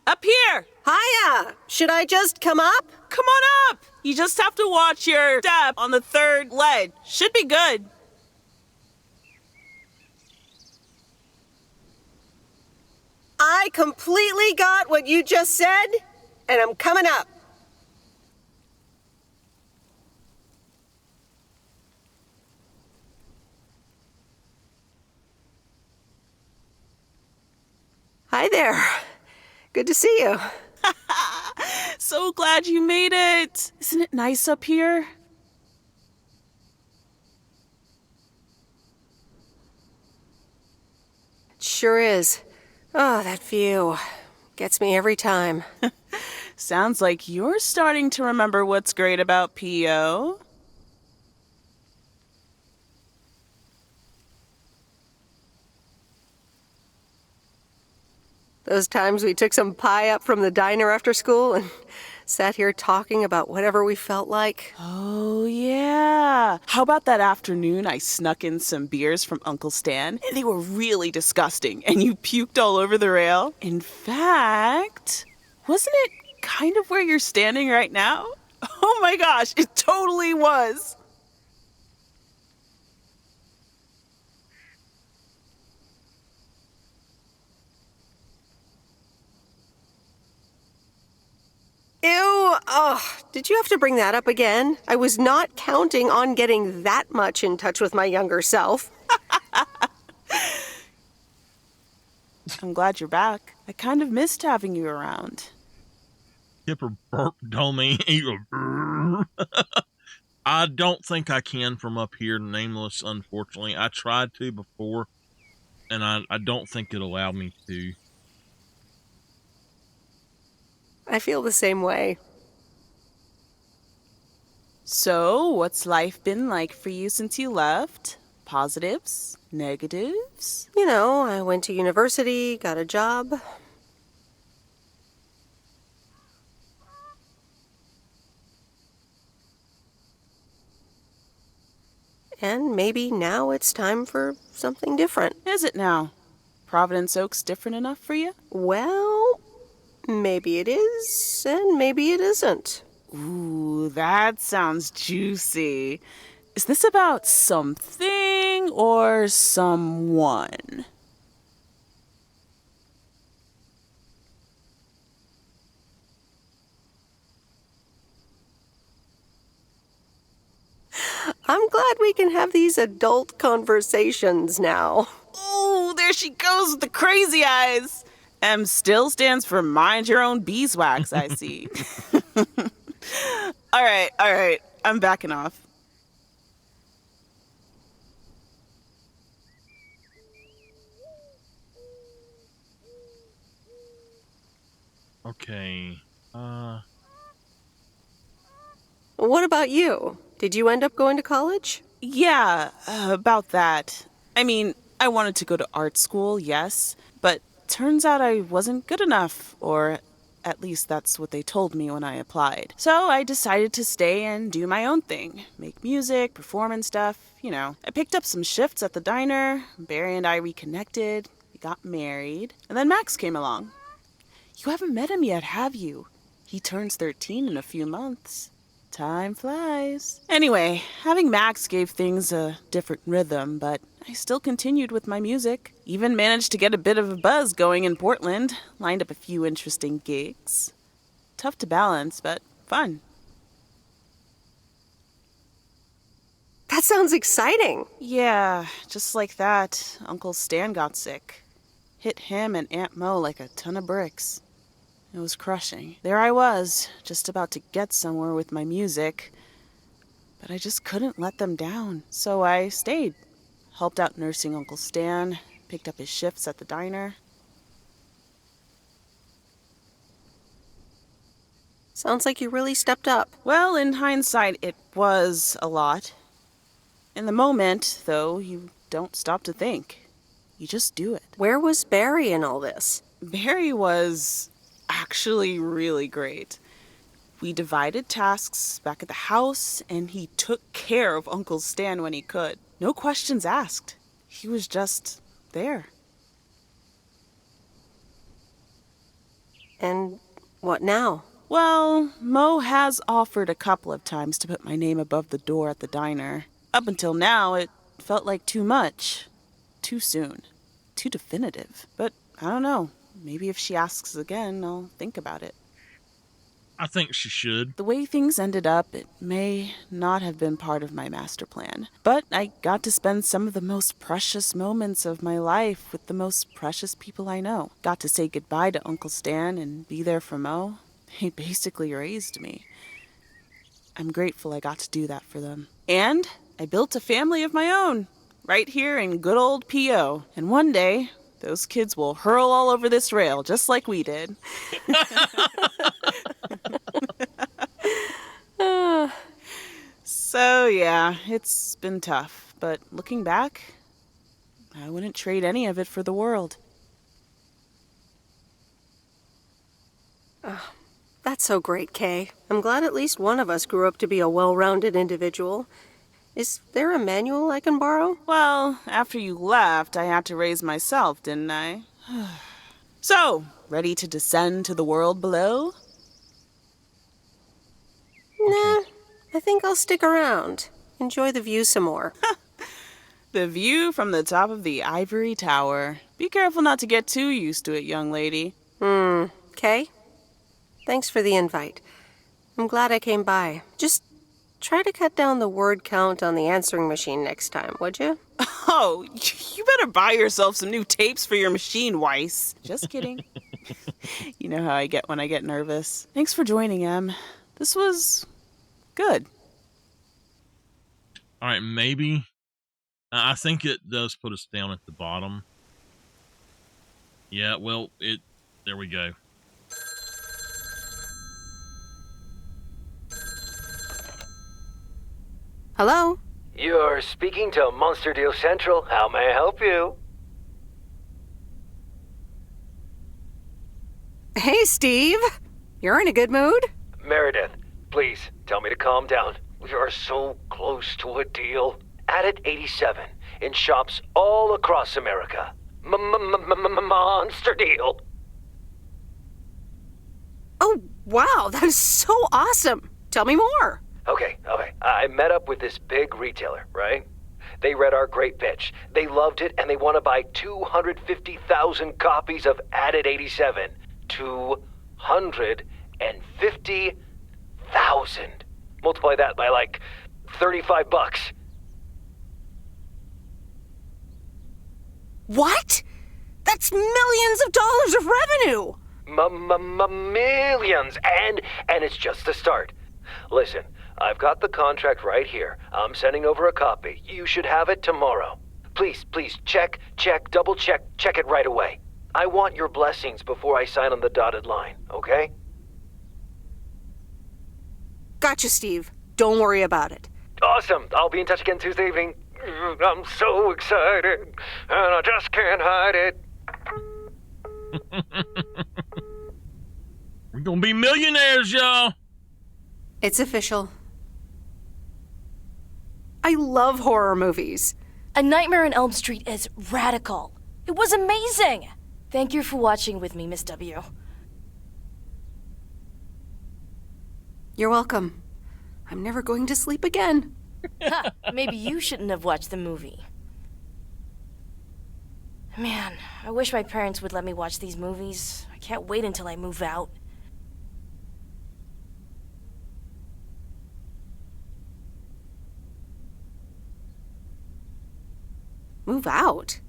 Up here! Hiya! Should I just come up? Come on up! You just have to watch your step on the third ledge. Should be good. I completely got what you just said, and I'm coming up. Hi there. Good to see you. So glad you made it. Isn't it nice up here? It sure is. Oh, that view. Gets me every time. Sounds like you're starting to remember what's great about P.O. Those times we took some pie up from the diner after school and sat here talking about whatever we felt like. Oh, yeah. How about that afternoon I snuck in some beers from Uncle Stan, and they were really disgusting, and you puked all over the rail? In fact, wasn't it kind of where you're standing right now? Oh my gosh, it totally was. Ew! Oh, did you have to bring that up again? I was not counting on getting that much in touch with my younger self. I'm glad you're back. I kind of missed having you around. Kipper burped on me. I don't think I can from up here, nameless, unfortunately. I tried to before, and I don't think it allowed me to. I feel the same way. So, what's life been like for you since you left? Positives? Negatives? You know, I went to university, got a job. And maybe now it's time for something different. Is it now? Providence Oak's different enough for you? Well, maybe it is, and maybe it isn't. Ooh, that sounds juicy. Is this about something or someone? I'm glad we can have these adult conversations now. Ooh, there she goes with the crazy eyes. M still stands for mind your own beeswax, I see. All right. I'm backing off. Okay. What about you? Did you end up going to college? Yeah, about that. I mean, I wanted to go to art school, yes, but turns out I wasn't good enough, or At least that's what they told me when I applied. So I decided to stay and do my own thing. Make music, perform and stuff, you know. I picked up some shifts at the diner. Barry and I reconnected. We got married. And then Max came along. You haven't met him yet, have you? He turns 13 in a few months. Time flies. Anyway, having Max gave things a different rhythm, but I still continued with my music. Even managed to get a bit of a buzz going in Portland. Lined up a few interesting gigs. Tough to balance, but fun. That sounds exciting. Yeah, just like that, Uncle Stan got sick. Hit him and Aunt Mo like a ton of bricks. It was crushing. There I was, just about to get somewhere with my music, but I just couldn't let them down. So I stayed. Helped out nursing Uncle Stan, picked up his shifts at the diner. Sounds like you really stepped up. Well, in hindsight, it was a lot. In the moment, though, you don't stop to think. You just do it. Where was Barry in all this? Barry was actually really great. We divided tasks back at the house, and he took care of Uncle Stan when he could. No questions asked. He was just there. And what now? Well, Mo has offered a couple of times to put my name above the door at the diner. Up until now, it felt like too much. Too soon. Too definitive. But I don't know. Maybe if she asks again, I'll think about it. I think she should. The way things ended up, it may not have been part of my master plan. But I got to spend some of the most precious moments of my life with the most precious people I know. Got to say goodbye to Uncle Stan and be there for Mo. He basically raised me. I'm grateful I got to do that for them. And I built a family of my own, right here in good old P.O. And one day, those kids will hurl all over this rail, just like we did. So, yeah, it's been tough. But looking back, I wouldn't trade any of it for the world. Oh, that's so great, Kay. I'm glad at least one of us grew up to be a well-rounded individual. Is there a manual I can borrow? Well, after you left, I had to raise myself, didn't I? So, ready to descend to the world below? Nah, I think I'll stick around. Enjoy the view some more. The view from the top of the ivory tower. Be careful not to get too used to it, young lady. Kay? Thanks for the invite. I'm glad I came by. Just try to cut down the word count on the answering machine next time, would you? Oh, you better buy yourself some new tapes for your machine, Weiss. Just kidding. You know how I get when I get nervous. Thanks for joining, Em. This was good. All right, maybe. I think it does put us down at the bottom. Yeah, well, there we go. Hello? You're speaking to Monster Deal Central. How may I help you? Hey, Steve. You're in a good mood? Meredith, please tell me to calm down. We are so close to a deal. Added 87 in shops all across America. Monster Deal. Oh, wow, that is so awesome. Tell me more. Okay. I met up with this big retailer, right? They read our great pitch. They loved it, and they want to buy 250,000 copies of Added 87. 250,000. Multiply that by like $35. What? That's millions of dollars of revenue. Millions, and it's just the start. Listen, I've got the contract right here. I'm sending over a copy. You should have it tomorrow. Please, check, double check it right away. I want your blessings before I sign on the dotted line, okay? Gotcha, Steve. Don't worry about it. Awesome. I'll be in touch again Tuesday evening. I'm so excited, and I just can't hide it. We're gonna be millionaires, y'all. It's official. I love horror movies. A Nightmare on Elm Street is radical. It was amazing. Thank you for watching with me, Miss W. You're welcome. I'm never going to sleep again. Ha, maybe you shouldn't have watched the movie. Man, I wish my parents would let me watch these movies. I can't wait until I move out. Move out?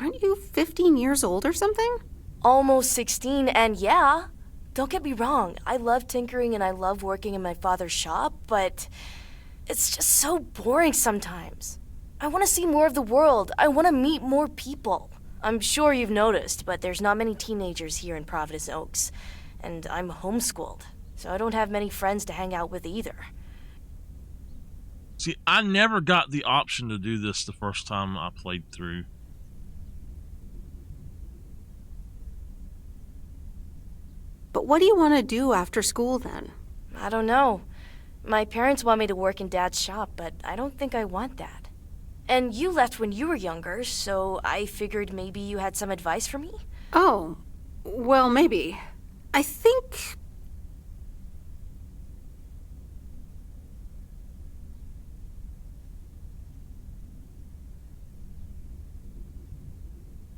Aren't you 15 years old or something? Almost 16, and yeah, don't get me wrong, I love tinkering and I love working in my father's shop, but it's just so boring sometimes. I want to see more of the world. I want to meet more people. I'm sure you've noticed, but there's not many teenagers here in Providence Oaks, and I'm homeschooled, so I don't have many friends to hang out with either. See, I never got the option to do this the first time I played through. But what do you want to do after school then? I don't know. My parents want me to work in Dad's shop, but I don't think I want that. And you left when you were younger, so I figured maybe you had some advice for me? Oh, well, maybe. I think...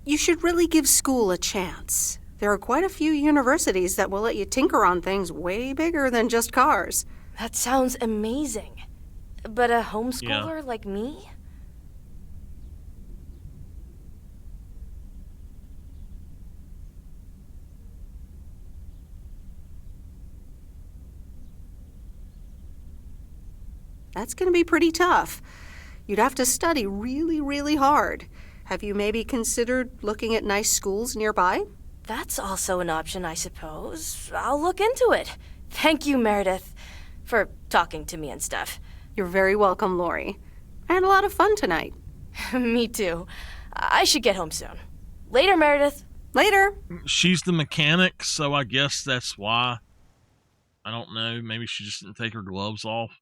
you should really give school a chance. There are quite a few universities that will let you tinker on things way bigger than just cars. That sounds amazing. But a homeschooler like me? That's going to be pretty tough. You'd have to study really, really hard. Have you maybe considered looking at nice schools nearby? That's also an option, I suppose. I'll look into it. Thank you, Meredith, for talking to me and stuff. You're very welcome, Lori. I had a lot of fun tonight. Me too. I should get home soon. Later, Meredith. Later. She's the mechanic, so I guess that's why. I don't know. Maybe she just didn't take her gloves off.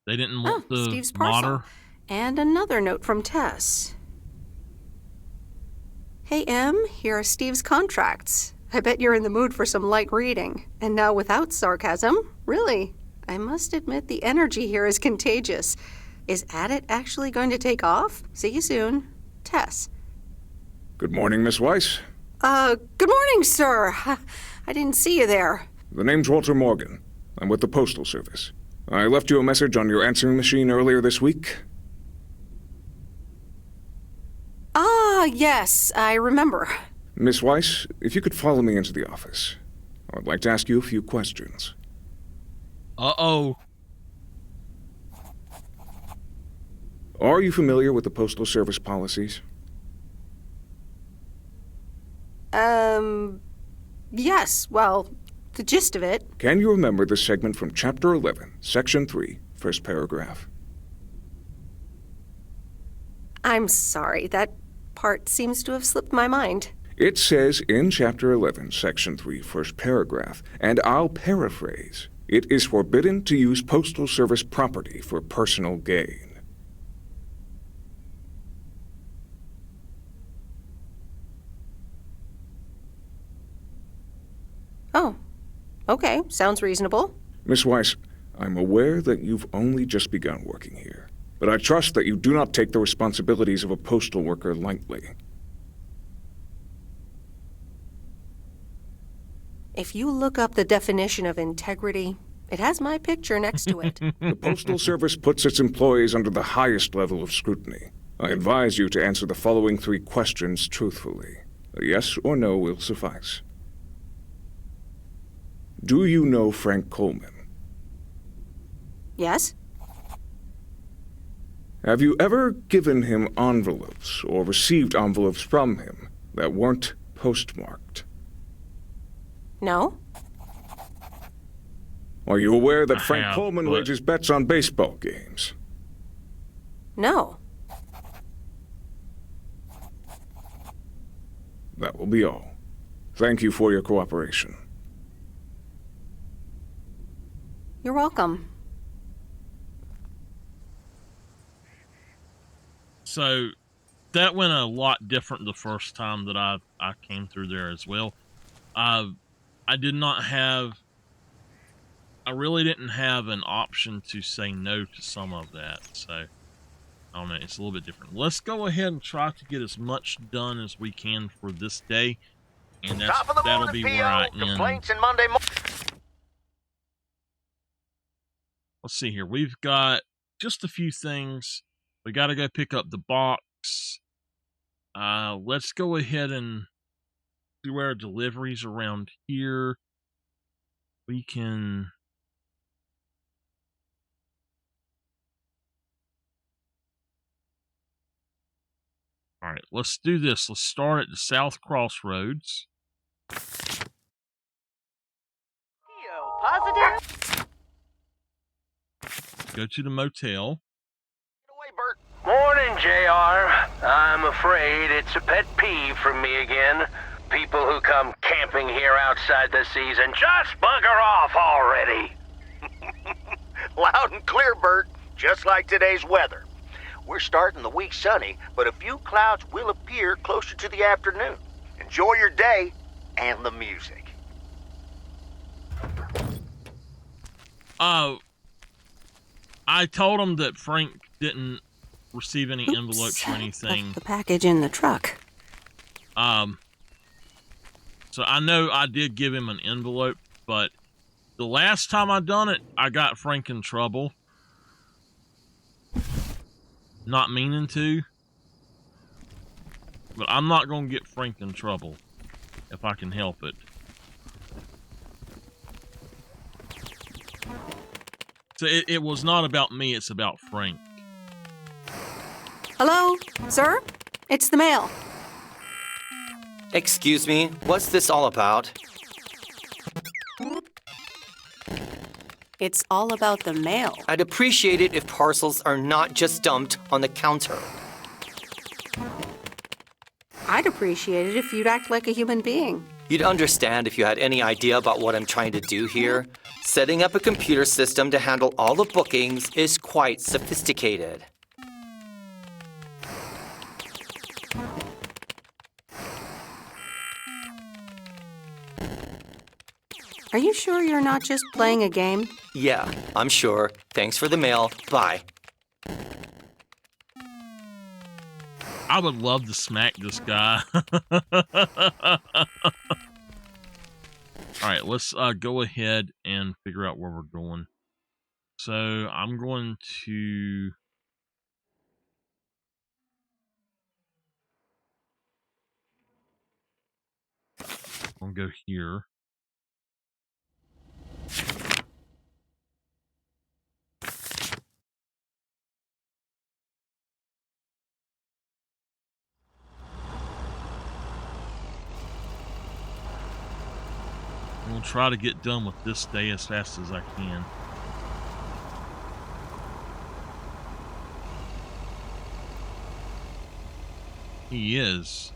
They didn't want the Steve's parcel. modder. And another note from Tess. Hey, Em, here are Steve's contracts. I bet you're in the mood for some light reading. And now without sarcasm, really. I must admit the energy here is contagious. Is Adit actually going to take off? See you soon. Tess. Good morning, Miss Weiss. Good morning, sir. I didn't see you there. The name's Walter Morgan. I'm with the Postal Service. I left you a message on your answering machine earlier this week. Ah, yes, I remember. Miss Weiss, if you could follow me into the office, I would like to ask you a few questions. Uh-oh. Are you familiar with the Postal Service policies? Yes, well, the gist of it. Can you remember the segment from Chapter 11, Section 3, first paragraph? I'm sorry, that part seems to have slipped my mind. It says in Chapter 11, Section 3, first paragraph, and I'll paraphrase, it is forbidden to use Postal Service property for personal gain. Oh, okay, sounds reasonable. Miss Weiss, I'm aware that you've only just begun working here, but I trust that you do not take the responsibilities of a postal worker lightly. If you look up the definition of integrity, it has my picture next to it. The Postal Service puts its employees under the highest level of scrutiny. I advise you to answer the following 3 questions truthfully. A yes or no will suffice. Do you know Frank Coleman? Yes? Have you ever given him envelopes or received envelopes from him that weren't postmarked? No? Are you aware that Frank have, Coleman but- wages bets on baseball games? No. That will be all. Thank you for your cooperation. You're welcome. So that went a lot different the first time that I came through there as well. I really didn't have an option to say no to some of that. So I don't know, it's a little bit different. Let's go ahead and try to get as much done as we can for this day. And that'll be where I end. Complaints in Monday Let's see here. We've got just a few things. We got to go pick up the box. Let's go ahead and do our deliveries around here. We can... All right, let's do this. Let's start at the South Crossroads. Positive. Go to the motel. Morning, JR. I'm afraid it's a pet peeve from me again. People who come camping here outside the season, just bugger off already. Loud and clear, Bert. Just like today's weather. We're starting the week sunny, but a few clouds will appear closer to the afternoon. Enjoy your day and the music. I told him that Frank didn't receive any envelopes or anything. Left the package in the truck. So I know I did give him an envelope, but the last time I done it, I got Frank in trouble. Not meaning to. But I'm not going to get Frank in trouble if I can help it. So it was not about me, it's about Frank. Hello, sir? It's the mail. Excuse me, what's this all about? It's all about the mail. I'd appreciate it if parcels are not just dumped on the counter. I'd appreciate it if you'd act like a human being. You'd understand if you had any idea about what I'm trying to do here. Setting up a computer system to handle all the bookings is quite sophisticated. Are you sure you're not just playing a game? Yeah, I'm sure. Thanks for the mail. Bye. I would love to smack this guy. All right, let's go ahead and figure out where we're going. So I'm going to... I'll go here. We'll try to get done with this day as fast as I can. He is.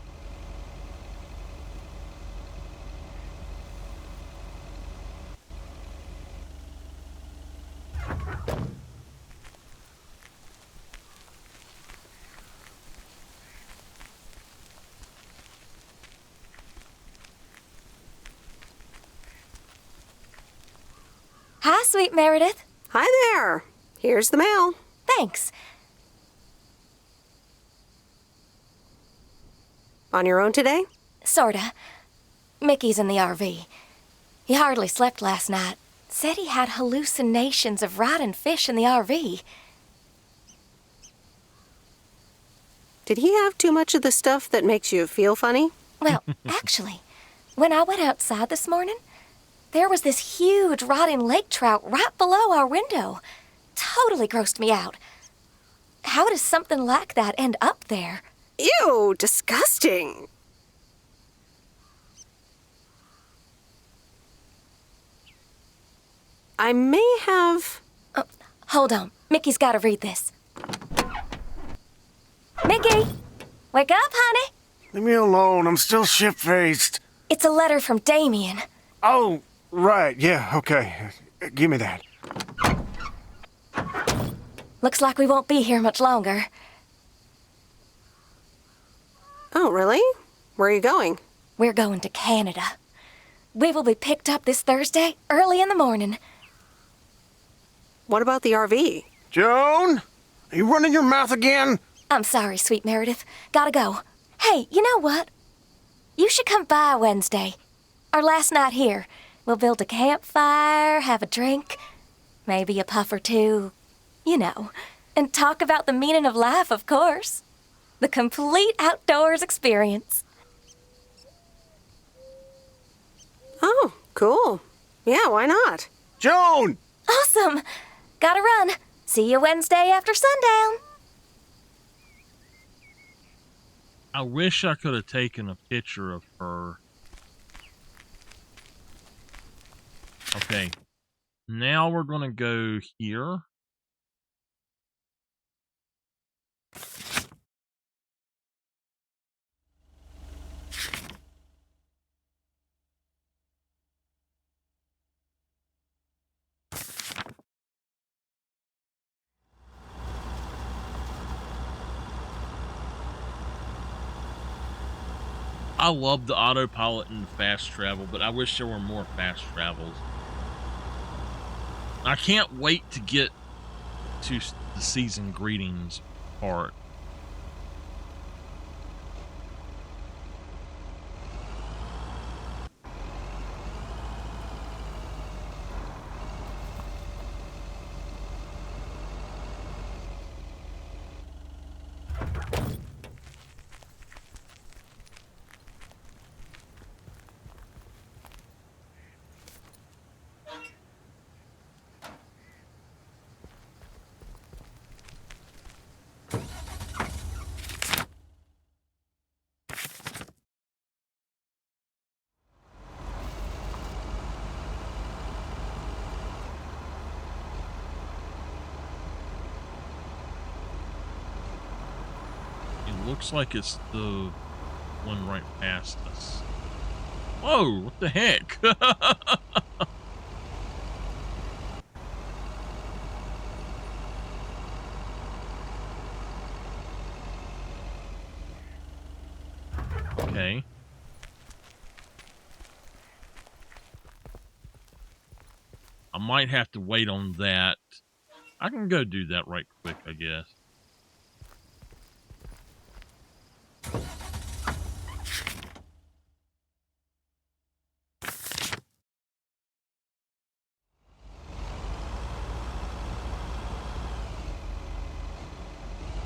Hi, sweet Meredith. Hi there. Here's the mail. Thanks. On your own today? Sorta. Mickey's in the RV. He hardly slept last night. Said he had hallucinations of riding fish in the RV. Did he have too much of the stuff that makes you feel funny? Well, actually, when I went outside this morning, there was this huge rotting lake trout right below our window. Totally grossed me out. How does something like that end up there? Ew, disgusting. I may have... Oh, hold on. Mickey's got to read this. Mickey! Wake up, honey! Leave me alone. I'm still shit-faced. It's a letter from Damien. Oh, right. Yeah, okay. Give me that. Looks like we won't be here much longer. Oh, really? Where are you going? We're going to Canada. We will be picked up this Thursday, early in the morning. What about the RV? Joan? Are you running your mouth again? I'm sorry, sweet Meredith. Gotta go. Hey, you know what? You should come by Wednesday. Our last night here. We'll build a campfire, have a drink, maybe a puff or two, you know, and talk about the meaning of life, of course. The complete outdoors experience. Oh, cool. Yeah, why not? Joan! Awesome! Gotta run. See you Wednesday after sundown. I wish I could have taken a picture of her. Okay. Now we're going to go here. I love the autopilot and the fast travel, but I wish there were more fast travels. I can't wait to get to the season greetings part. Looks like it's the one right past us. Whoa, what the heck? Okay. I might have to wait on that. I can go do that right quick, I guess.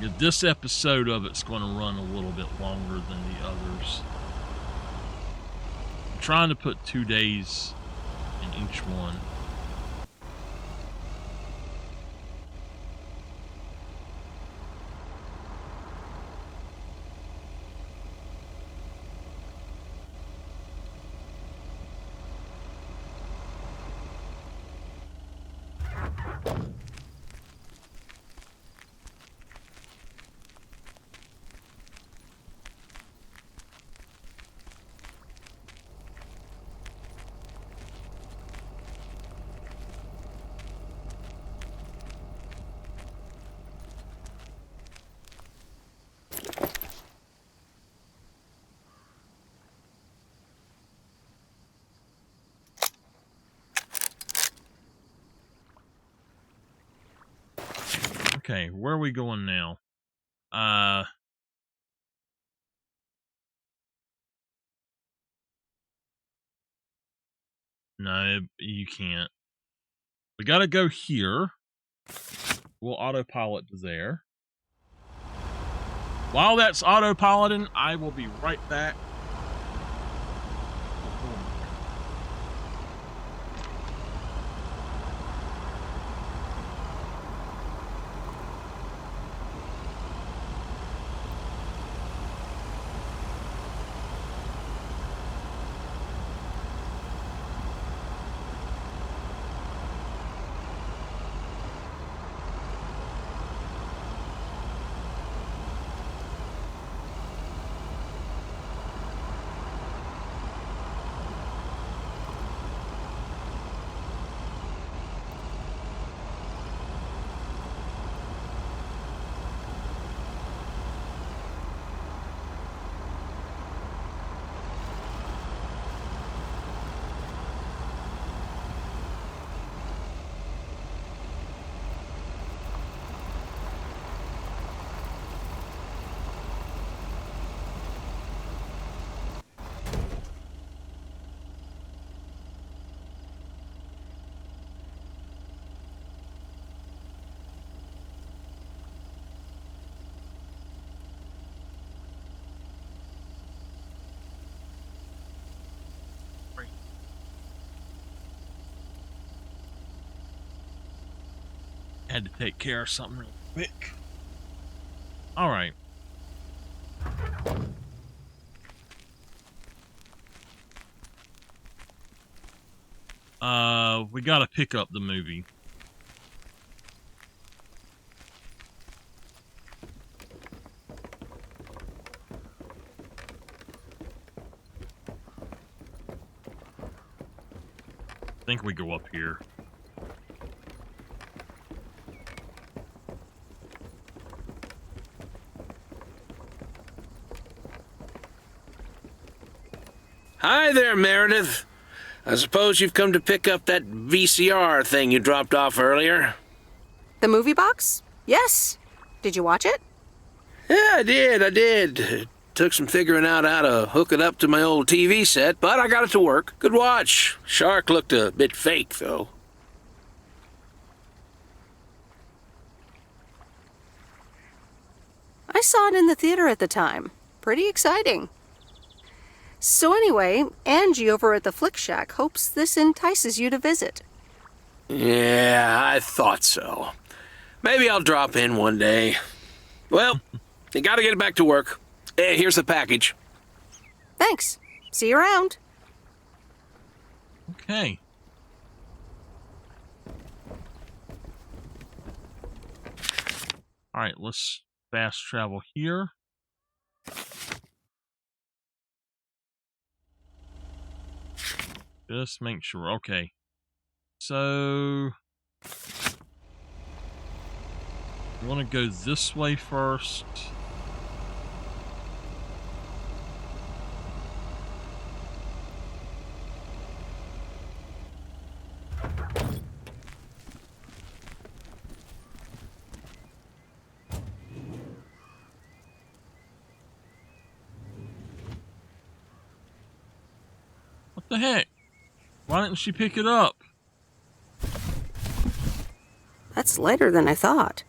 Yeah, this episode of it's going to run a little bit longer than the others. I'm trying to put 2 days in each one. Okay, where are we going now? No, you can't. We gotta go here. We'll autopilot to there. While that's autopiloting, I will be right back. Had to take care of something real quick. Alright. We gotta pick up the movie. I think we go up here. Hi there, Meredith. I suppose you've come to pick up that VCR thing you dropped off earlier? The movie box? Yes. Did you watch it? Yeah, I did. It took some figuring out how to hook it up to my old TV set, but I got it to work. Good watch. Shark looked a bit fake, though. I saw it in the theater at the time. Pretty exciting. So anyway, Angie over at the Flick Shack hopes this entices you to visit. Yeah, I thought so. Maybe I'll drop in one day. Well, you gotta get back to work. Hey, here's the package. Thanks. See you around. Okay. Alright, let's fast travel here. Just make sure. Okay. So we want to go this way first. What the heck? Why didn't she pick it up? That's lighter than I thought.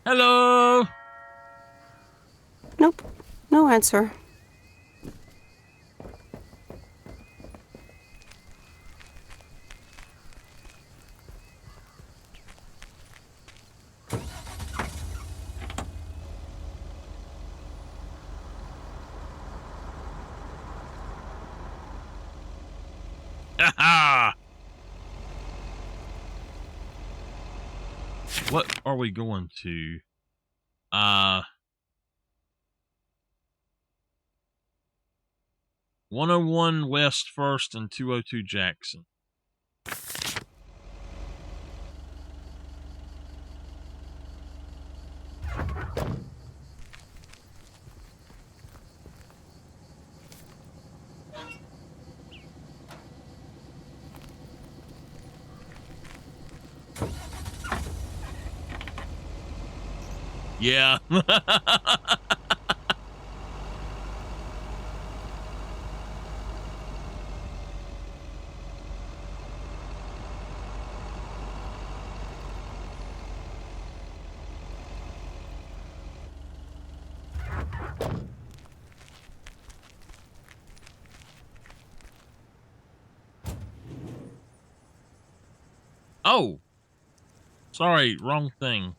Hello? Nope. No answer. What are we going to? 101 West First and 202 Jackson. Yeah. Oh. Sorry, wrong thing.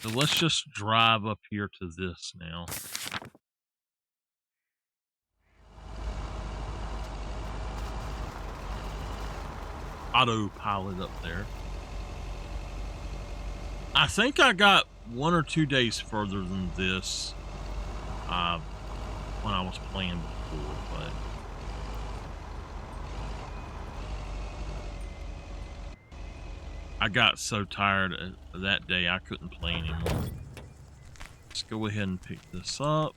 So let's just drive up here to this now. Autopilot up there. I think I got 1 or 2 days further than this when I was playing before, but I got so tired of that day I couldn't play anymore. Let's go ahead and pick this up.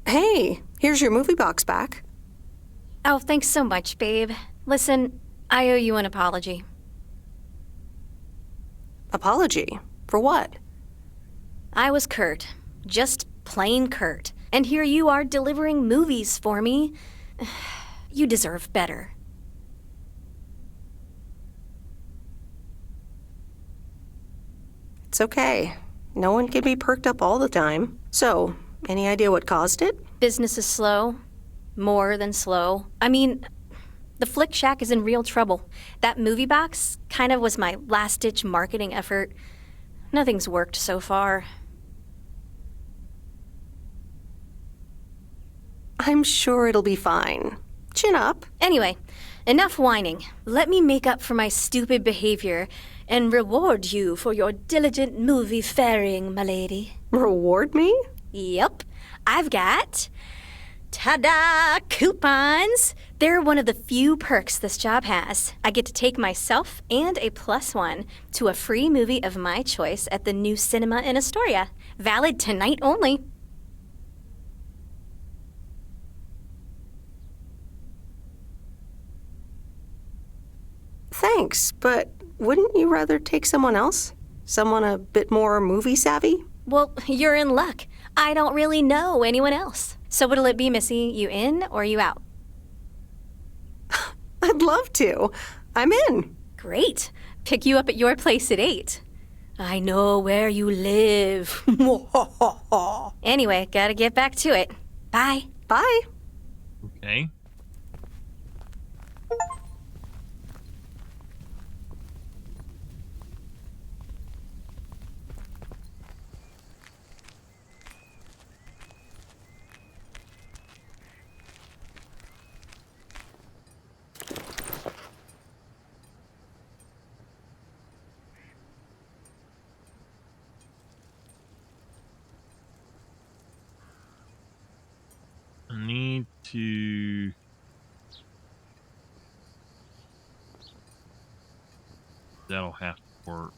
Hey, here's your movie box back. Oh, thanks so much, babe. Listen, I owe you an apology. Apology? For what? I was Kurt. Just plain Kurt. And here you are delivering movies for me. You deserve better. It's okay. No one can be perked up all the time. So, any idea what caused it? Business is slow. More than slow. I mean, the Flick Shack is in real trouble. That movie box kind of was my last-ditch marketing effort. Nothing's worked so far. I'm sure it'll be fine. Chin up. Anyway, enough whining. Let me make up for my stupid behavior and reward you for your diligent movie faring, my lady. Reward me? Yep. I've got... ta-da! Coupons! They're one of the few perks this job has. I get to take myself and a +1 to a free movie of my choice at the new cinema in Astoria. Valid tonight only. Thanks, but wouldn't you rather take someone else? Someone a bit more movie savvy? Well, you're in luck. I don't really know anyone else. So what'll it be, Missy? You in or you out? I'd love to. I'm in. Great. Pick you up at your place at 8. I know where you live. Anyway, gotta get back to it. Bye. Bye. Okay. I need to... That'll have to work.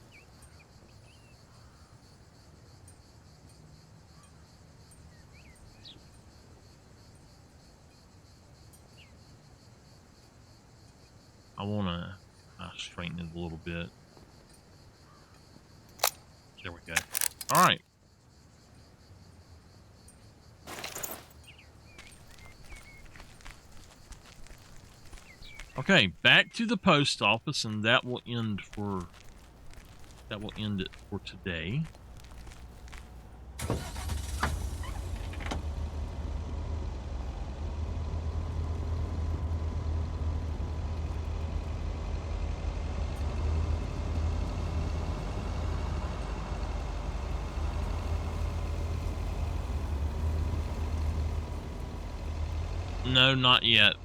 I want to straighten it a little bit. There we go. All right. Okay, back to the post office, and that will end it for today. No, not yet.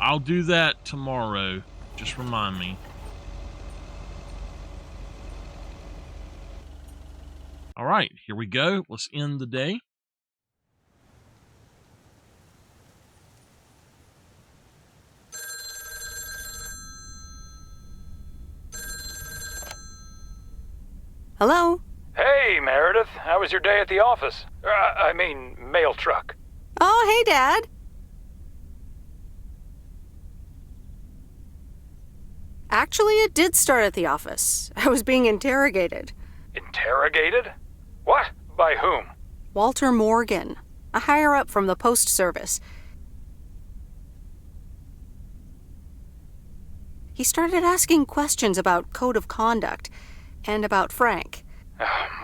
I'll do that tomorrow. Just remind me. All right, here we go. Let's end the day. Hello? Hey, Meredith. How was your day at the office? I mean, mail truck. Oh, hey, Dad. Actually, it did start at the office. I was being interrogated. Interrogated? What? By whom? Walter Morgan, a higher-up from the Post Service. He started asking questions about code of conduct and about Frank.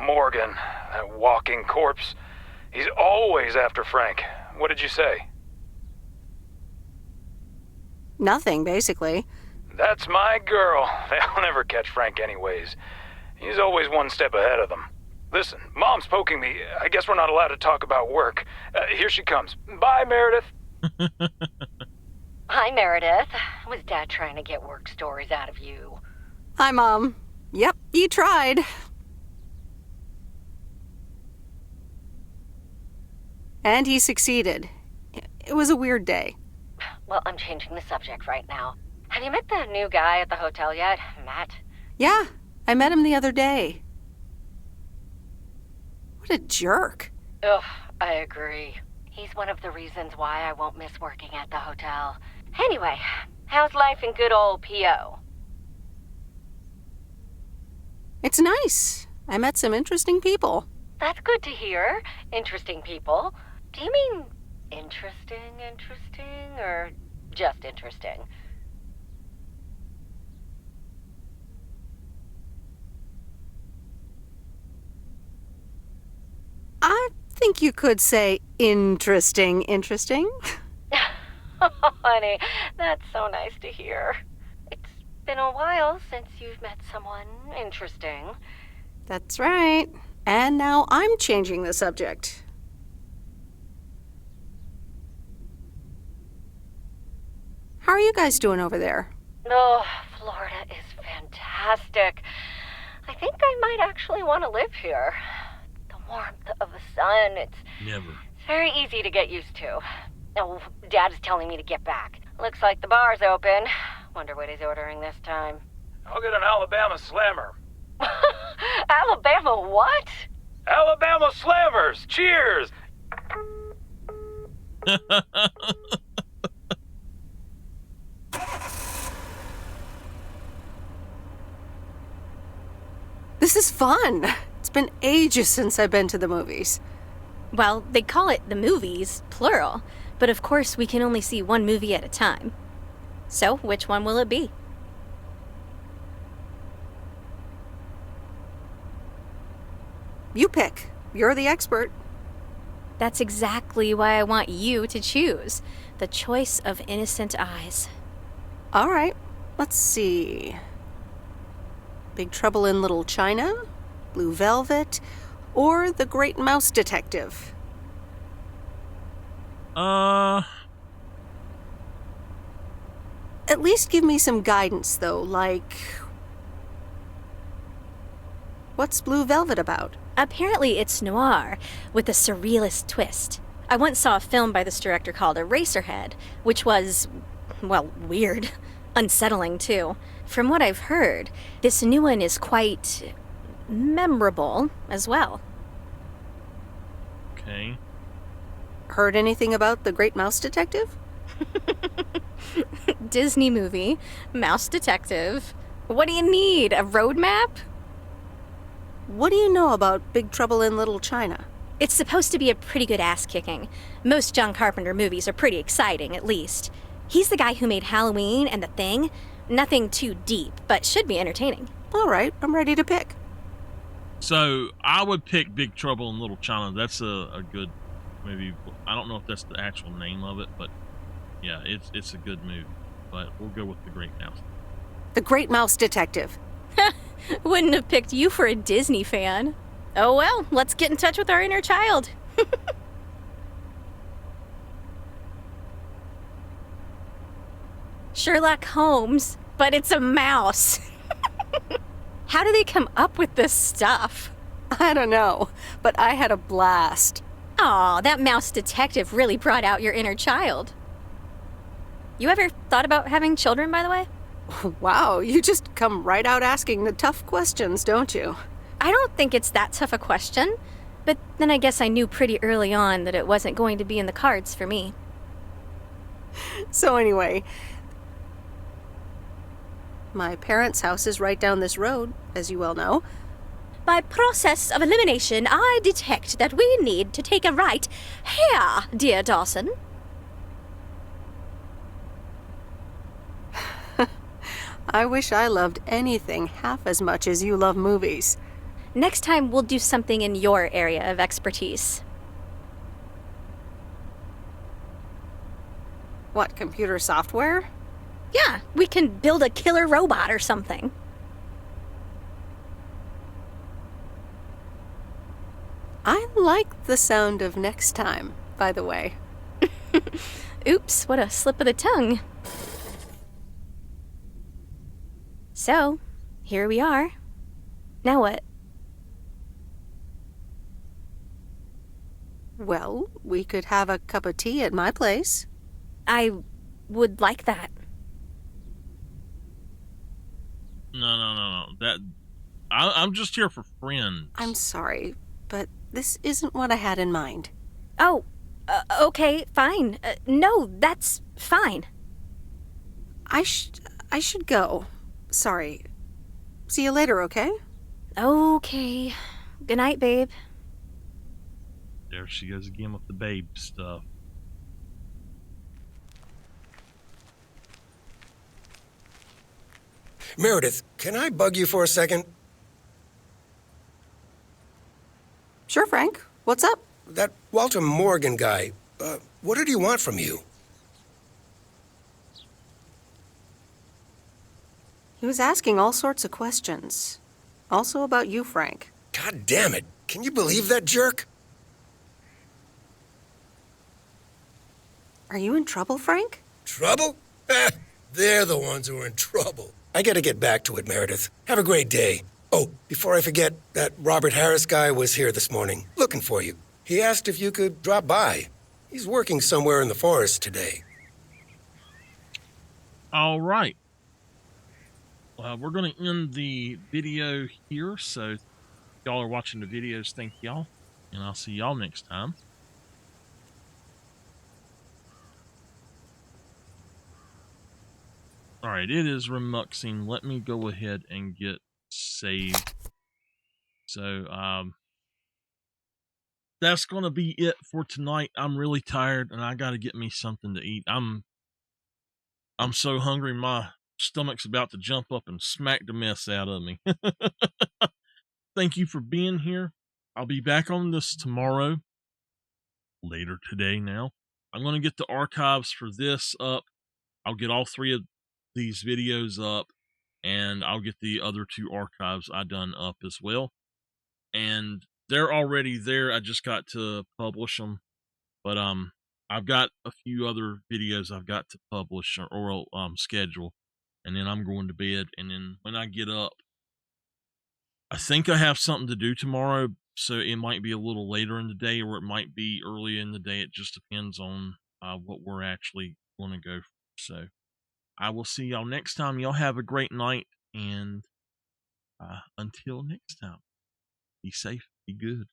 Morgan, that walking corpse. He's always after Frank. What did you say? Nothing, basically. That's my girl. They'll never catch Frank anyways. He's always one step ahead of them. Listen, Mom's poking me. I guess we're not allowed to talk about work. Here she comes. Bye, Meredith. Hi, Meredith. Was Dad trying to get work stories out of you? Hi, Mom. Yep, you tried. And he succeeded. It was a weird day. Well, I'm changing the subject right now. Have you met the new guy at the hotel yet, Matt? Yeah, I met him the other day. What a jerk. Ugh, I agree. He's one of the reasons why I won't miss working at the hotel. Anyway, how's life in good old P.O.? It's nice. I met some interesting people. That's good to hear. Interesting people. Do you mean interesting, or just interesting? I think you could say interesting. Oh, honey, that's so nice to hear. It's been a while since you've met someone interesting. That's right. And now I'm changing the subject. How are you guys doing over there? Oh, Florida is fantastic. I think I might actually want to live here. The warmth of the sun, it's Never. very easy to get used to. Oh, Dad is telling me to get back. Looks like the bar's open. Wonder what he's ordering this time. I'll get an Alabama Slammer. Alabama what? Alabama Slammers! Cheers! This is fun. It's been ages since I've been to the movies. Well, they call it the movies, plural, but of course we can only see one movie at a time. So, which one will it be? You pick. You're the expert. That's exactly why I want you to choose. The choice of innocent eyes. All right, let's see. Big Trouble in Little China, Blue Velvet, or The Great Mouse Detective? At least give me some guidance, though, like... What's Blue Velvet about? Apparently it's noir, with a surrealist twist. I once saw a film by this director called Eraserhead, which was, well, weird. Unsettling, too. From what I've heard, this new one is quite memorable as well. Okay. Heard anything about The Great Mouse Detective? Disney movie, Mouse Detective. What do you need, a road map? What do you know about Big Trouble in Little China? It's supposed to be a pretty good ass-kicking. Most John Carpenter movies are pretty exciting, at least. He's the guy who made Halloween and The Thing. Nothing too deep, but should be entertaining. All right, I'm ready to pick. So I would pick Big Trouble in Little China. That's a good movie. I don't know if that's the actual name of it, but yeah, it's a good movie. But we'll go with The Great Mouse. The Great Mouse Detective. Wouldn't have picked you for a Disney fan. Oh well, let's get in touch with our inner child. Sherlock Holmes, but it's a mouse. How do they come up with this stuff? I don't know, but I had a blast. Aw, that mouse detective really brought out your inner child. You ever thought about having children, by the way? Wow, you just come right out asking the tough questions, don't you? I don't think it's that tough a question, but then I guess I knew pretty early on that it wasn't going to be in the cards for me. So anyway, my parents' house is right down this road, as you well know. By process of elimination, I detect that we need to take a right here, dear Dawson. I wish I loved anything half as much as you love movies. Next time, we'll do something in your area of expertise. What, computer software? Yeah, we can build a killer robot or something. I like the sound of next time, by the way. Oops, what a slip of the tongue. So, here we are. Now what? Well, we could have a cup of tea at my place. I would like that. No. I'm just here for friends. I'm sorry, but this isn't what I had in mind. Oh, okay, fine. No, that's fine. I should go. Sorry. See you later, okay? Okay. Good night, babe. There she goes again with the babe stuff. Meredith, can I bug you for a second? Sure, Frank. What's up? That Walter Morgan guy, what did he want from you? He was asking all sorts of questions. Also about you, Frank. God damn it. Can you believe that jerk? Are you in trouble, Frank? Trouble? They're the ones who are in trouble. I gotta get back to it, Meredith. Have a great day. Oh, before I forget, that Robert Harris guy was here this morning, looking for you. He asked if you could drop by. He's working somewhere in the forest today. All right. We're going to end the video here. So, if y'all are watching the videos, thank y'all. And I'll see y'all next time. All right, it is remuxing. Let me go ahead and get saved. So, that's going to be it for tonight. I'm really tired and I got to get me something to eat. I'm so hungry. My stomach's about to jump up and smack the mess out of me. Thank you for being here. I'll be back on this tomorrow. Later today now. I'm going to get the archives for this up. I'll get all 3 of these videos up. And I'll get the other 2 archives I done up as well. And they're already there. I just got to publish them. But I've got a few other videos I've got to publish or schedule. And then I'm going to bed. And then when I get up, I think I have something to do tomorrow. So it might be a little later in the day or it might be early in the day. It just depends on what we're actually going to go for. So I will see y'all next time. Y'all have a great night. And until next time, be safe, be good.